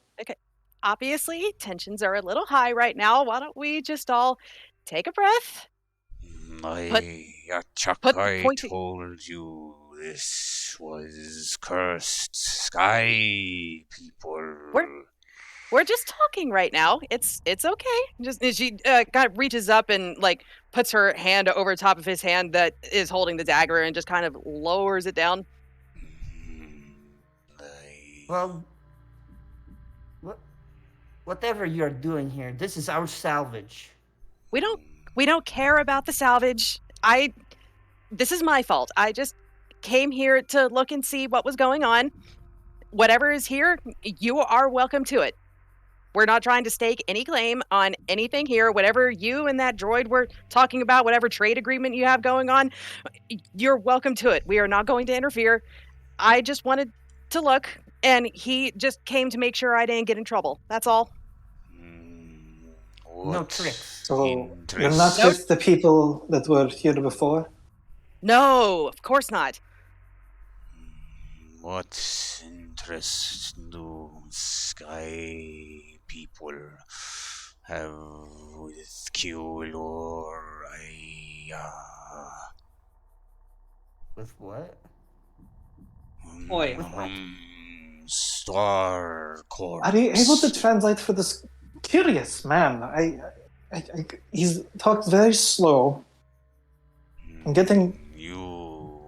Obviously, tensions are a little high right now. Why don't we just all take a breath? Chuck, put the I pointy- told you this was cursed sky people. We're just talking right now. It's okay. Just she kind of reaches up and like puts her hand over top of his hand that is holding the dagger and just kind of lowers it down. Well, whatever you're doing here, this is our salvage. We don't care about the salvage. This is my fault. I just came here to look and see what was going on. Whatever is here, you are welcome to it. We're not trying to stake any claim on anything here. Whatever you and that droid were talking about, whatever trade agreement you have going on, you're welcome to it. We are not going to interfere. I just wanted to look, and he just came to make sure I didn't get in trouble. That's all. No tricks. So you're not with the people that were here before? No, of course not. What interest do sky people have with Kyul or With what? Oi. Star Corps. Are you able to translate for this curious man? He's talked very slow. I'm getting... You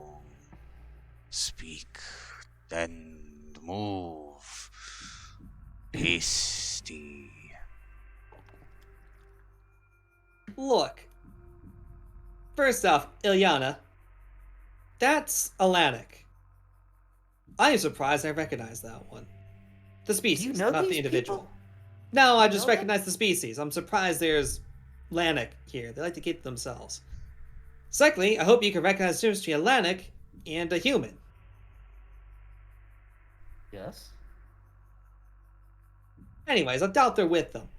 speak and move hasty. Look, First off, Ilyana, that's Atlantic. I am surprised I recognize that one. The species, Do you know not the these individual. people? No, I You just know them? recognize the species. I'm surprised there's Lanik here. They like to keep to themselves. Secondly, I hope you can recognize the difference between a Lanik and a human. Yes. Anyways, I doubt they're with them.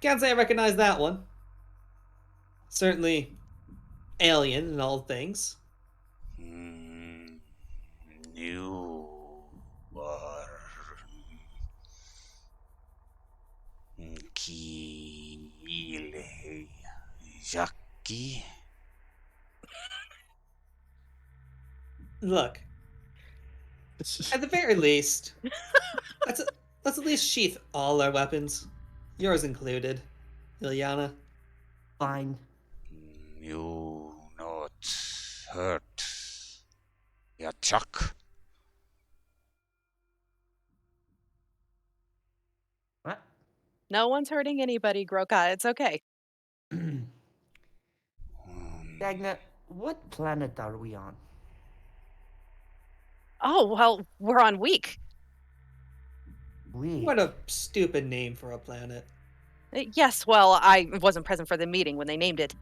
Can't say I recognize that one. Certainly alien in all things. You are Kile Jackie. Look, at the very least, let's let's at least sheath all our weapons, yours included, Ilyana. Fine. You not hurt. Ya Chuck. What? No one's hurting anybody, Groka. It's okay. Dagna, what planet are we on? Oh, well, we're on Week. Week. What a stupid name for a planet. Yes, well, I wasn't present for the meeting when they named it.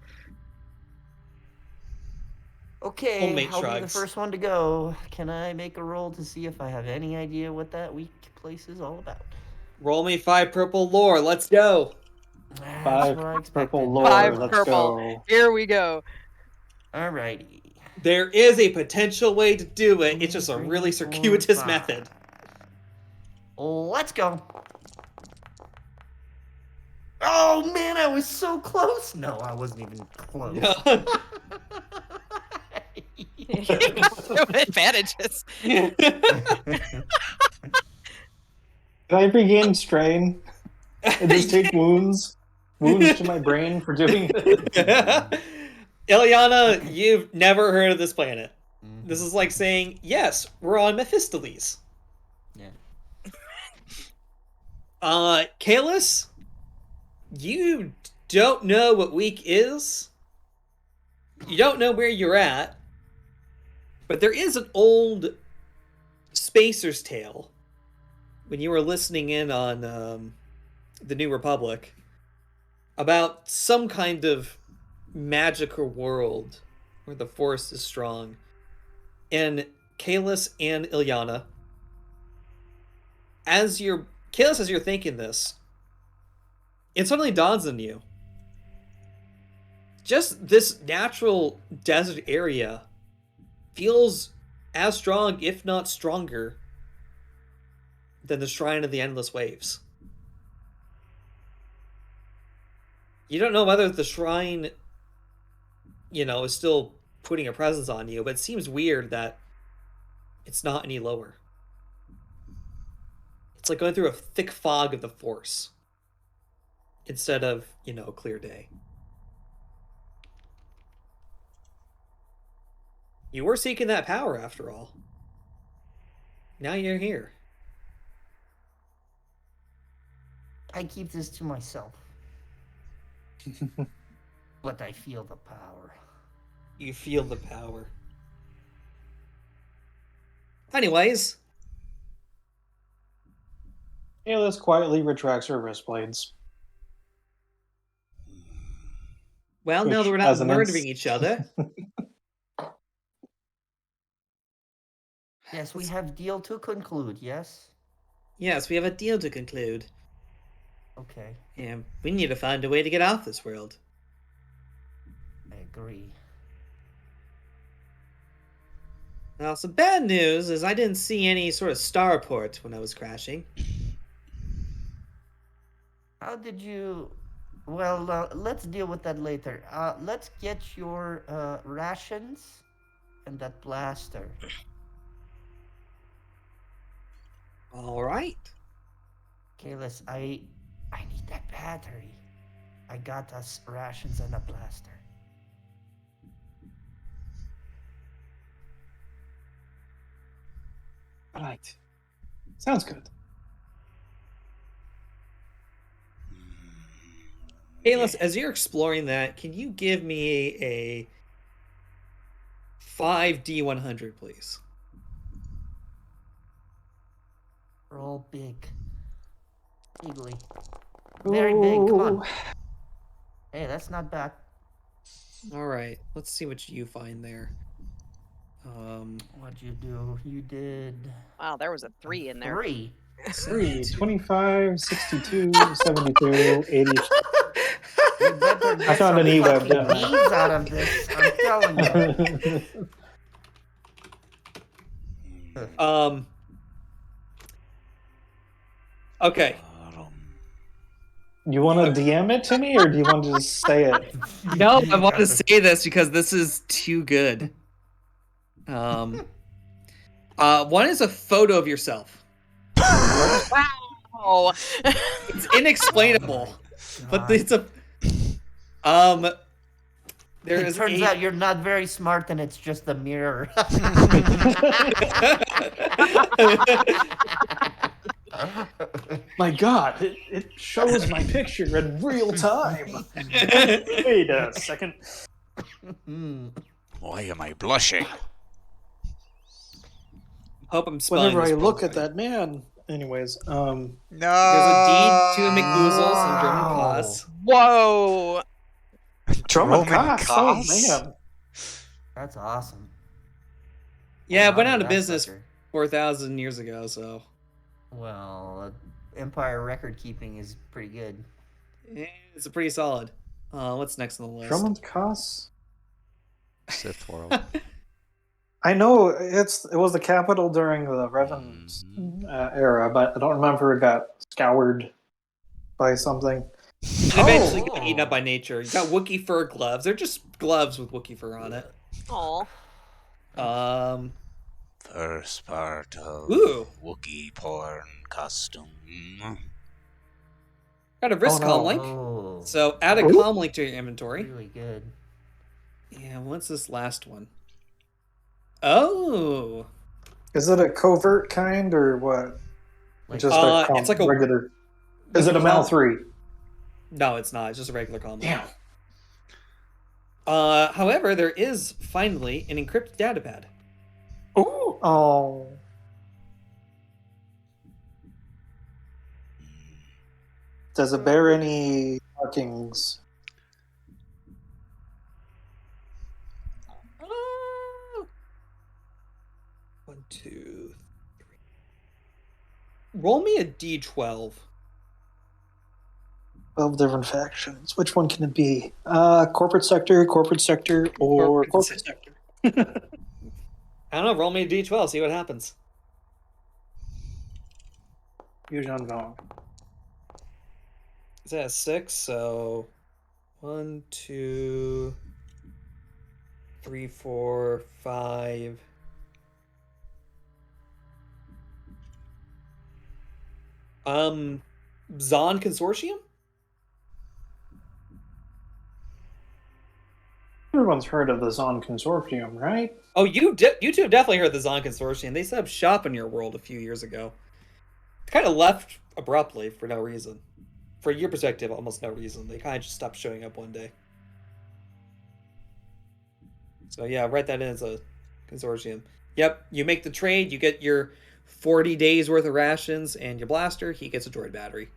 Okay, Old mate I'll be the shrugs. first one to go. Can I make a roll to see if I have any idea what that weak place is all about? Roll me 5 purple lore. Let's go. That's 5 what I expected. purple lore. 5 Let's purple. go. Here we go. Alrighty. There is a potential way to do it. It's just a really 3, 4, circuitous 5. method. Let's go. Oh man, I was so close. No, I wasn't even close. Advantages. Did I regain strain? And just take wounds to my brain for doing it? Ilyana, you've never heard of this planet. This is like saying, yes, we're on Mephistopheles. Yeah. Kalis, you don't know what Week is. You don't know where you're at. But there is an old Spacer's Tale when you were listening in on the New Republic about some kind of magical world where the force is strong. And Kalis and Ilyana, as you're thinking this, it suddenly dawns on you. Just this natural desert area feels as strong, if not stronger, than the Shrine of the Endless Waves. You don't know whether the shrine, is still putting a presence on you, but it seems weird that it's not any lower. It's like going through a thick fog of the Force instead of, a clear day. You were seeking that power, after all. Now you're here. I keep this to myself. But I feel the power. You feel the power. Anyways. Kalis quietly retracts her wrist blades. Well, now Which, that we're not as an murdering each other. Yes, we have deal to conclude, yes? Yes, we have a deal to conclude. Okay, And we need to find a way to get off this world. I agree. Now, some bad news is I didn't see any sort of starport when I was crashing. How did you... Well, let's deal with that later. Let's get your rations and that blaster. All right. Kalis, I need that battery. I got us rations and a blaster. Right. Sounds good. Painless, as you're exploring that, can you give me a 5d100, please? Roll big. Bigly. Very big, come on. Hey, that's not bad. All right, let's see what you find there. What'd you do? You did... Wow, there was a 3 in there. 3. 3, 25, 62, 72, 80. You better I get found an some E-web, fucking didn't I? beads out of this, I'm telling you. Okay. You want to DM it to me, or do you want to just say it? No, I want to say this because this is too good. One is a photo of yourself. Wow. It's inexplainable, but it's a there It is turns out you're not very smart and it's just a mirror. My God, it shows my picture in real time. Wait a second. Why am I blushing? Hope I'm spelling Whenever this I look right. at that man, anyways, No. There's a deed to a McBoozles and German cause. Whoa. Roman Roman Koss. Koss? Oh man, That's awesome. Yeah, Hold it went on out to of that business sucker. 4,000 years ago, so Well, Empire record keeping is pretty good. it's a pretty solid. What's next on the list? Roman Koss. Sith World. I know it was the capital during the Revan era, but I don't remember it got scoured by something. It eventually got eaten up by nature. You got Wookiee fur gloves. They're just gloves with Wookiee fur on it. Aw. First part of Ooh. Wookiee porn costume. Got a wrist comm link. Oh, So add a comm link to your inventory. really good. Yeah, what's this last one? Oh. Is it a covert kind or what? Like, Just it's like a regular. Is it a Mal 3? No, it's not. It's just a regular comm link. Damn. However, there is finally an encrypted datapad. Ooh. Oh. Does it bear any markings? One, two, three. Roll me a d12. 12 different factions. Which one can it be? Corporate sector, or corporate sector. I don't know. Roll me a d12. See what happens. Fusion Vong. Is that a 6? So 1, 2, 3, 4, 5. Zon Consortium? Everyone's heard of the Zon Consortium, right? Oh, you two have definitely heard the Zon Consortium. They set up shop in your world a few years ago. Kind of left abruptly for no reason. For your perspective, almost no reason. They kind of just stopped showing up one day. So yeah, write that in as a consortium. Yep, you make the trade, you get your 40 days worth of rations and your blaster, he gets a droid battery.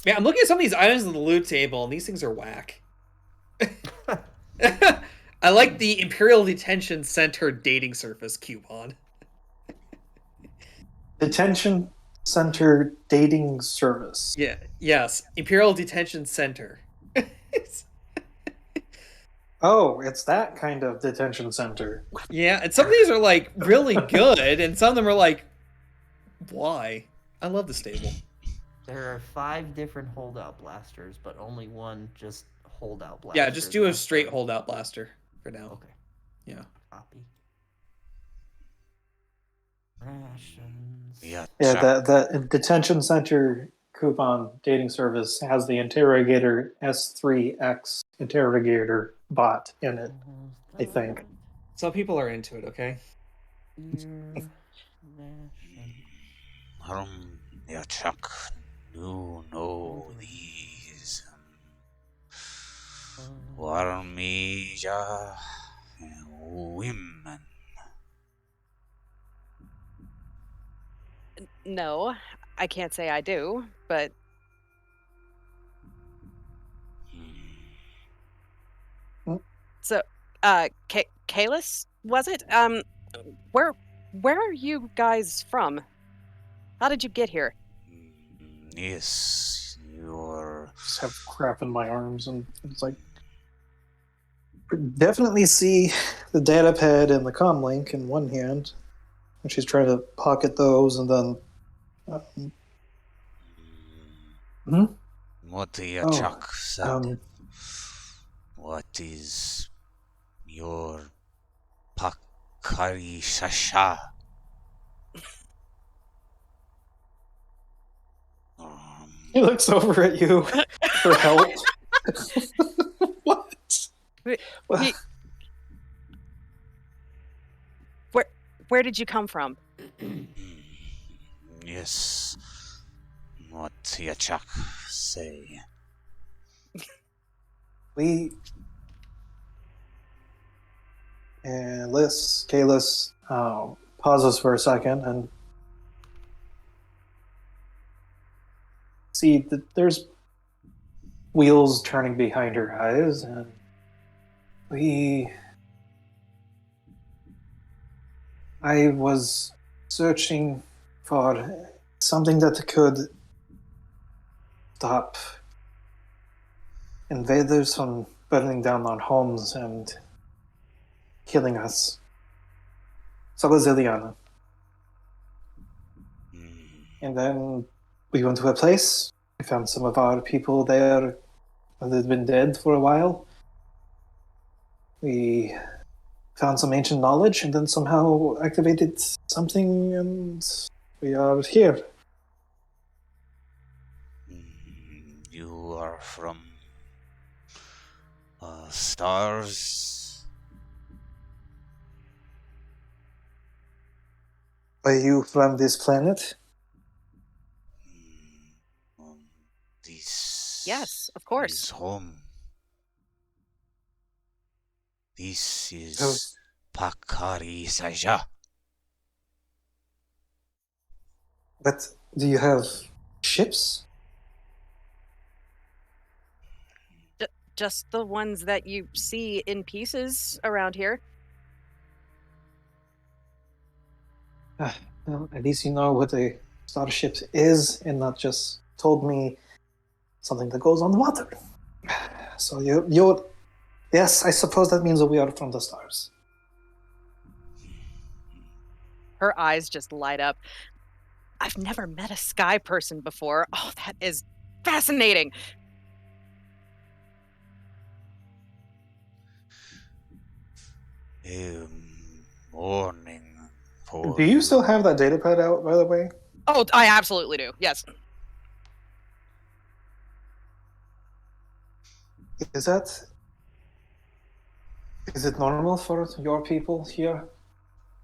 Yeah, I'm looking at some of these items on the loot table, and these things are whack. I like the Imperial Detention Center dating service coupon. Detention Center Dating Service. Yeah, yes, Imperial Detention Center. Oh, it's that kind of detention center. Yeah, and some of these are like really good, and some of them are like, why? I love this table. There are 5 different holdout blasters, but only one just holdout blaster. Yeah, just do a that's straight the- holdout blaster for now. Okay. Yeah. Copy. Rations. Yeah, Yeah, that detention center coupon dating service has the interrogator S3X interrogator bot in it. I think. Some people are into it, okay? Here, ration. Yachak no these Warmija women. No, I can't say I do, but so, Kalis, was it? Where are you guys from? How did you get here? Yes, you're. Just have crap in my arms, and it's like definitely see the data pad and the comm link in one hand, and she's trying to pocket those, and then. What the Oh, Yachak said. What is your Pakari Shasha? He looks over at you for help. What? Where did you come from? Yes. What Yachak say? Kalis pauses for a second and see that there's wheels turning behind her eyes, and I was searching for something that could stop invaders from burning down our homes and killing us. Salaziliana. And then we went to a place. We found some of our people there that had been dead for a while. We found some ancient knowledge and then somehow activated something, and we are here. You are from stars? Are you from this planet? This Yes, of course. is home. This is Pakari Saja. But do you have ships? Just the ones that you see in pieces around here. Well, at least you know what a starship is, and not just told me something that goes on the water. So you're yes, I suppose that means that we are from the stars. Her eyes just light up. I've never met a sky person before. Oh, that is fascinating. Morning. Do you still have that data pad out, by the way? Oh, I absolutely do. Yes. Is it normal for your people here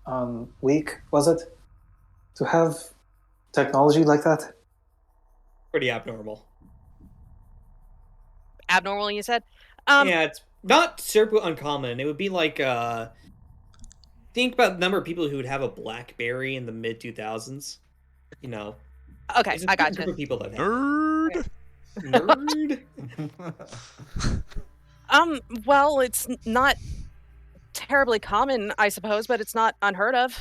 on Weik, was it, to have technology like that? Pretty abnormal. Abnormal, you said? Yeah, it's not super uncommon. It would be like think about the number of people who would have a BlackBerry in the mid 2000s. You know. Okay, I got you. Group of people that have Nerd. Nerd. Well, it's not terribly common, I suppose, but it's not unheard of.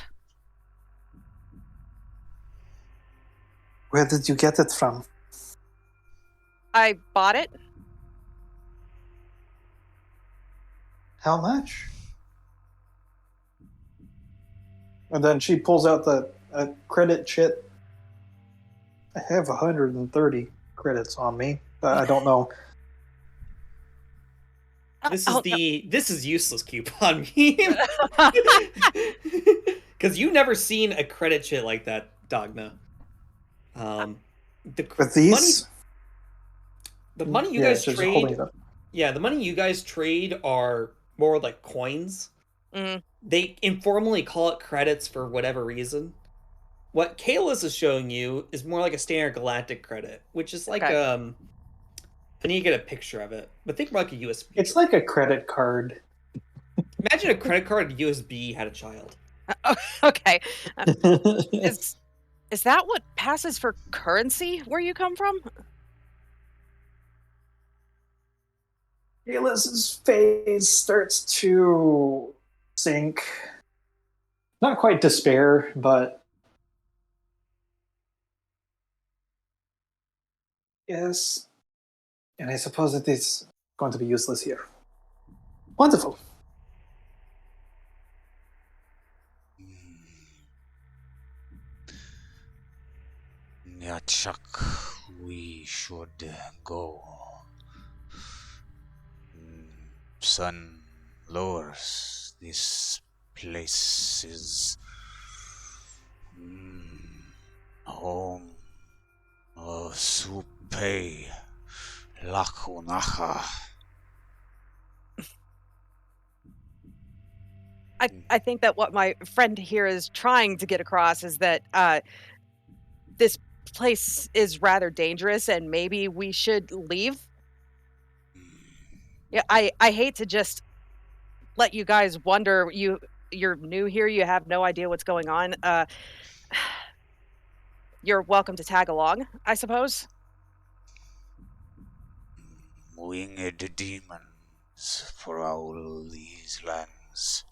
Where did you get it from? I bought it. How much? And then she pulls out the credit chit. I have 130 credits on me. I don't know. This is useless coupon meme. Because you've never seen a credit shit like that, Dogna. With these, the money you guys just trade. holding it up. Yeah, the money you guys trade are more like coins. Mm-hmm. They informally call it credits for whatever reason. What Kalis is showing you is more like a standard galactic credit, which is like Okay. I need to get a picture of it, but think more like a USB. It's like a credit card. Imagine a credit card and USB had a child. Okay. Is that what passes for currency where you come from? Kalis's face starts to sink. Not quite despair, but yes. And I suppose it is going to be useless here. Wonderful. Nyachak, we should go. Sun lowers. This place is home of Supei Lakunaha. I think that what my friend here is trying to get across is that this place is rather dangerous and maybe we should leave. Yeah, I hate to just let you guys wonder. You're new here, you have no idea what's going on. You're welcome to tag along, I suppose. Winged demons prowl these lands.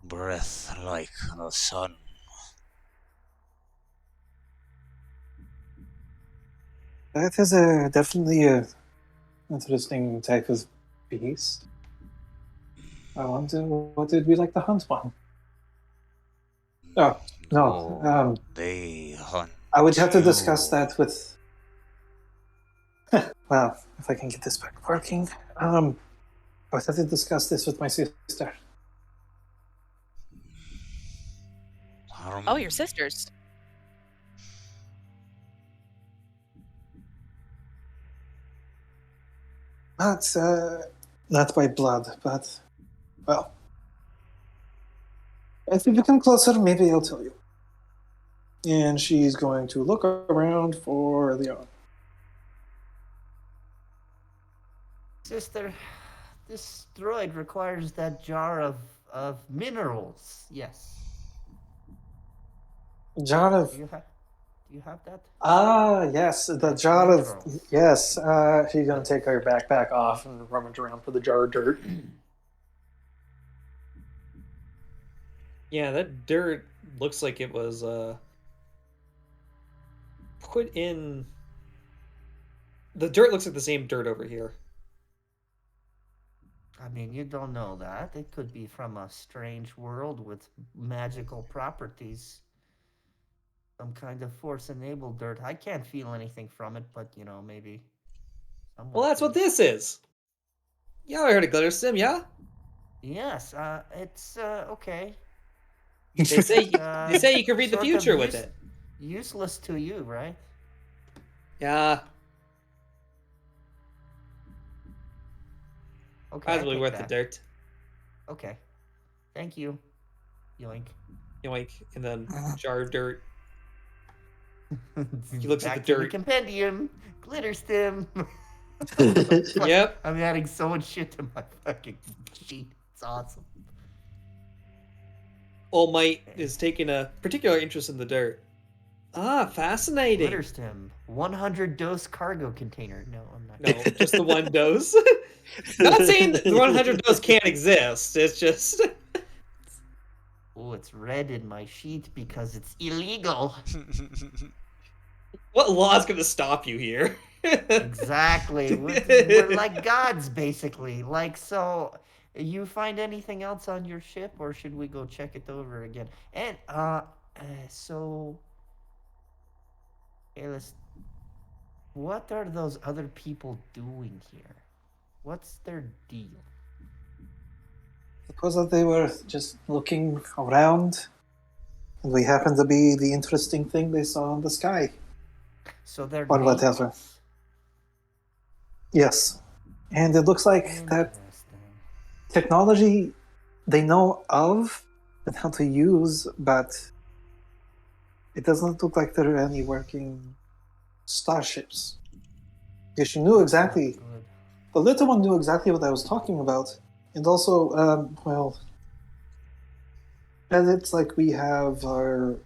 Breath like the sun. That is definitely a interesting type of beast. I wonder what it would be like to hunt one. Oh, no. They hunt. I would have to discuss you. that with. Well, if I can get this back working. I would have to discuss this with my sister. Oh, your sisters. Not by blood, but, well. If we become closer, maybe I'll tell you. And she's going to look around for Leon. Sister, this droid requires that jar of minerals. Yes. Jar of. Do you have that? Yes, the That's jar of. minerals. Yes, she's going to take her backpack off and rummage around for the jar of dirt. Yeah, that dirt looks like it was put in. The dirt looks like the same dirt over here. I mean, you don't know that. It could be from a strange world with magical properties. Some kind of force-enabled dirt. I can't feel anything from it, but, maybe someone Well, that's could. what this is. Yeah, I heard of glitter sim, yeah? Yes, it's, okay. They say you can read the Sort of future with it. Useless to you, right? Yeah, Okay, probably take worth that. the dirt. Okay. Thank you. Yoink. Yoink, and then jar of dirt. He looks at the dirt. Compendium. Glitter stem. Yep. I'm adding so much shit to my fucking sheet. It's awesome. All Might is taking a particular interest in the dirt. Ah, fascinating. Glitter stem. 100 dose cargo container. No, I'm not. No, just the one dose. Not saying that the 100 dose can't exist. It's just. Oh, it's red in my sheet because it's illegal. What law is going to stop you here? Exactly. We're like gods, basically. Like, so, you find anything else on your ship, or should we go check it over again? And, so, Alice, what are those other people doing here? What's their deal? Suppose that they were just looking around, and we happened to be the interesting thing they saw in the sky. So they're Or whatever. natives? Yes. And it looks like that Interesting. technology they know of and how to use, but it doesn't look like there are any working starships. Because she knew exactly, Good. the little one knew exactly what I was talking about. And also, and it's like we have our,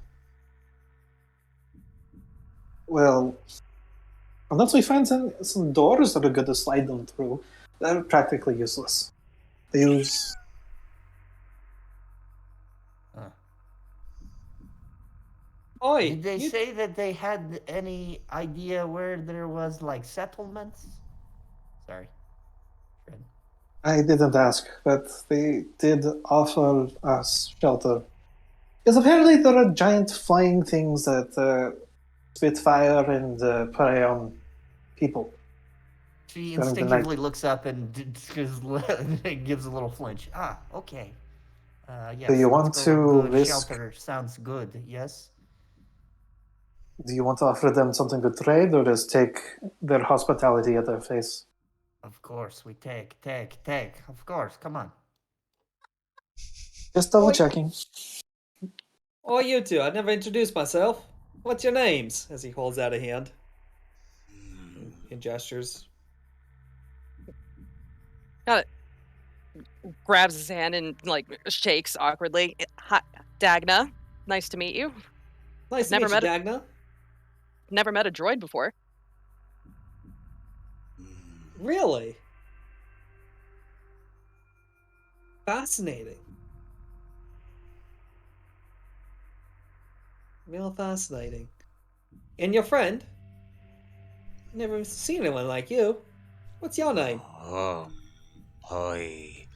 unless we find some doors that are good to slide them through, they're practically useless. They use... Oi, Did they you- say that they had any idea where there was like settlements? Sorry, Fred. I didn't ask, but they did offer us shelter. Because apparently there are giant flying things that spit fire and prey on people. She During the instinctively night. looks up and gives a little flinch. Ah, okay. Yes, Do you let's want go to a good risk? shelter. Sounds good. Yes. Do you want to offer them something to trade, or just take their hospitality at their face? Of course, we take. Of course, come on. Just double Oi. checking. Oh, you two, I've never introduced myself. What's your names? As he holds out a hand. In gestures. Grabs his hand and like shakes awkwardly. Hi, Dagna. Nice to meet you. Nice to Never meet you, met Dagna. Never met a droid before. Really? Fascinating. Real fascinating. And your friend? Never seen anyone like you. What's your name? Hi.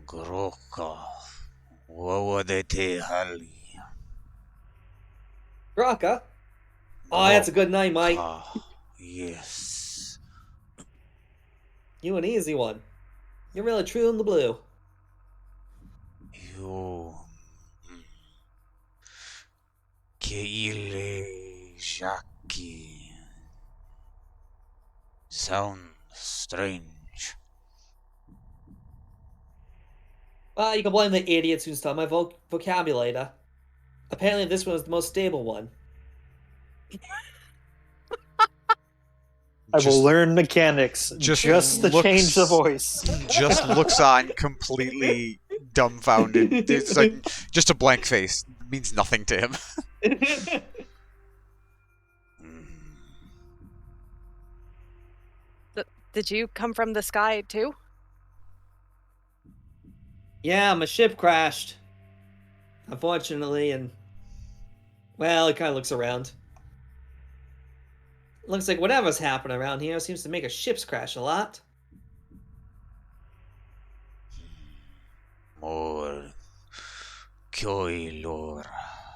Groka. Wawadete Hali. Graka? Oh, that's a good name, mate. Yes. You an easy one. You're really true in the blue. You. Keile Jackie. Sound strange. Well, you can blame the idiots who stole my vocabulator. Apparently this one was the most stable one. I will learn mechanics just to change the voice. Just looks on completely dumbfounded. It's like just a blank face. It means nothing to him. Did you come from the sky too? Yeah, my ship crashed. Unfortunately, and... Well, he kind of looks around. Looks like whatever's happening around here seems to make a ships crash a lot. More Kyoilor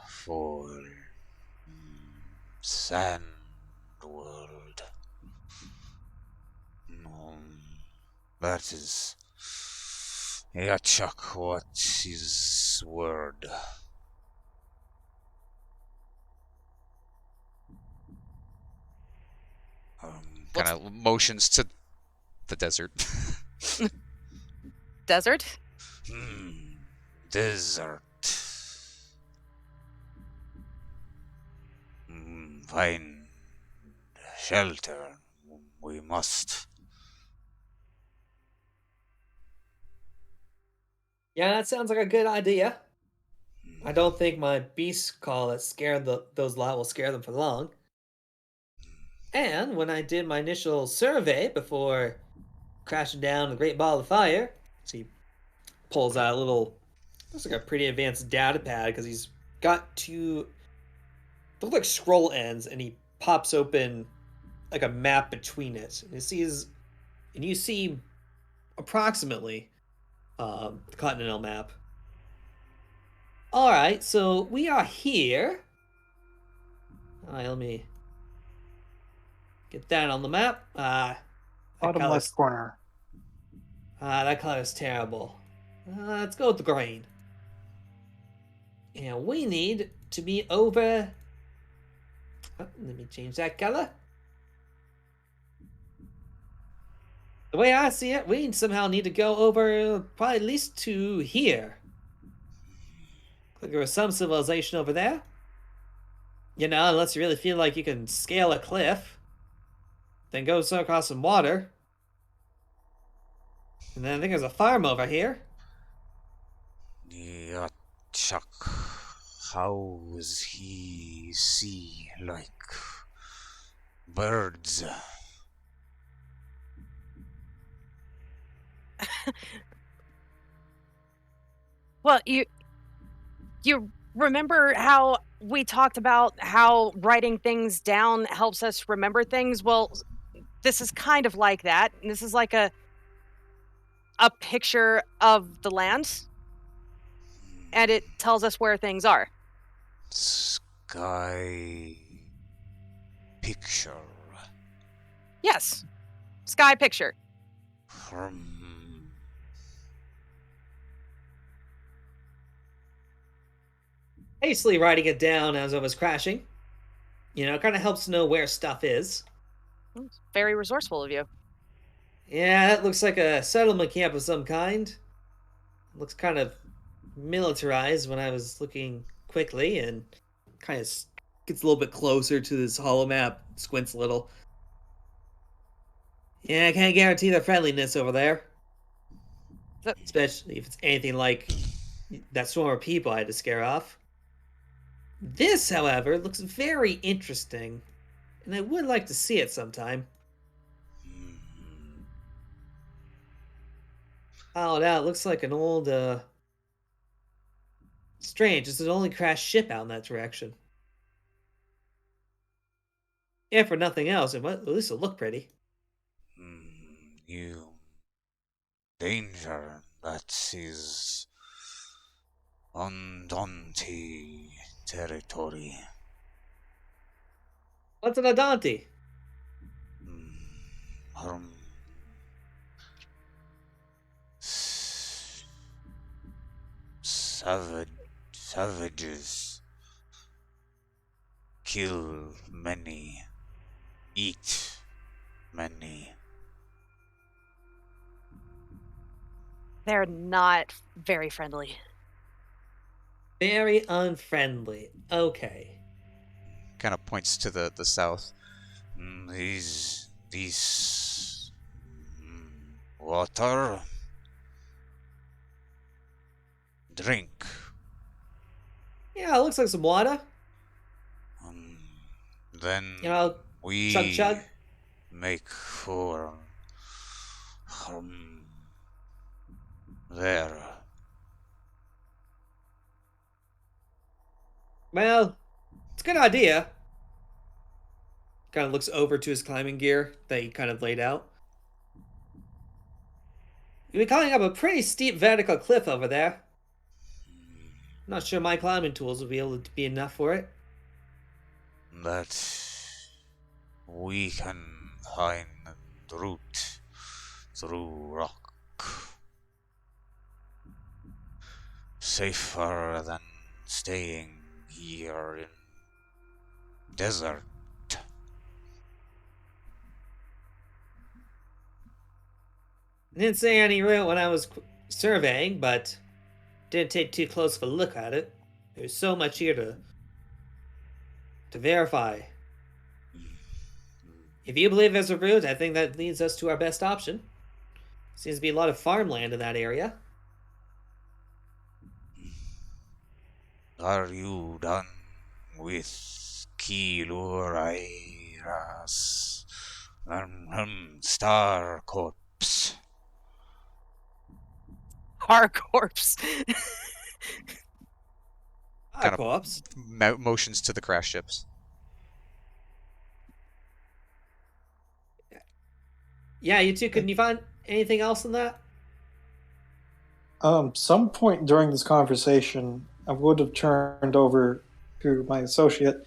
for Sand World. That is Yachak, what is word? Kind of motions to the desert. Desert? Desert. Find shelter. We must. Yeah, that sounds like a good idea. I don't think my beast call that scared those lot will scare them for long. And when I did my initial survey before crashing down the Great Ball of Fire, so he pulls out a little, looks like a pretty advanced data pad because he's got two, they look like scroll ends, and he pops open like a map between it. And you see approximately the continental map. All right, so we are here. All right, let me get that on the map. Bottom left corner. That color's terrible. Let's go with the green. And we need to be over... Oh, let me change that color. The way I see it, we somehow need to go over probably at least to here. There was some civilization over there. You know, unless you really feel like you can scale a cliff, then go across some water. And then I think there's a farm over here. Yeah, Chuck. How is he see like birds? Well, you remember how we talked about how writing things down helps us remember things? Well, this is kind of like that. This is like a picture of the land, and it tells us where things are. Sky picture Yes. Sky picture. from Hastily writing it down as I was crashing. You know, it kind of helps to know where stuff is. Very resourceful of you. Yeah, that looks like a settlement camp of some kind. Looks kind of militarized when I was looking quickly, and kind of gets a little bit closer to this hollow map, squints a little. Yeah, I can't guarantee their friendliness over there. Especially if it's anything like that swarm of people I had to scare off. This, however, looks very interesting, and I would like to see it sometime. Oh, now it looks like an old, strange. It's an only crashed ship out in that direction. Yeah, for nothing else, at least it'll look pretty. you danger that is Andante territory. What's an Adante? Um, savages kill many, eat many. They're not very friendly. Very unfriendly. Okay. Kind of points to the south. These water drink. Yeah, it looks like some water. Then You know, we chug chug. make for there. Well, it's a good idea. Kind of looks over to his climbing gear that he kind of laid out. You'll be climbing up a pretty steep vertical cliff over there. Not sure my climbing tools will be able to be enough for it. That we can find the route through rock. Safer than staying here in desert. I didn't say any route when I was surveying, but didn't take too close of a look at it. There's so much here to verify. If you believe there's a route, I think that leads us to our best option. Seems to be a lot of farmland in that area. Are you done with Kilurairas? Star Corps. Our corpse. Our corpse. Motions to the crash ships. Yeah, you two, couldn't you find anything else in that? Some point during this conversation, I would have turned over to my associate.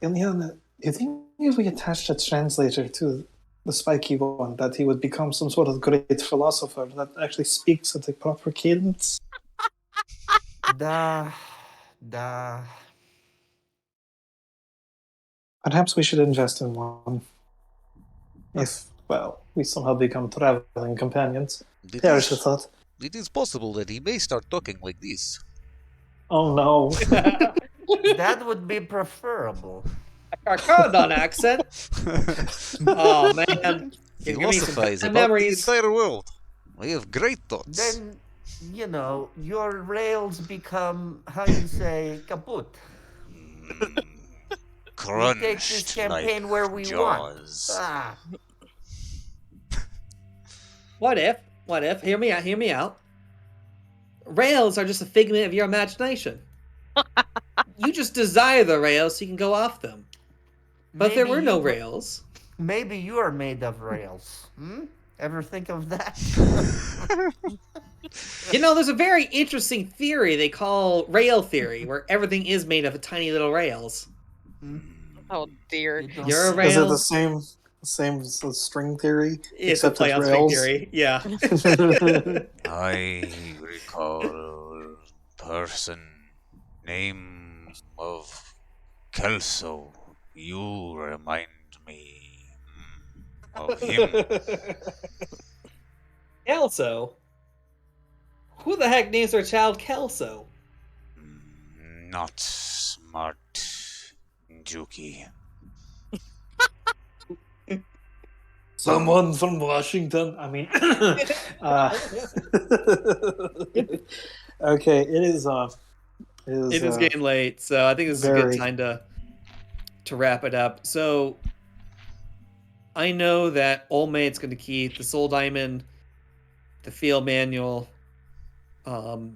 Ileana, do you think if we attached a translator to the spiky one, that he would become some sort of great philosopher that actually speaks at the proper cadence? Da. Perhaps we should invest in one. If, well, we somehow become traveling companions. It Perish the is, thought. it is possible that he may start talking like this. Oh no. That would be preferable. Carcondon accent. Oh man, you're giving me some Philosophize bad about memories. the entire world. I have great thoughts. Then, your rails become, how you say, kaput. Mm, We take this crunched campaign like where we jaws. want. Ah, What if? Hear me out. Rails are just a figment of your imagination. You just desire the rails so you can go off them. But if there were no rails, Maybe you are made of rails. Ever think of that? there's a very interesting theory they call rail theory, where everything is made of tiny little rails. Oh dear. You don't- You're a Is it rail. the same as the string theory? It's a except play it's on string rails? theory. Yeah. I recall person, name of Kelso. You remind me of him. Kelso? Who the heck names their child Kelso? Not smart, Juki. Someone from Washington. I mean, okay. It is. It is getting late, so I think this is a very- good time to wrap it up. So I know that Old Mate's going to keep the Soul Diamond, the Field Manual, the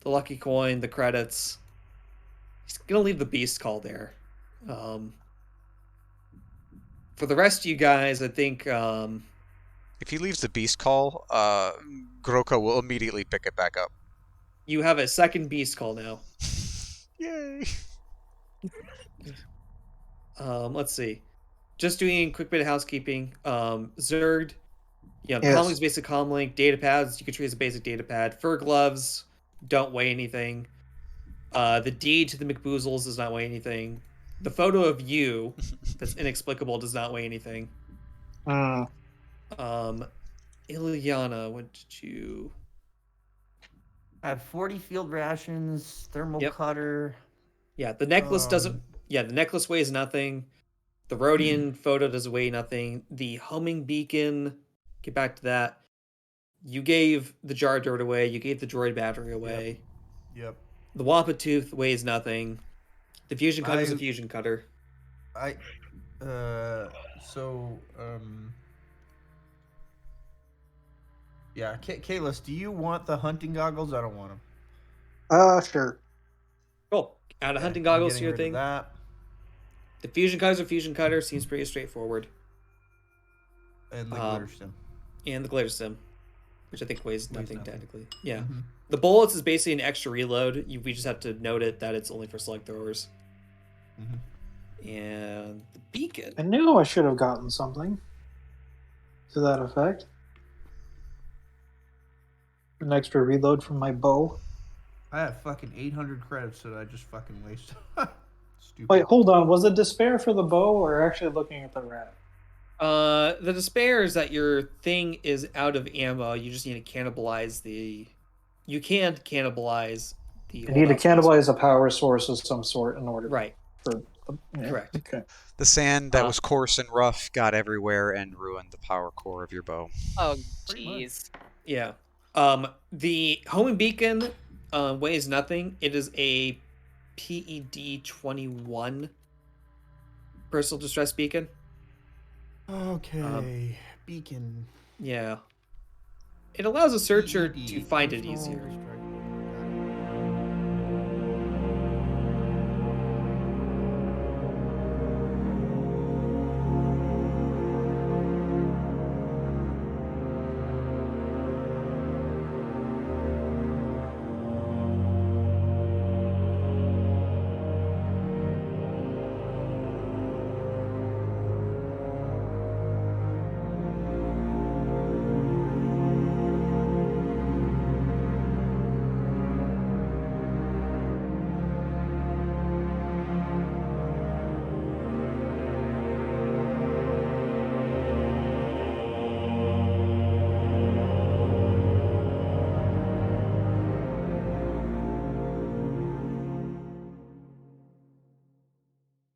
Lucky Coin, the credits. He's going to leave the Beast Call there. For the rest of you guys, I think If he leaves the beast call, Groko will immediately pick it back up. you have a second Beast Call now. Yay! Let's see. Just doing a quick bit of housekeeping. Zerd, Yes. Comlink's basic comlink, data pads, you can treat as a basic data pad. Fur gloves, don't weigh anything. The deed to the McBoozles does not weigh anything. The photo of you that's inexplicable does not weigh anything. Mm, Ilyana, what did you... I have 40 field rations, thermal Yep. cutter. Yeah, the necklace doesn't... Yeah, the necklace weighs nothing. The Rhodian photo doesn't weigh nothing. The homing beacon, get back to that. You gave the jar dirt away. You gave the droid battery away. Yep. The Wampa tooth weighs nothing. The fusion cutter is a I- fusion cutter. Yeah, Kalis, do you want the hunting goggles? I don't want them. sure. Cool. Add a hunting I'm goggles to getting your rid of thing. That The fusion cutter's a fusion cutter. Seems pretty straightforward. and the glitter stem. And the glitter stem, which I think weighs nothing nothing. technically. Yeah. Mhm. The bullets is basically an extra reload. We just have to note it that it's only for select throwers. Mhm. And the beacon. I knew I should have gotten something to that effect. An extra reload from my bow. I have fucking 800 credits that I just fucking wasted. Stupid. Wait, hold on. Was it despair for the bow or actually looking at the rat? The despair is that your thing is out of ammo. You just need to cannibalize the. You can't cannibalize the. I need to holdout spots. cannibalize a power source of some sort in order Right. for. Yeah, Correct. Okay. The sand that Uh, was coarse and rough got everywhere and ruined the power core of your bow. Oh Pretty much. jeez. Yeah. The homing beacon weighs nothing. It is a PED 21 personal distress beacon. Okay. Beacon. Yeah. It allows a searcher PED, to find it personal easier. distress.